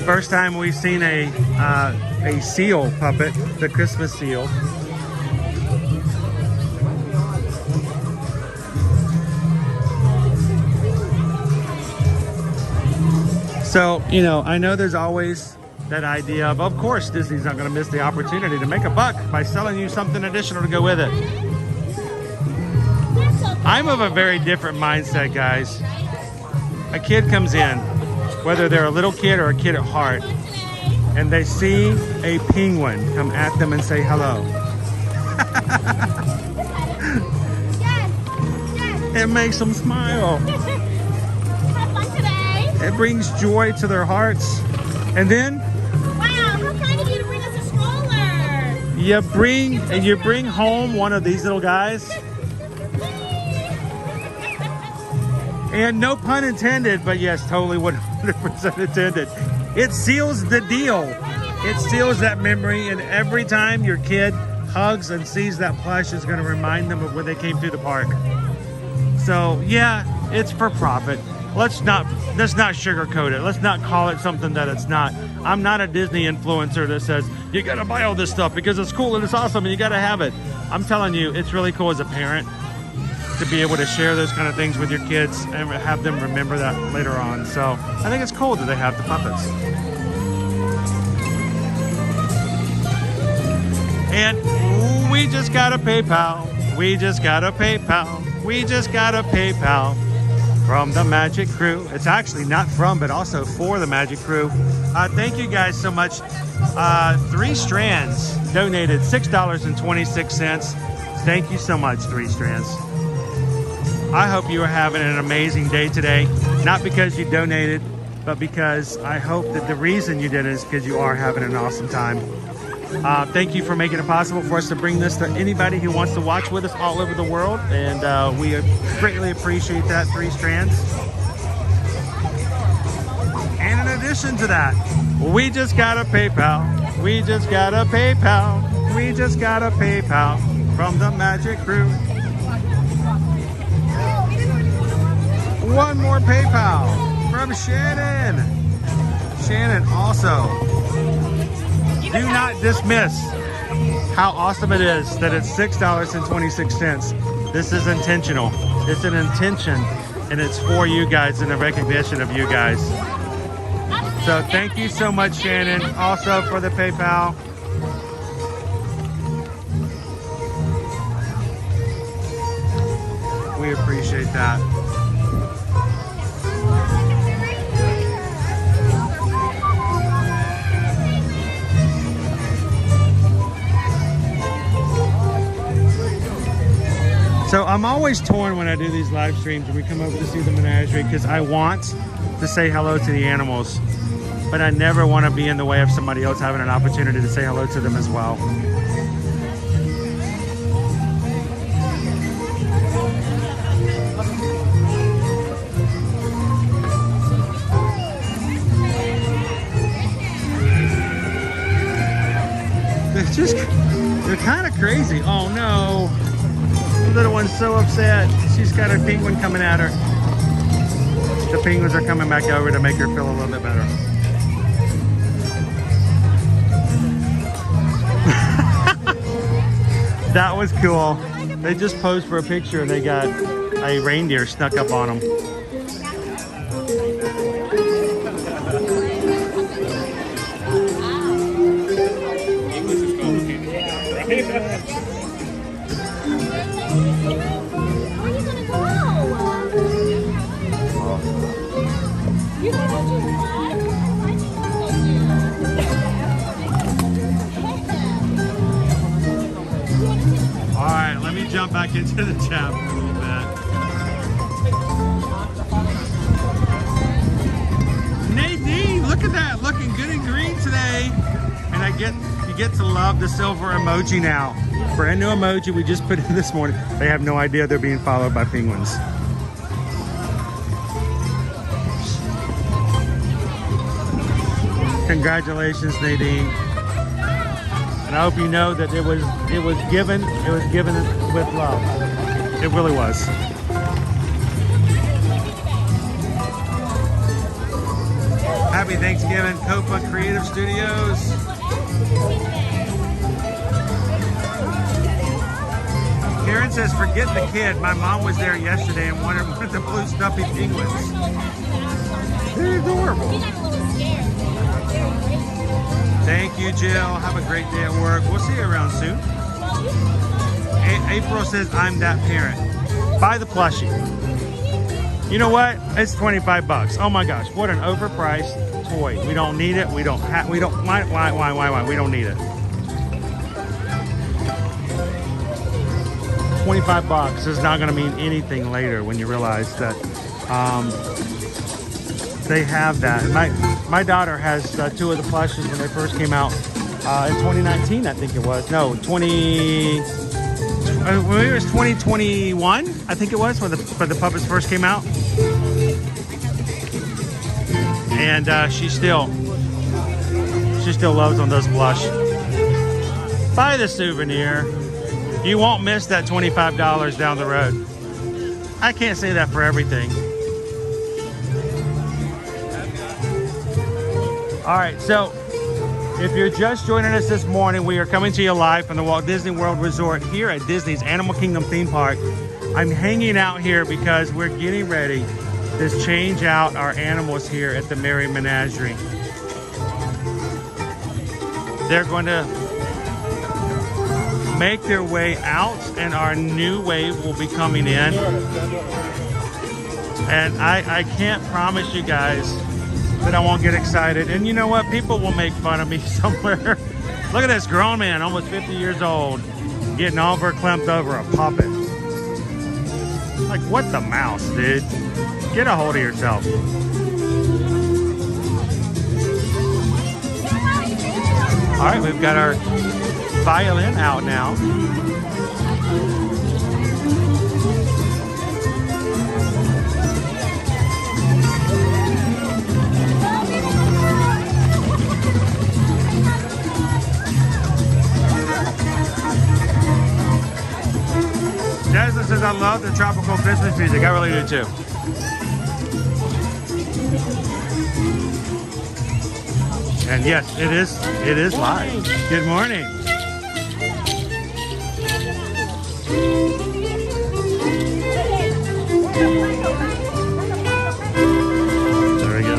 First time we've seen a seal puppet, the Christmas seal. So, you know, I know there's always that idea of course, Disney's not going to miss the opportunity to make a buck by selling you something additional to go with it. I'm of a very different mindset, guys. A kid comes in, whether they're a little kid or a kid at heart, and they see a penguin come at them and say hello. It makes them smile. It brings joy to their hearts. And then you bring home one of these little guys. And no pun intended, but yes, totally 100% intended. It seals the deal. It seals that memory, and every time your kid hugs and sees that plush, it's going to remind them of when they came through the park. So yeah, it's for profit. Let's not sugarcoat it. Let's not call it something that it's not. I'm not a Disney influencer that says, you gotta buy all this stuff because it's cool and it's awesome and you gotta have it. I'm telling you, it's really cool as a parent to be able to share those kind of things with your kids and have them remember that later on. So I think it's cool that they have the puppets. And we just got a PayPal. We just got a PayPal. We just got a PayPal from the Magic Crew. It's actually not from, but also for the Magic Crew. Thank you guys so much. 3 Strands donated $6.26. Thank you so much, 3 Strands. I hope you are having an amazing day today. Not because you donated, but because I hope that the reason you did it is because you are having an awesome time. Thank you for making it possible for us to bring this to anybody who wants to watch with us all over the world. And we greatly appreciate that, 3 Strands. And in addition to that, we just got a PayPal. We just got a PayPal. We just got a PayPal from the Magic Crew. One more PayPal from Shannon. Shannon also. Do not dismiss how awesome it is that it's $6.26. This is intentional. It's an intention, and it's for you guys in a recognition of you guys. So thank you so much, Shannon, also for the PayPal. We appreciate that. So I'm always torn when I do these live streams and we come over to see the Menagerie, because I want to say hello to the animals, but I never want to be in the way of somebody else having an opportunity to say hello to them as well. They're kind of crazy. Oh no. The little one's so upset. She's got a penguin coming at her. The penguins are coming back over to make her feel a little bit better. That was cool. They just posed for a picture and they got a reindeer snuck up on them. Alright, let me jump back into the chat for a little bit. Nadine, look at that, looking good and green today. And you get to love the silver emoji now. Brand new emoji we just put in this morning. They have no idea they're being followed by penguins. Congratulations, Nadine. And And I hope you know that it was given with love. It really was. Happy Thanksgiving, Copa Creative Studios. Karen says, forget the kid. My mom was there yesterday and wanted one of the blue stuffy penguins. They're adorable. Thank you, Jill. Have a great day at work. We'll see you around soon. April says, I'm that parent. Buy the plushie. You know what? It's 25 bucks. Oh my gosh, what an overpriced toy. We don't need it. Why? We don't need it. 25 bucks is not going to mean anything later when you realize that they have that. My daughter has two of the plushes when they first came out in 2019, I think it was. No, maybe it was 2021, I think it was, when the puppets first came out. And she still loves on those plush. Buy the souvenir. You won't miss that $25 down the road. I can't say that for everything. All right, so if you're just joining us this morning, we are coming to you live from the Walt Disney World Resort here at Disney's Animal Kingdom theme park. I'm hanging out here because we're getting ready to change out our animals here at the Merry Menagerie. They're going to make their way out and our new wave will be coming in. And I can't promise you guys that I won't get excited. And you know what? People will make fun of me somewhere. Look at this grown man, almost 50 years old, getting all verklempt over a puppet. Like, what the mouse, dude? Get a hold of yourself. All right, we've got our violin out now. Jasmine says, I love the tropical Christmas music. I really do too. And yes, it is live. Good morning. There we go.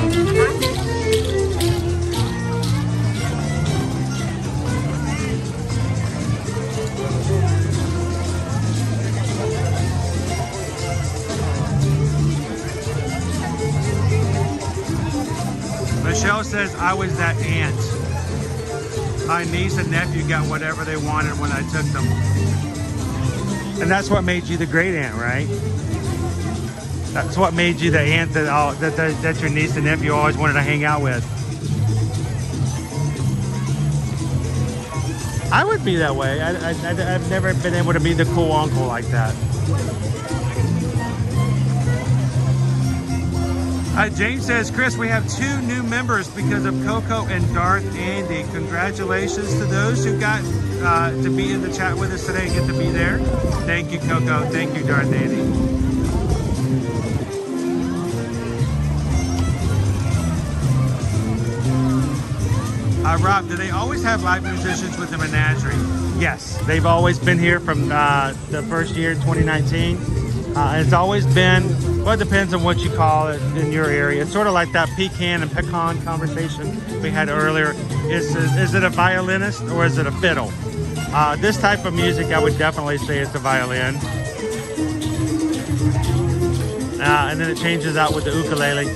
Michelle says, I was that aunt. My niece and nephew got whatever they wanted when I took them. And that's what made you the great aunt, right? That's what made you the aunt that your niece and nephew always wanted to hang out with. I would be that way. I've never been able to be the cool uncle like that. James says, Chris, we have 2 new members because of Coco and Darth Andy. Congratulations to those who got to be in the chat with us today and get to be there. Thank you, Coco. Thank you, Darth Andy. Rob, do they always have live musicians with the Menagerie? Yes, they've always been here from the first year, 2019. It's always been, well, it depends on what you call it in your area. It's sort of like that pecan and pecan conversation we had earlier. Is it a violinist or is it a fiddle? This type of music, I would definitely say it's a violin. And then it changes out with the ukulele.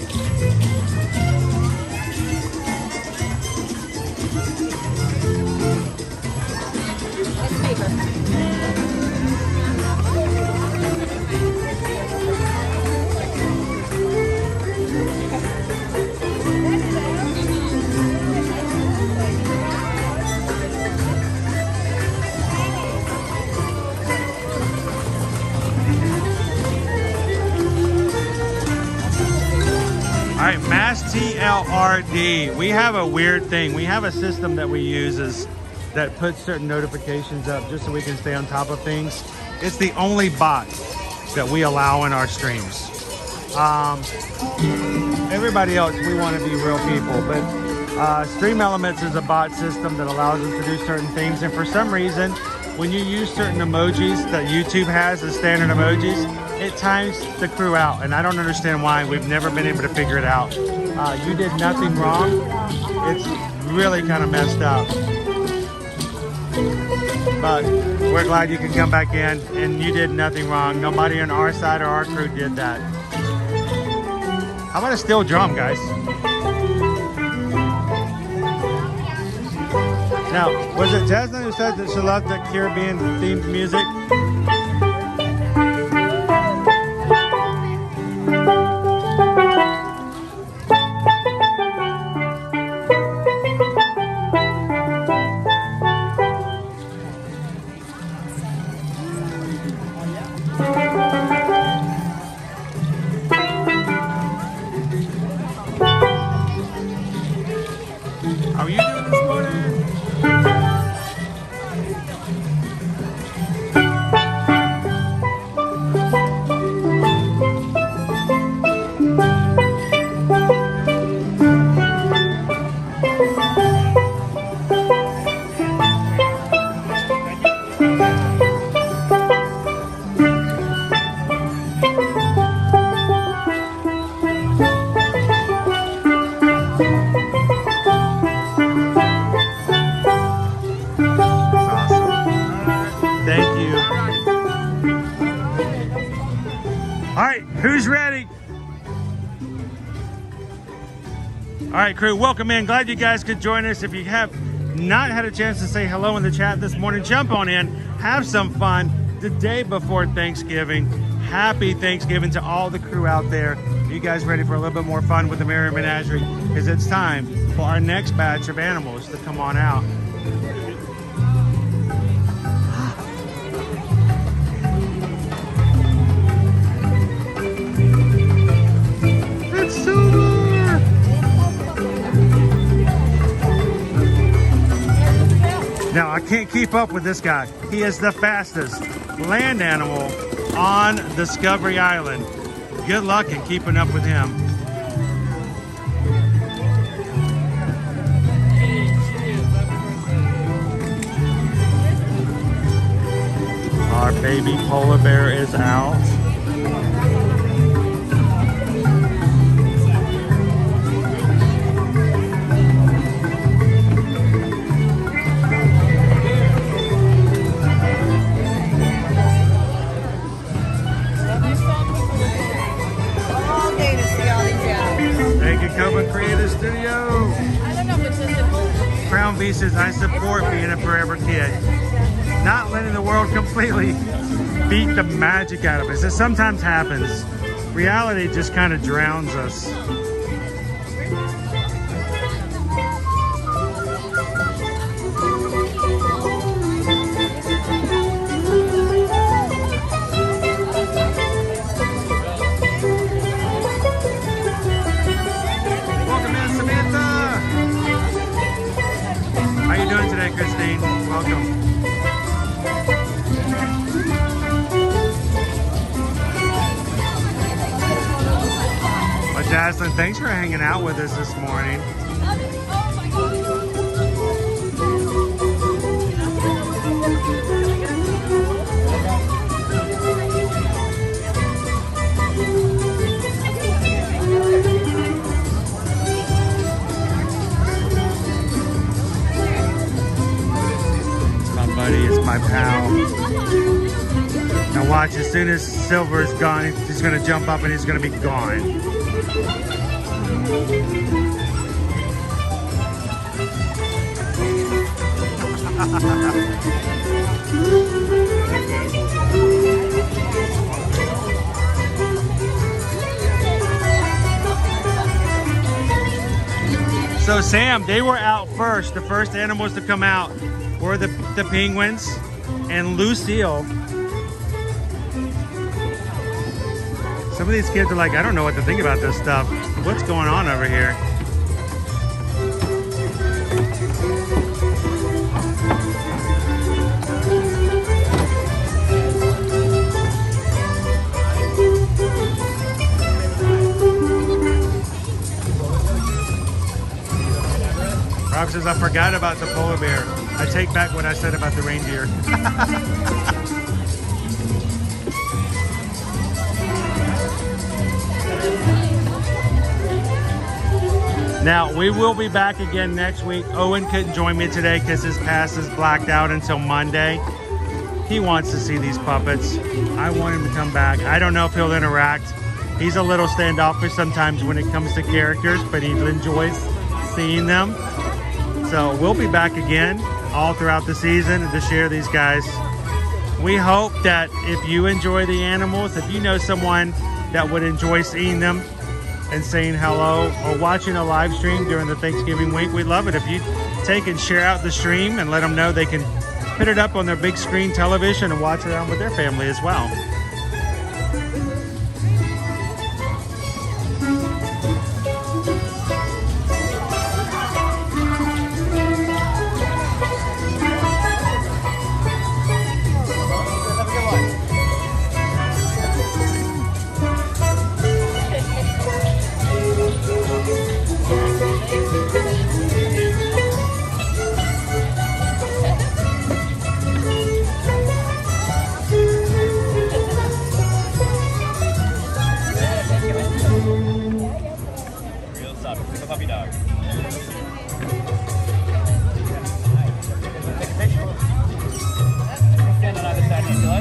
Mass TLRD. We have a weird thing. We have a system that we use is that puts certain notifications up just so we can stay on top of things. It's the only bot that we allow in our streams. Everybody else, we want to be real people, but Stream Elements is a bot system that allows us to do certain things, and for some reason, when you use certain emojis that YouTube has as standard emojis, it times the crew out, and I don't understand why. We've never been able to figure it out. You did nothing wrong. It's really kind of messed up. But we're glad you can come back in, and you did nothing wrong. Nobody on our side or our crew did that. How about a steel drum, guys? Now, was it Tesla who said that she loved the Caribbean themed music? How are you doing this morning? Who's ready? All right, crew, welcome in. Glad you guys could join us. If you have not had a chance to say hello in the chat this morning, jump on in, have some fun. The day before Thanksgiving. Happy Thanksgiving to all the crew out there. Are you guys ready for a little bit more fun with the Merry Menagerie? Because it's time for our next batch of animals to come on out. Now, I can't keep up with this guy. He is the fastest land animal on Discovery Island. Good luck in keeping up with him. Our baby polar bear is out. Crown V says, I support being a forever kid. Not letting the world completely beat the magic out of us. It sometimes happens. Reality just kind of drowns us. Christine, welcome. Well, Jaslyn, thanks for hanging out with us this morning. Is my pal. Now watch, as soon as Silver is gone, he's going to jump up and he's going to be gone. So Sam, they were out first. The first animals to come out were the penguins and Lucille. Some of these kids are like, I don't know what to think about this stuff. What's going on over here? is I forgot about the polar bear. I take back what I said about the reindeer. Now, we will be back again next week. Owen couldn't join me today because his pass is blacked out until Monday. He wants to see these puppets. I want him to come back. I don't know if he'll interact. He's a little standoffish sometimes when it comes to characters, but he enjoys seeing them. So we'll be back again all throughout the season to share these guys. We hope that if you enjoy the animals, if you know someone that would enjoy seeing them and saying hello or watching a live stream during the Thanksgiving week, we'd love it if you take and share out the stream and let them know they can put it up on their big screen television and watch around with their family as well.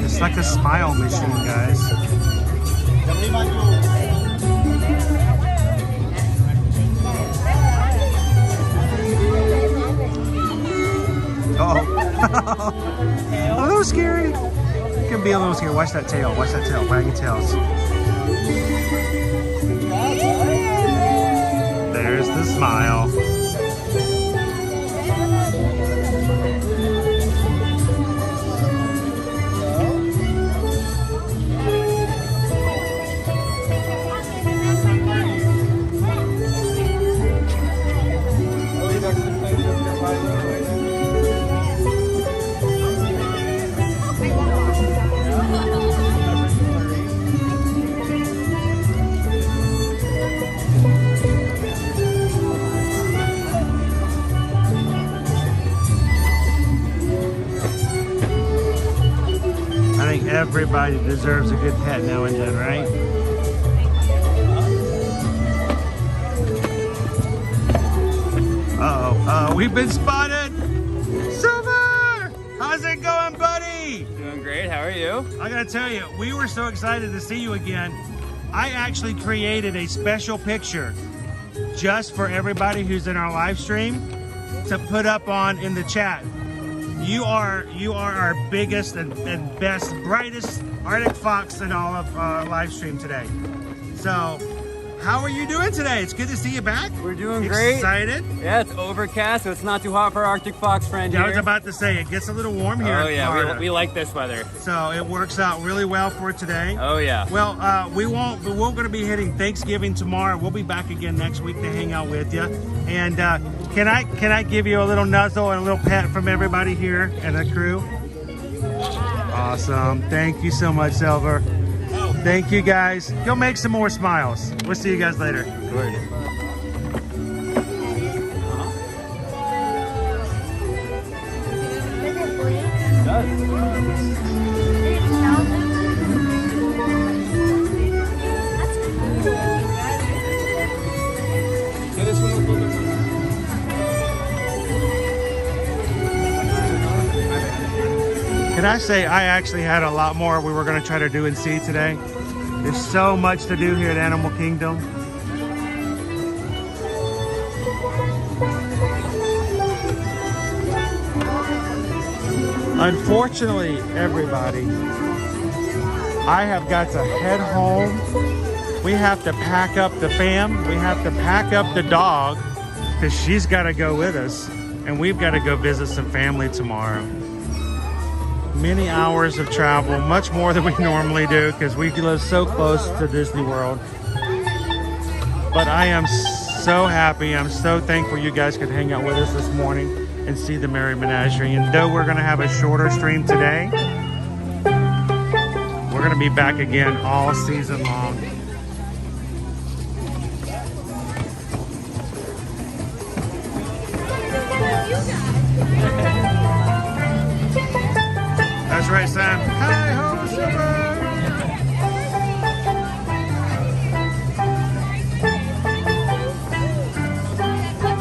It's like a smile machine, guys. Uh-oh. A little scary. It can be a little scary. Watch that tail. Watch that tail. Wagging tails. There's the smile. Everybody deserves a good pet now and then, right? Uh-oh, we've been spotted! Silver! How's it going, buddy? Doing great, how are you? I gotta tell you, we were so excited to see you again. I actually created a special picture just for everybody who's in our live stream to put up on in the chat. You are our biggest and best, brightest Arctic Fox in all of live stream today. So, how are you doing today? It's good to see you back. We're doing great. Excited? Yeah, it's overcast, so it's not too hot for our Arctic Fox friend here. I was about to say, it gets a little warm here. Oh yeah, we like this weather. So it works out really well for today. Oh yeah. Well, we're going to be hitting Thanksgiving tomorrow. We'll be back again next week to hang out with you. And can I give you a little nuzzle and a little pet from everybody here and the crew? Awesome. Thank you so much, Silver. Thank you, guys. Go make some more smiles. We'll see you guys later. Can I say I actually had a lot more we were going to try to do and see today. There's so much to do here at Animal Kingdom. Unfortunately, everybody, I have got to head home. We have to pack up the fam. We have to pack up the dog because she's got to go with us. And we've got to go visit some family tomorrow. Many hours of travel, much more than we normally do because we live so close to Disney World. But I am so happy, I'm so thankful you guys could hang out with us this morning and see the Merry Menagerie. And though we're gonna have a shorter stream today, we're gonna be back again all season long. That's right, Sam. Hi ho, Super.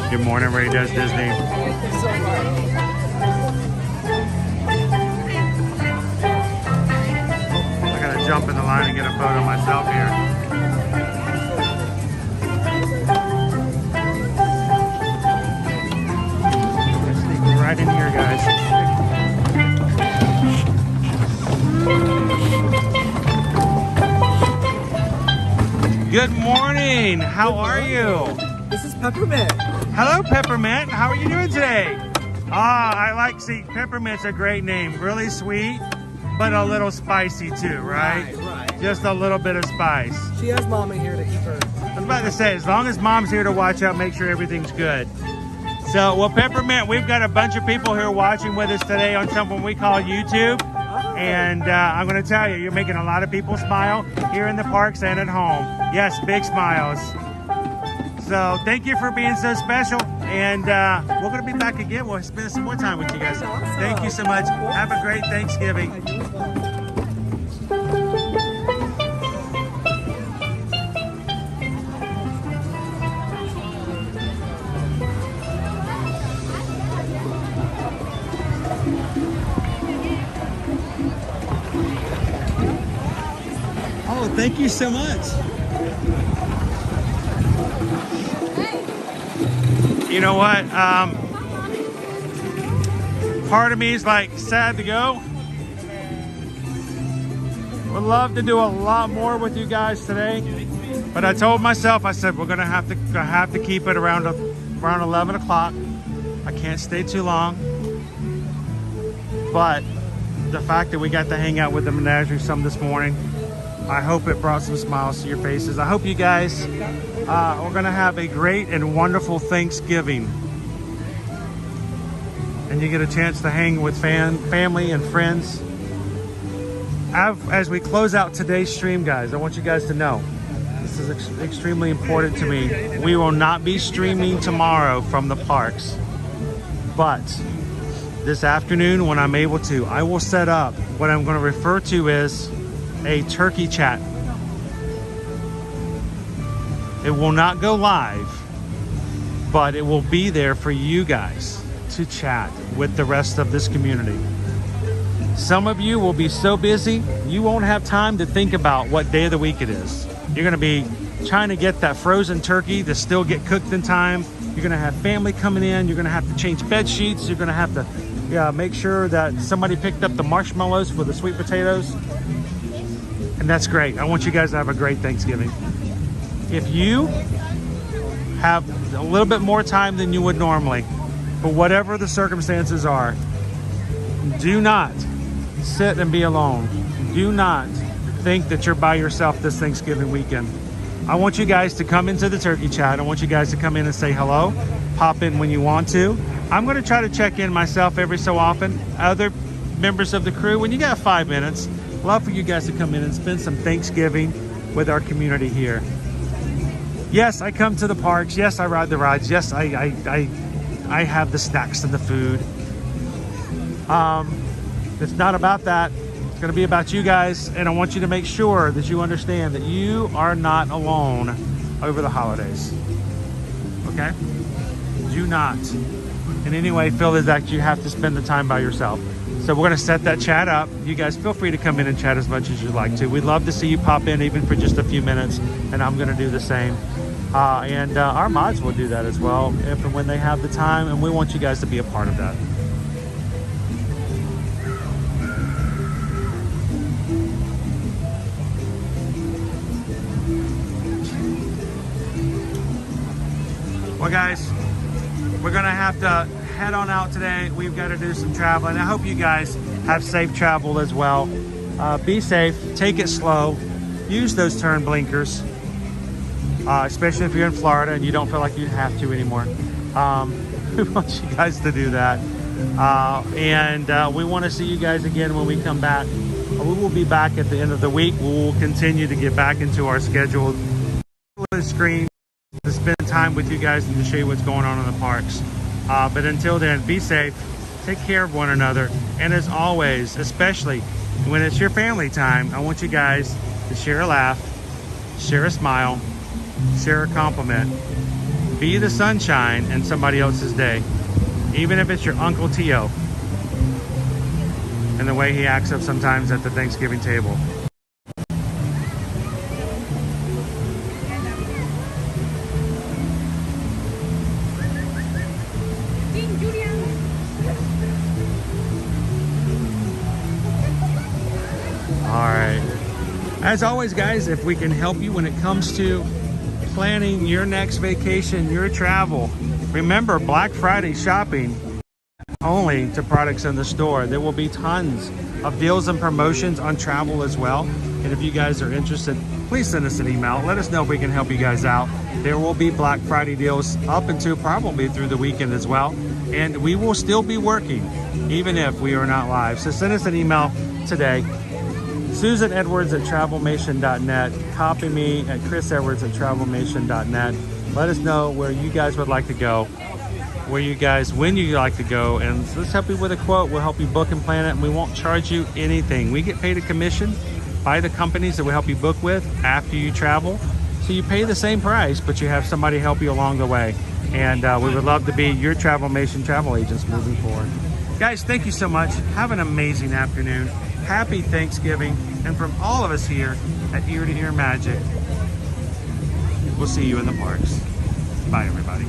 Good morning, Ray Does Disney. I gotta jump in the line and get a photo myself here. Let's sneak right in here, guys. Good morning. How are you? This is Peppermint. Hello, Peppermint. How are you doing today? I like, see, Peppermint's a great name. Really sweet, but a little spicy too, right? Right. Just a little bit of spice. She has Mama here to eat her. I was about to say, as long as Mom's here to watch out, make sure everything's good. So, well, Peppermint, we've got a bunch of people here watching with us today on something we call YouTube. And I'm going to tell you, you're making a lot of people smile here in the parks and at home. Yes, big smiles. So thank you for being so special. And we're going to be back again. We'll spend some more time with you guys. Thank you so much. Have a great Thanksgiving. Oh, thank you so much. You know what? Part of me is like sad to go. Would love to do a lot more with you guys today, but I told myself, I said we're gonna have to keep it around 11 o'clock. I can't stay too long, but the fact that we got to hang out with the Menagerie some this morning, I hope it brought some smiles to your faces. I hope you guys are gonna have a great and wonderful Thanksgiving. And you get a chance to hang with family and friends. As we close out today's stream, guys, I want you guys to know, this is extremely important to me. We will not be streaming tomorrow from the parks, but this afternoon when I'm able to, I will set up what I'm gonna refer to as a turkey chat. It will not go live, but it will be there for you guys to chat with the rest of this community. Some of you will be so busy, you won't have time to think about what day of the week it is. You're gonna be trying to get that frozen turkey to still get cooked in time. You're gonna have family coming in. You're gonna have to change bed sheets. You're gonna have to make sure that somebody picked up the marshmallows for the sweet potatoes. And that's great. I want you guys to have a great Thanksgiving. If you have a little bit more time than you would normally, for whatever the circumstances are, do not sit and be alone. Do not think that you're by yourself this Thanksgiving weekend. I want you guys to come into the turkey chat. I want you guys to come in and say hello. Pop in when you want to. I'm going to try to check in myself every so often. Other members of the crew, when you got 5 minutes, love for you guys to come in and spend some Thanksgiving with our community here. Yes, I come to the parks. Yes, I ride the rides. Yes, I have the snacks and the food. It's not about that. It's going to be about you guys, and I want you to make sure that you understand that you are not alone over the holidays. Okay? Do not in any way feel as that you have to spend the time by yourself. So we're going to set that chat up. You guys feel free to come in and chat as much as you'd like to. We'd love to see you pop in even for just a few minutes, and I'm going to do the same. And our mods will do that as well if and when they have the time, and we want you guys to be a part of that. Well, guys, we're going to have to head on out today. We've got to do some traveling. I hope you guys have safe travel as well. Be safe. Take it slow. Use those turn blinkers, especially if you're in Florida and you don't feel like you have to anymore. We want you guys to do that. And we want to see you guys again when we come back. We will be back at the end of the week. We will continue to get back into our scheduled screen to spend time with you guys and to show you what's going on in the parks. But until then, be safe. take care of one another. And as always, especially when it's your family time, I want you guys to share a laugh, share a smile, share a compliment. Be the sunshine in somebody else's day, even if it's your Uncle Tio and the way he acts up sometimes at the Thanksgiving table. All right. As always, guys, if we can help you when it comes to planning your next vacation, your travel, remember Black Friday shopping only to products in the store. There will be tons of deals and promotions on travel as well. And if you guys are interested, please send us an email. Let us know if we can help you guys out. There will be Black Friday deals up until probably through the weekend as well. And we will still be working even if we are not live. So send us an email today. susanedwards@travelmation.net. Copy me at chrisedwards@travelmation.net. Let us know where you guys would like to go, when you like to go, and let's help you with a quote. We'll help you book and plan it, and we won't charge you anything. We get paid a commission by the companies that we help you book with after you travel. So you pay the same price, but you have somebody help you along the way. And we would love to be your Travelmation travel agents moving forward. Guys, thank you so much. Have an amazing afternoon. Happy Thanksgiving. And from all of us here at Ear to Ear Magic, we'll see you in the parks. Bye, everybody.